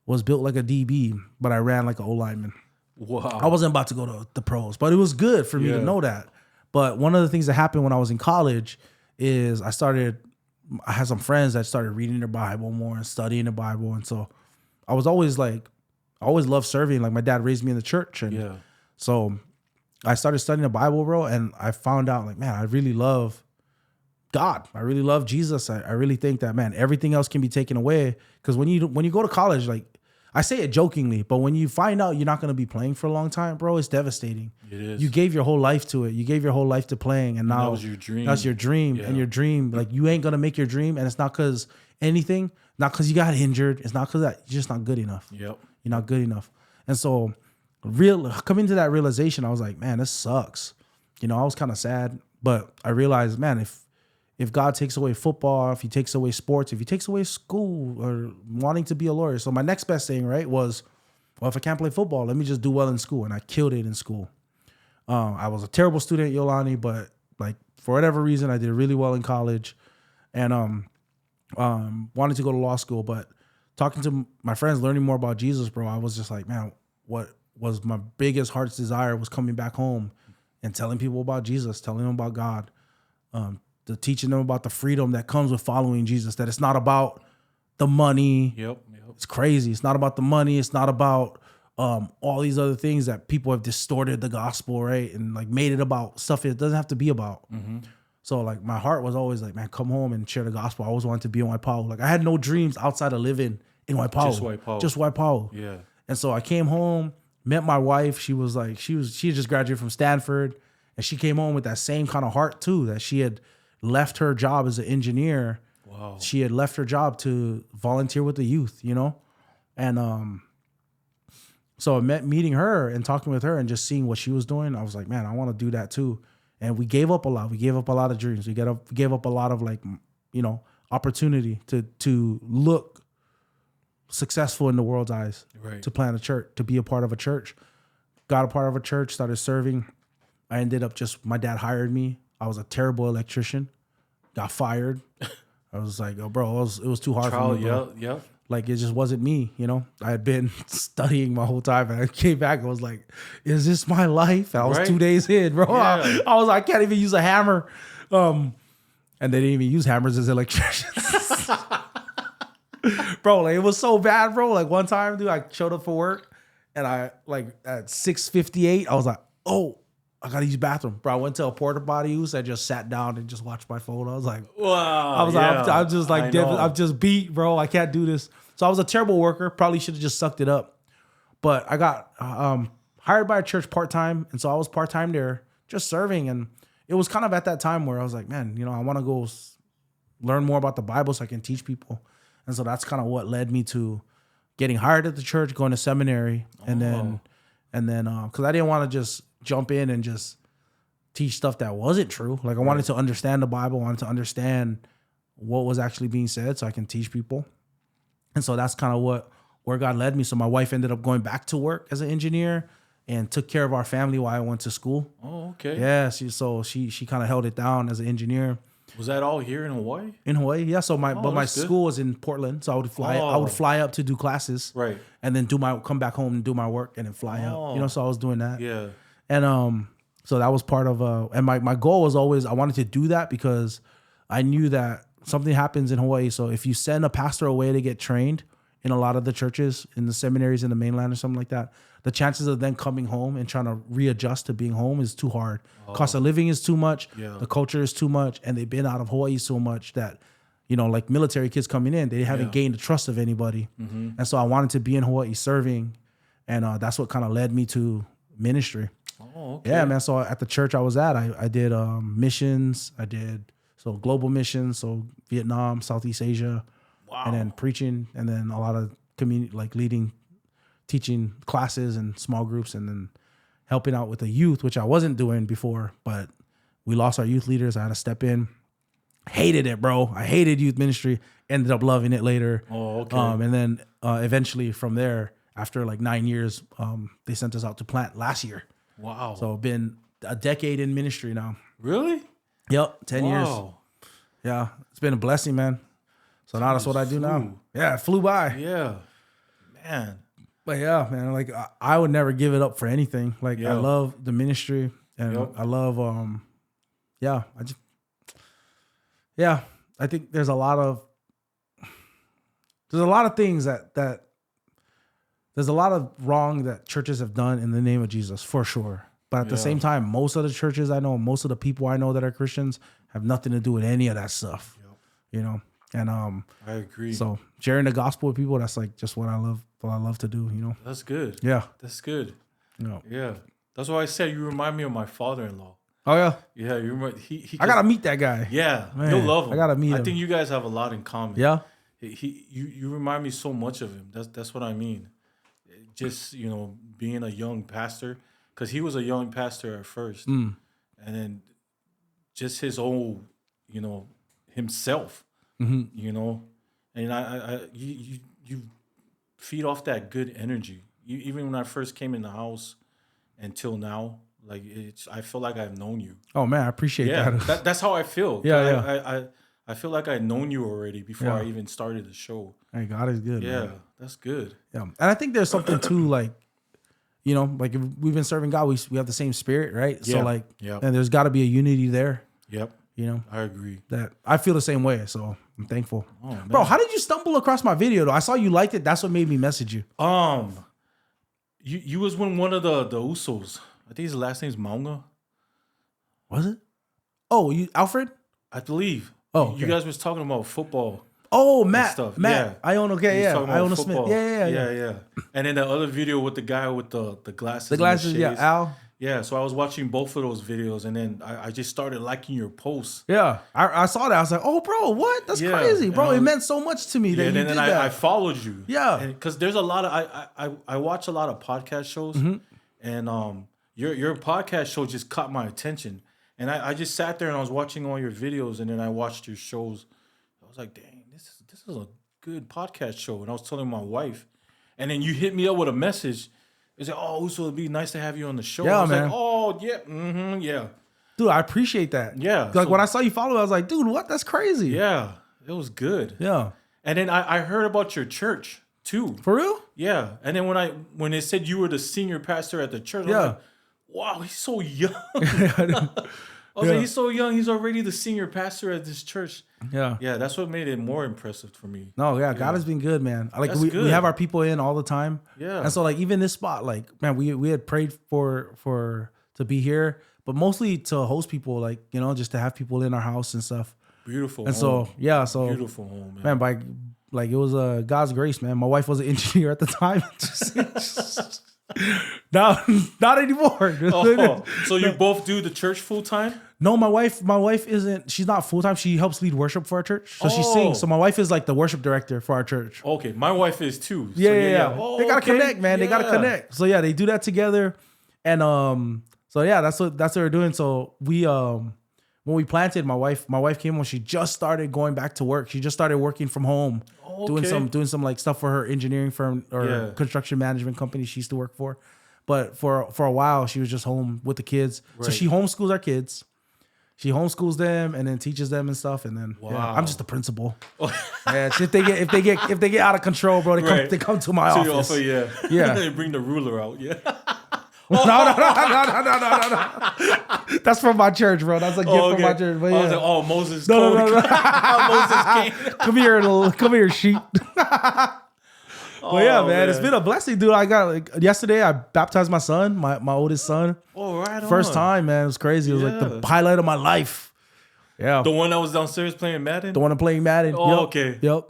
was built like a DB, but I ran like an O lineman. Wow. I wasn't about to go to the pros, but it was good for me to know that. But one of the things that happened when I was in college is I had some friends that started reading their Bible more and studying the Bible. And so I always loved serving. Like my dad raised me in the church. And so I started studying the Bible, bro. And I found out like, man, I really love God. I really love Jesus. I really think that, man, everything else can be taken away. Because when you go to college, like I say it jokingly, but when you find out you're not going to be playing for a long time, bro, it's devastating. It is. You gave your whole life to it. You gave your whole life to playing, and now that was your dream. That's your dream, and your dream, like you ain't gonna make your dream, and it's not because anything, not because you got injured. It's not because that you're just not good enough. Yep, you're not good enough. And so, coming to that realization, I was like, man, this sucks. You know, I was kind of sad, but I realized, man, if God takes away football, if he takes away sports, if he takes away school or wanting to be a lawyer. So my next best thing, right, was, well, if I can't play football, let me just do well in school. And I killed it in school. I was a terrible student at Yolani, but like for whatever reason, I did really well in college and wanted to go to law school. But talking to my friends, learning more about Jesus, bro, I was just like, man, what was my biggest heart's desire was coming back home and telling people about Jesus, telling them about God, teaching them about the freedom that comes with following Jesus, that it's not about the money. Yep. It's crazy. It's not about the money. It's not about all these other things that people have distorted the gospel, right? And like made it about stuff it doesn't have to be about. Mm-hmm. So like my heart was always like, man, come home and share the gospel. I always wanted to be in Waipahu. Like I had no dreams outside of living in Waipahu. Just Waipahu. Yeah. And so I came home, met my wife. She had just graduated from Stanford, and she came home with that same kind of heart too, that she had left her job as an engineer. Wow. She had left her job to volunteer with the youth, you know? And so meeting her and talking with her and just seeing what she was doing, I was like, man, I want to do that too. And we gave up a lot. We gave up a lot of dreams. We gave up a lot of like, you know, opportunity to look successful in the world's eyes, right, to plant a church, to be a part of a church. Got a part of a church, started serving. I ended up my dad hired me. I was a terrible electrician. Got fired. I was like, oh, bro, it was too hard for me. Yeah. Like, it just wasn't me, you know? I had been studying my whole time, and I came back and was like, is this my life? And I was 2 days in, bro. Yeah. I can't even use a hammer. And they didn't even use hammers as electricians. Bro, like, it was so bad, bro. Like, one time, dude, I showed up for work, and I, like, at 6:58, I was like, oh, I gotta use the bathroom. Bro, I went to a porta potty use. I just sat down and just watched my phone. I was like, wow. I was like, I'm just like, I'm just beat, bro. I can't do this. So I was a terrible worker. Probably should have just sucked it up. But I got hired by a church part-time. And so I was part-time there just serving. And it was kind of at that time where I was like, man, you know, I want to go learn more about the Bible so I can teach people. And so that's kind of what led me to getting hired at the church, going to seminary. And then because I didn't want to just jump in and just teach stuff that wasn't true. Like I wanted to understand the Bible, wanted to understand what was actually being said so I can teach people. And so that's kind of where God led me. So my wife ended up going back to work as an engineer and took care of our family while I went to school. Oh, okay. Yeah, she kind of held it down as an engineer. Was that all here in Hawaii? In Hawaii, yeah. So my school was in Portland, so I would fly up to do classes, right, and then come back home and do my work, and then fly up. You know, so I was doing that. Yeah. And So that was part of and my goal was always I wanted to do that because I knew that something happens in Hawaii. So if you send a pastor away to get trained in a lot of the churches, in the seminaries in the mainland or something like that, the chances of them coming home and trying to readjust to being home is too hard. Cost of living is too much. Yeah. The culture is too much. And they've been out of Hawaii so much that, you know, like military kids coming in, they haven't gained the trust of anybody. And so I wanted to be in Hawaii serving. And that's what kind of led me to ministry. Oh, okay. Yeah, man. So at the church I was at, I did missions. I did global missions, so Vietnam, Southeast Asia. Wow. And then preaching, and then a lot of community, like leading, teaching classes and small groups, and then helping out with the youth, which I wasn't doing before, but we lost our youth leaders. I had to step in. Hated it, bro. I hated youth ministry. Ended up loving it later. Oh, okay. And then eventually from there, after like 9 years, they sent us out to plant last year. Wow. So been a decade in ministry now. Really? Yep, 10 years. Yeah, it's been a blessing, man. So now that's what I do now. Yeah, it flew by. Yeah, man. But yeah, man, like I would never give it up for anything. Like I love the ministry, and I love, I think there's a lot of things that there's a lot of wrong that churches have done in the name of Jesus, for sure. But at the same time, most of the churches I know, most of the people I know that are Christians have nothing to do with any of that stuff, you know? And I agree. So sharing the gospel with people, that's like just what I love to do, you know? That's good. Yeah. That's good. No. Yeah. That's why I said you remind me of my father-in-law. Oh, yeah? Yeah, you remember, I got to meet that guy. Yeah, Man, you'll love him. I got to meet him. I think you guys have a lot in common. Yeah? You remind me so much of him. That's what I mean. Just, you know, being a young pastor, because he was a young pastor at first. And then just his own, you know, himself, you know, and you feed off that good energy. Even when I first came in the house until now, like I feel like I've known you. Oh man, I appreciate that. That's how I feel. Yeah. I feel like I'd known you already before I even started the show. Hey, God is good. Yeah, man. that's good. Yeah, and I think there's something too, like, you know, like if we've been serving God, we have the same spirit, right? Yeah. So like, and there's got to be a unity there. Yep. You know, I agree. That I feel the same way, so I'm thankful. Oh, man. Bro, how did you stumble across my video though? I saw you liked it. That's what made me message you. You was when one of the Usos. I think his last name's Maunga. Was it? Oh, you Alfred? I believe. Oh, okay. You guys was talking about football. Oh, Matt. Stuff. Matt. Yeah. Iona, okay, yeah. Iona Smith. Yeah. Yeah. And then the other video with the guy with the glasses. The glasses, and the shades. Al. Yeah, so I was watching both of those videos, and then I just started liking your posts. Yeah, I saw that. I was like, oh, bro, what? That's crazy, bro. It meant so much to me that you did that. I followed you. Yeah. Because there's a lot of, I watch a lot of podcast shows, and your podcast show just caught my attention. And I just sat there and I was watching all your videos, and then I watched your shows. I was like, dang, this is a good podcast show. And I was telling my wife, and then you hit me up with a message. It's like, oh, so it'd be nice to have you on the show. Yeah, I was man. like, oh, yeah, yeah. Dude, I appreciate that. Yeah. Like when I saw you follow, I was like, dude, what? That's crazy. Yeah, it was good. Yeah. And then I heard about your church too. For real? Yeah. And then when they said you were the senior pastor at the church, I was like, wow, he's so young. I was like, he's so young. He's already the senior pastor at this church. Yeah. Yeah, that's what made it more impressive for me. No, yeah, God has been good, man. Like we have our people in all the time. Yeah. And so like even this spot, like, man, we had prayed for to be here, but mostly to host people, like, you know, just to have people in our house and stuff. Beautiful and home. So beautiful home, man. By like it was God's grace, man. My wife was an engineer at the time. No, not anymore. Oh, so you both do the church full time? No, my wife isn't. She's not full time. She helps lead worship for our church, so she sings. So my wife is like the worship director for our church. Okay, my wife is too. Yeah. Oh, they gotta connect, man. They gotta connect. So yeah, they do that together, and so yeah, that's what we're doing. So we when we planted, my wife came when she just started going back to work. She just started working from home, doing some like stuff for her engineering firm or construction management company she used to work for. But for a while, she was just home with the kids. Right. So she homeschools our kids. She homeschools them and then teaches them and stuff. And then I'm just the principal. Yeah, if they get out of control, bro, they come to my office. Yeah. Yeah. They bring the ruler out. Yeah. No. That's from my church, bro. That's a gift from my church. But yeah. I was like, oh, Moses. No. Moses came. Come here, sheep. Well, yeah, man, it's been a blessing, dude. I got yesterday. I baptized my son, my oldest son. Oh, right. First time, man. It was crazy. It was like the highlight of my life. Yeah, the one that was downstairs playing Madden. The one I'm playing Madden. Oh, yep. okay. Yep.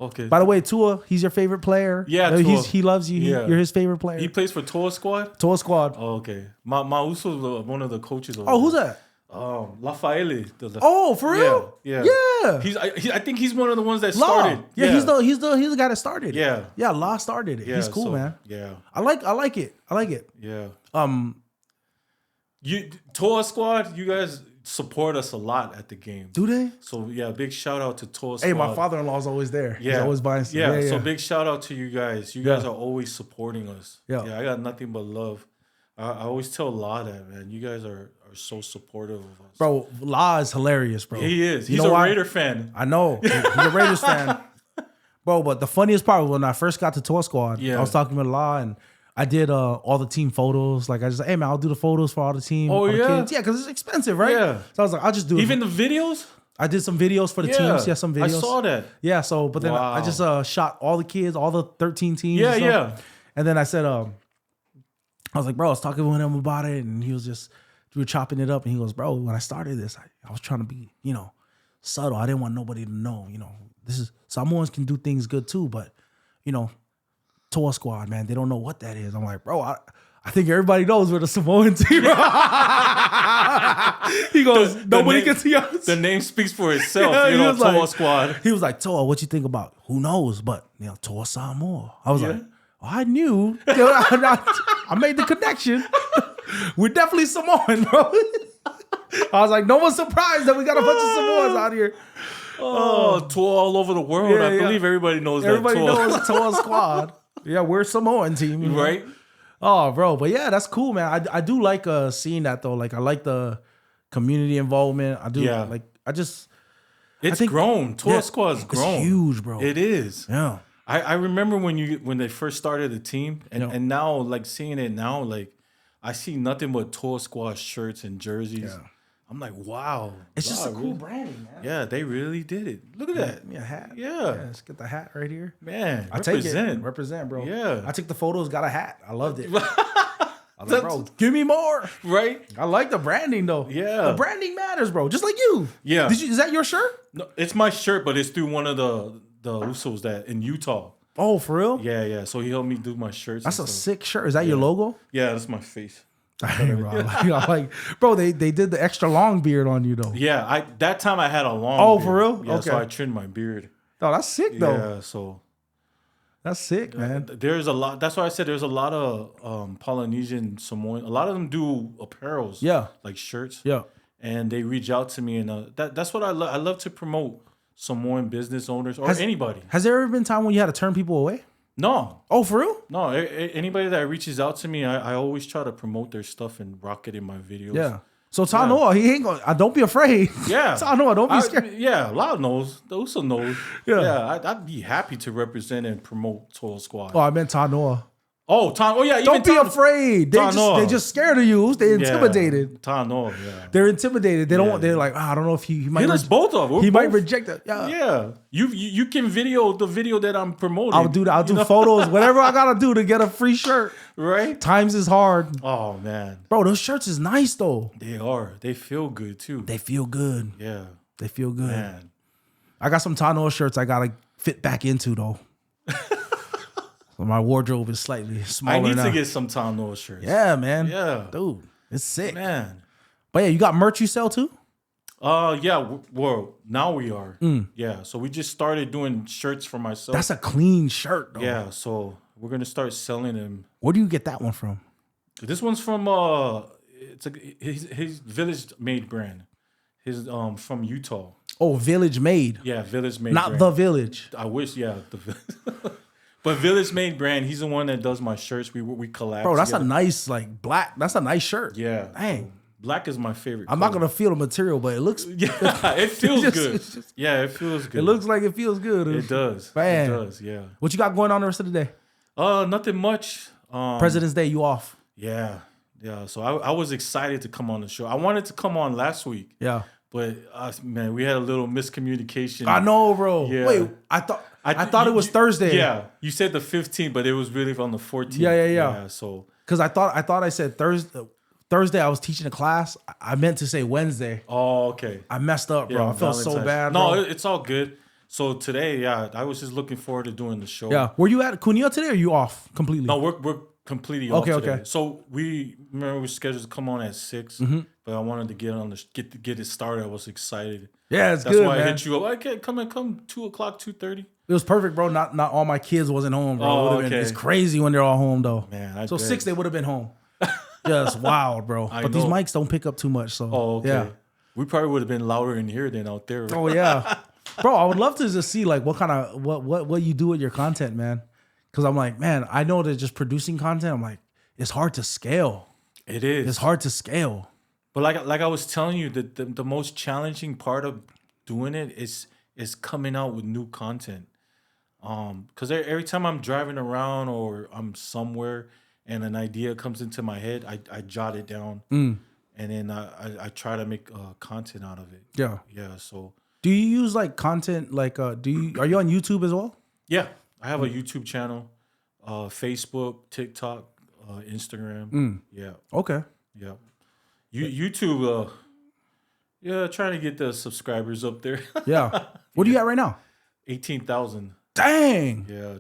Okay. By the way, Tua, he's your favorite player. Yeah, Tua. He loves you. Yeah. You're his favorite player. He plays for Tua Squad. Tua Squad. Oh, okay. My Uso, one of the coaches. Oh, who's that? Rafael. Oh, for real? Yeah. I think he's one of the ones that started. Yeah, he's the guy that started. Yeah. Yeah, La started it. Yeah, he's cool, man. Yeah. I like it. Yeah. You Tua Squad, you guys support us a lot at the game. Do they? So yeah, big shout out to Tua Squad. Hey, my father-in-law's always there. Yeah. He's always buying stuff. Yeah, so big shout out to you guys. You guys are always supporting us. Yeah. I got nothing but love. I always tell La that, man. You guys are so supportive of us. Bro, La is hilarious, bro. He is. You He's know a why? Raider fan. I know. He's a Raiders fan. Bro, but the funniest part was when I first got to Tour Squad, I was talking with La and I did all the team photos. Like I just, hey man, I'll do the photos for all the team. Oh, all the yeah? kids. Yeah, because it's expensive, right? Yeah. So I was like, I'll just do it. Even the videos? I did some videos for the teams. Yeah, some videos. I saw that. Yeah, so but then I just shot all the kids, all the 13 teams. Yeah, and yeah. And then I said, I was like, bro, I was talking with him about it, and he was just, we were chopping it up, and he goes, bro, when I started this, I was trying to be, subtle. I didn't want nobody to know, this is, Samoans can do things good too, but, Tour Squad, man, they don't know what that is. I'm like, bro, I think everybody knows we're the Samoan team. He goes, nobody can see us. The name speaks for itself, Tour Tour Squad. He was like, Tour, what you think about? Who knows? But, Tour Samoa. I was like, I knew. I made the connection. We're definitely Samoan, bro. I was like, no one's surprised that we got a bunch of Samoans out here. Oh, Tour all over the world. I believe everybody knows everybody that Tour. Everybody knows Tour Squad. Yeah, we're Samoan team. Right? Oh, bro. But yeah, that's cool, man. I do like seeing that, though. Like, I like the community involvement. I do. Yeah. Like, It's grown. Tour Squad's grown. It's huge, bro. It is. Yeah. I remember when they first started the team, and now, like, seeing it now, like, I see nothing but Tour Squad shirts and jerseys. Yeah. I'm like, wow. It's just a cool branding, man. Yeah, they really did it. Look at that. Give me a hat. Yeah. Let's get the hat right here. Man, I take it. Represent, bro. Yeah. I took the photos, got a hat. I loved it. I was like, bro, give me more. Right? I like the branding, though. Yeah. The branding matters, bro. Just like you. Yeah. Is that your shirt? No, it's my shirt, but it's through one of the Usos that in Utah. Oh, for real? Yeah. So he helped me do my shirts. That's a sick shirt. Is that your logo? Yeah, that's my face. Hey, bro, I like, bro, they did the extra long beard on you though. Yeah, that time I had a long. Oh, beard. for real? Yeah, okay. So I trimmed my beard. Oh, that's sick though. Yeah, so that's sick, man. There's a lot. That's why I said there's a lot of Polynesian Samoan. A lot of them do apparels. Yeah, like shirts. Yeah, and they reach out to me, and that's what I love. I love to promote Samoan business owners or anybody. Has there ever been time when you had to turn people away? No. Oh, for real? No. Anybody that reaches out to me, I always try to promote their stuff and rock it in my videos. Yeah. So Tanoa, he ain't gonna. Don't be afraid. Yeah. Tanoa, don't be scared. Yeah, Loud knows. Uso knows. Yeah. I'd be happy to represent and promote Tour Squad. Oh, I meant Tanoa. Oh, yeah. Don't be afraid. They just scared of you. They're intimidated. Tanoa, yeah. They're intimidated. They don't want. They're like, I don't know if he might. Hit us both of them. He might reject it. Yeah. You can video the video that I'm promoting. I'll do photos, whatever I gotta do to get a free shirt. Right. Times is hard. Oh man, bro, those shirts is nice though. They are. They feel good too. They feel good. Yeah. They feel good. Man. I got some Tanoa shirts I gotta fit back into though. My wardrobe is slightly smaller. I need now. to get some Tanoa shirts. Yeah, man. Yeah, dude, it's sick, man. But yeah, you got merch you sell too? Yeah. Well, now we are. Yeah, so we just started doing shirts for myself. That's a clean shirt, though. Yeah, so we're gonna start selling them. Where do you get that one from? This one's from his Village Made brand. His from Utah. Oh, Village Made. Yeah, Village Made. Not brand. The Village. I wish. Yeah, but Village Made brand. He's the one that does my shirts. We collab. Bro, that's together. A nice like black. That's a nice shirt. Yeah. Dang. Black is my favorite. I'm not gonna feel the material, but it looks. Yeah, it feels good. Yeah, it feels good. It looks like it feels good. It does. Man. It does. Yeah. What you got going on the rest of the day? Nothing much. President's Day, you off? Yeah. Yeah. So I was excited to come on the show. I wanted to come on last week. Yeah. But man, we had a little miscommunication. I know, bro. Yeah. Wait, I thought it was Thursday. Yeah, you said the 15th, but it was really on the 14th. Yeah. So because I thought I said Thursday. Thursday I was teaching a class. I meant to say Wednesday. Oh, okay. I messed up, bro. Yeah, I felt so Valentine's. bad, No, bro. it's all good. So today, I was just looking forward to doing the show. Yeah. Were you at Cunha today or are you off completely? No, we're completely off Okay, today. okay. So we were scheduled to come on at 6, but I wanted to get it started. I was excited. Yeah, it's That's good, why man. I hit you up. I can't come 2:00, 2:30. It was perfect, bro. Not all my kids wasn't home, bro. Oh, It would've been- okay. it's crazy when they're all home, though. Man, I So bet. 6 they would have been home. Just wild, bro. I But these know. mics don't pick up too much, so Oh, okay. yeah. We probably would have been louder in here than out there. Oh yeah, bro. I would love to just see like what kind of what you do with your content, man. Because I'm like, man, I know that just producing content, I'm like, it's hard to scale. It is. It's hard to scale. But like I was telling you, the most challenging part of doing it is coming out with new content. Because every time I'm driving around or I'm somewhere and an idea comes into my head, I jot it down, and then I try to make content out of it. Yeah. Yeah. So Do you use like content like are you on YouTube as well? yeah, I have a YouTube channel, Facebook, TikTok, Instagram. Yeah. Okay. Yeah. YouTube. Yeah, trying to get the subscribers up there. Yeah. What do you got right now? 18,000. Dang. Yeah.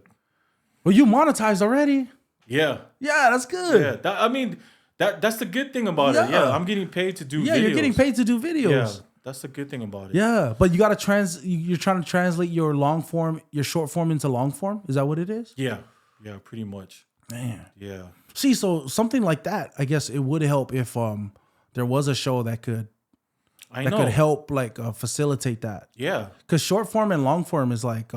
Well, you monetized already. Yeah. Yeah, that's good. Yeah. That's the good thing about it. Yeah. Yeah. I'm getting paid to do Yeah, videos. you're getting paid to do videos. Yeah. That's the good thing about it. Yeah, but you got to you're trying to translate your short form into long form. Is that what it is? Yeah. Yeah, pretty much. Man. Yeah. See, so something like that, I guess it would help if there was a show that could help like facilitate that. Yeah. Because short form and long form is like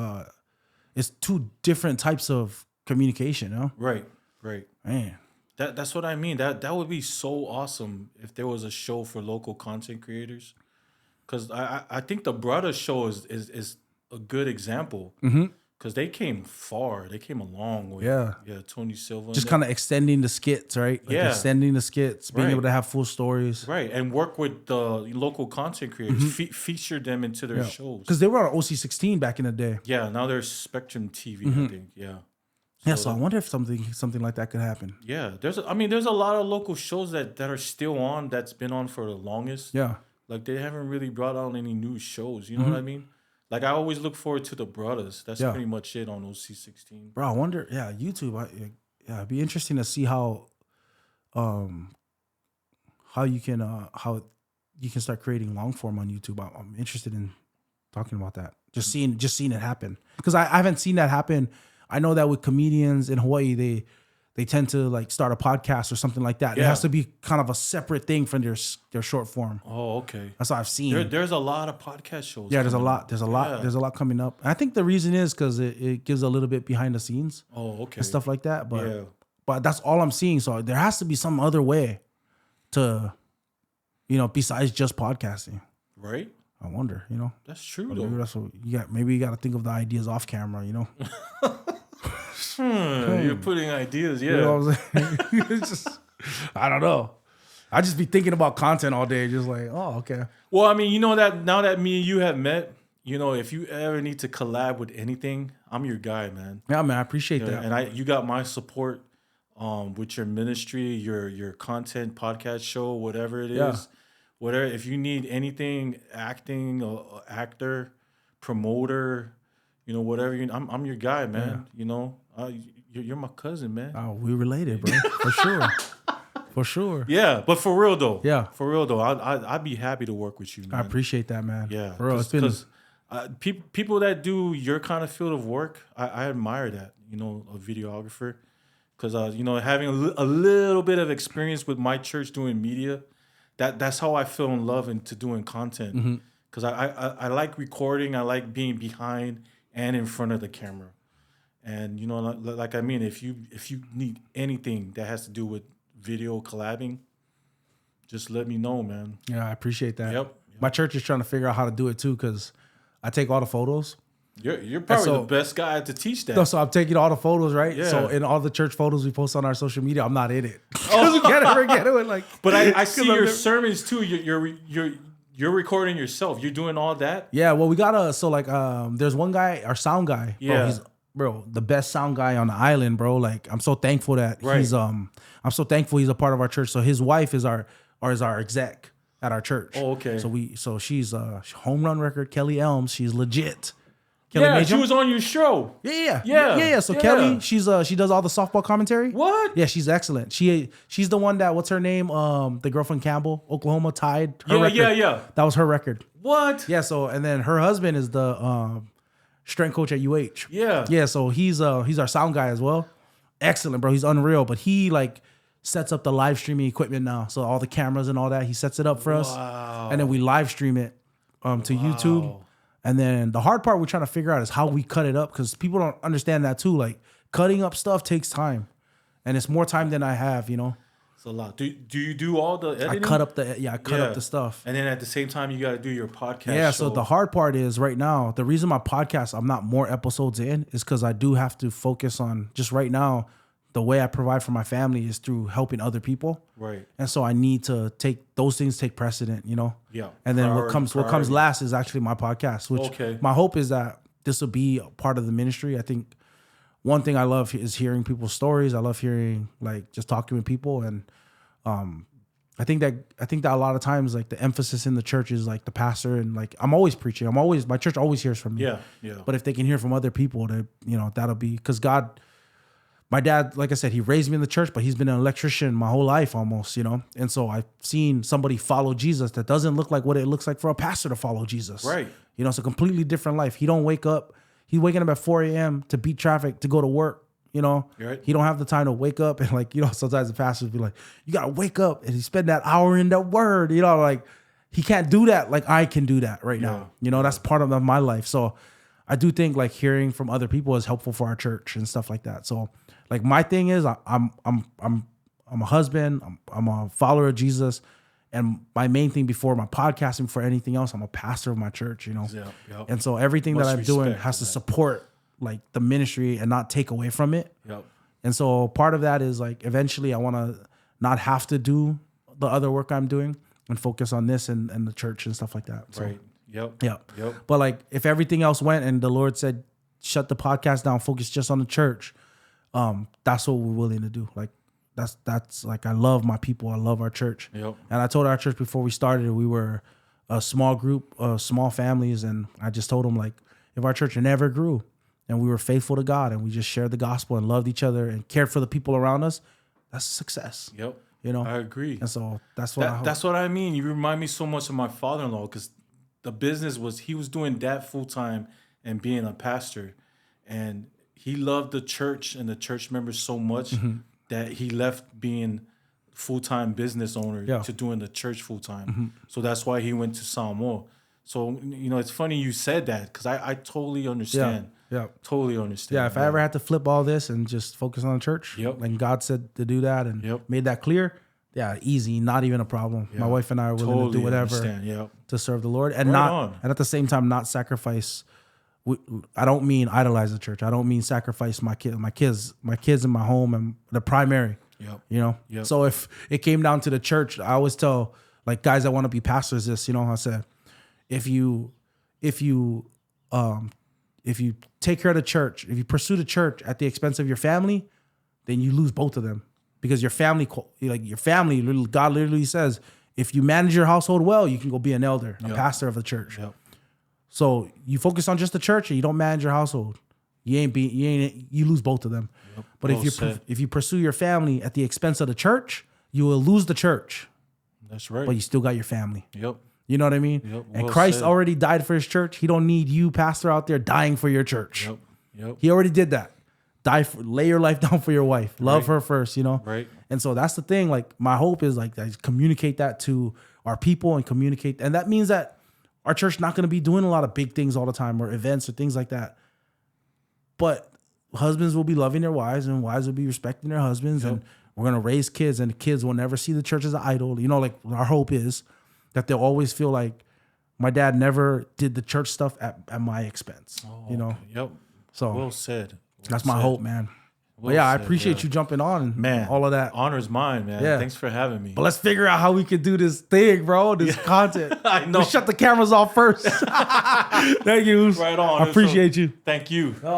it's two different types of communication, you know? Right. Right. Man. That's what I mean. That would be so awesome if there was a show for local content creators. Because I think the Brother Show is a good example. Because they came far. They came a long way. Yeah. Yeah, Tony Silva. Just kind of extending the skits, right? Like Yeah. extending the skits, being Right. able to have full stories. Right, and work with the local content creators, feature them into their shows. Because they were on OC16 back in the day. Yeah, now there's Spectrum TV, I think. Yeah. Yeah, so I wonder if something like that could happen. Yeah, there's a lot of local shows that are still on, that's been on for the longest. Yeah. Like they haven't really brought out any new shows. You know what I mean? Like I always look forward to the Brothers. That's pretty much it on OC16. Bro, I wonder, YouTube. It'd be interesting to see how you can start creating long form on YouTube. I'm interested in talking about that. Just seeing it happen. Because I haven't seen that happen. I know that with comedians in Hawaii, they tend to like start a podcast or something like that. It Yeah. has to be kind of a separate thing from their short form. Oh, okay. That's what I've seen. There's a lot of podcast shows. Yeah, there's a coming lot. up. There's a lot. Yeah. There's a lot coming up. And I think the reason is because it gives a little bit behind the scenes Oh, okay. and stuff like that. But Yeah. but that's all I'm seeing. So there has to be some other way to, besides just podcasting. Right? I wonder. That's true Maybe though. that's what you got. Maybe you got to think of the ideas off camera. You're putting ideas, yeah. You know what I'm saying? It's just, I don't know. I just be thinking about content all day, just like, oh, okay. Well, I mean, that now that me and you have met, if you ever need to collab with anything, I'm your guy, man. Yeah, man, I appreciate that. And you got my support with your ministry, your content, podcast show, whatever it is. Yeah. Whatever, if you need anything, acting, actor, promoter, whatever, I'm your guy, man. You're my cousin, man. Oh, we related, bro, for sure, for sure. Yeah, but for real though. Yeah. For real though, I'd be happy to work with you, man. I appreciate that, man. Yeah, for real. It's been people that do your kind of field of work, I admire that. A videographer, because having a little bit of experience with my church doing media, that's how I fell in love into doing content. Because I like recording, I like being behind and in front of the camera, and if you need anything that has to do with video collabing, just let me know, man. Yeah, I appreciate that. Yep. My church is trying to figure out how to do it too, because I take all the photos. You're probably so- the best guy to teach that. No, so I'm taking all the photos, right? Yeah. So in all the church photos we post on our social media, I'm not in it. because we can't ever get it. Like, but I see your sermons too. You're recording yourself. You're doing all that. Yeah, well, we got there's one guy, our sound guy. Yeah, bro, the best sound guy on the island, bro. Like, I'm so thankful that he's I'm so thankful he's a part of our church. So his wife is our exec at our church. Oh, okay. So she's home run record, Kelly Elms. She's legit. Kelly Majum. She was on your show. Yeah. So Kelly, she does all the softball commentary. What? Yeah, she's excellent. She's the one that, what's her name? The girl from Campbell, Oklahoma, tied her record. Yeah. That was her record. What? Yeah. So, and then her husband is the strength coach at UH. Yeah. So he's our sound guy as well. Excellent, bro. He's unreal. But he sets up the live streaming equipment now. So all the cameras and all that, he sets it up for us. And then we live stream it to YouTube. And then the hard part we're trying to figure out is how we cut it up, because people don't understand that too. Like, cutting up stuff takes time, and it's more time than I have. It's a lot. Do you do all the editing? I cut up the stuff, and then at the same time you got to do your podcast. Yeah. So the hard part is right now. The reason my podcast I'm not more episodes in is because I do have to focus on just right now. The way I provide for my family is through helping other people. Right. And so I need to take precedent, Yeah. And then what comes last is actually my podcast, which my hope is that this will be a part of the ministry. I think one thing I love is hearing people's stories. I love hearing, just talking with people. And I think that a lot of times, the emphasis in the church is the pastor, and I'm always preaching. my church always hears from me. Yeah. But if they can hear from other people, that'll be, because God, my dad, like I said, he raised me in the church, but he's been an electrician my whole life almost, And so I've seen somebody follow Jesus that doesn't look like what it looks like for a pastor to follow Jesus. Right. It's a completely different life. He don't wake up. He's waking up at 4 a.m. to beat traffic to go to work, Right. He don't have the time to wake up and sometimes the pastors be like, you got to wake up and he spend that hour in the word, he can't do that like I can do that right now. That's part of my life. So I do think hearing from other people is helpful for our church and stuff like that. So my thing is I'm a husband, I'm a follower of Jesus, and my main thing before my podcasting, for anything else, I'm a pastor of my church, Yep. And so everything that I'm doing has to support the ministry and not take away from it. Yep. And so part of that is eventually I want to not have to do the other work I'm doing and focus on this and the church and stuff like that. So, right. Yep. But if everything else went and the Lord said, shut the podcast down, focus just on the church, that's what we're willing to do. That's I love my people. I love our church. Yep. And I told our church before we started, we were a small group of small families. And I just told them if our church never grew and we were faithful to God and we just shared the gospel and loved each other and cared for the people around us, that's success. Yep. I agree. And so that's what that's what I mean. You remind me so much of my father-in-law, because the business he was doing that full time and being a pastor, and he loved the church and the church members so much that he left being full-time business owner to doing the church full-time. So that's why he went to Samoa. So, it's funny you said that, because I totally understand. Yeah. Totally understand. Yeah, if I ever had to flip all this and just focus on the church, and God said to do that and made that clear, easy, not even a problem. My wife and I are willing to do whatever to serve the Lord, and and at the same time not sacrifice. I don't mean idolize the church. I don't mean sacrifice my kids in my home and the primary. Yep. So if it came down to the church, I always tell guys that want to be pastors this. I said, if you take care of the church, if you pursue the church at the expense of your family, then you lose both of them, because your family, God literally says, if you manage your household well, you can go be an elder, a pastor of the church. Yep. So you focus on just the church and you don't manage your household, you lose both of them. Yep. But if you pursue your family at the expense of the church, you will lose the church. That's right. But you still got your family. Yep. You know what I mean? Yep. And Christ already died for his church. He don't need you, pastor, out there dying for your church. Yep. He already did that. Lay your life down for your wife. Love her first, Right. And so that's the thing. My hope is I communicate that to our people and communicate. And that means that our church not going to be doing a lot of big things all the time or events or things like that. But husbands will be loving their wives and wives will be respecting their husbands. And we're going to raise kids, and the kids will never see the church as an idol. Our hope is that they'll always feel like my dad never did the church stuff at my expense. Okay. Yep. So well said. That's my hope, man. But yeah, I appreciate you jumping on and Man, all of that. Honor's mine, man. Yeah. Thanks for having me. But let's figure out how we can do this thing, bro. This content. I know. Let's shut the cameras off first. Thank you. Right on. I appreciate you. Thank you. Oh,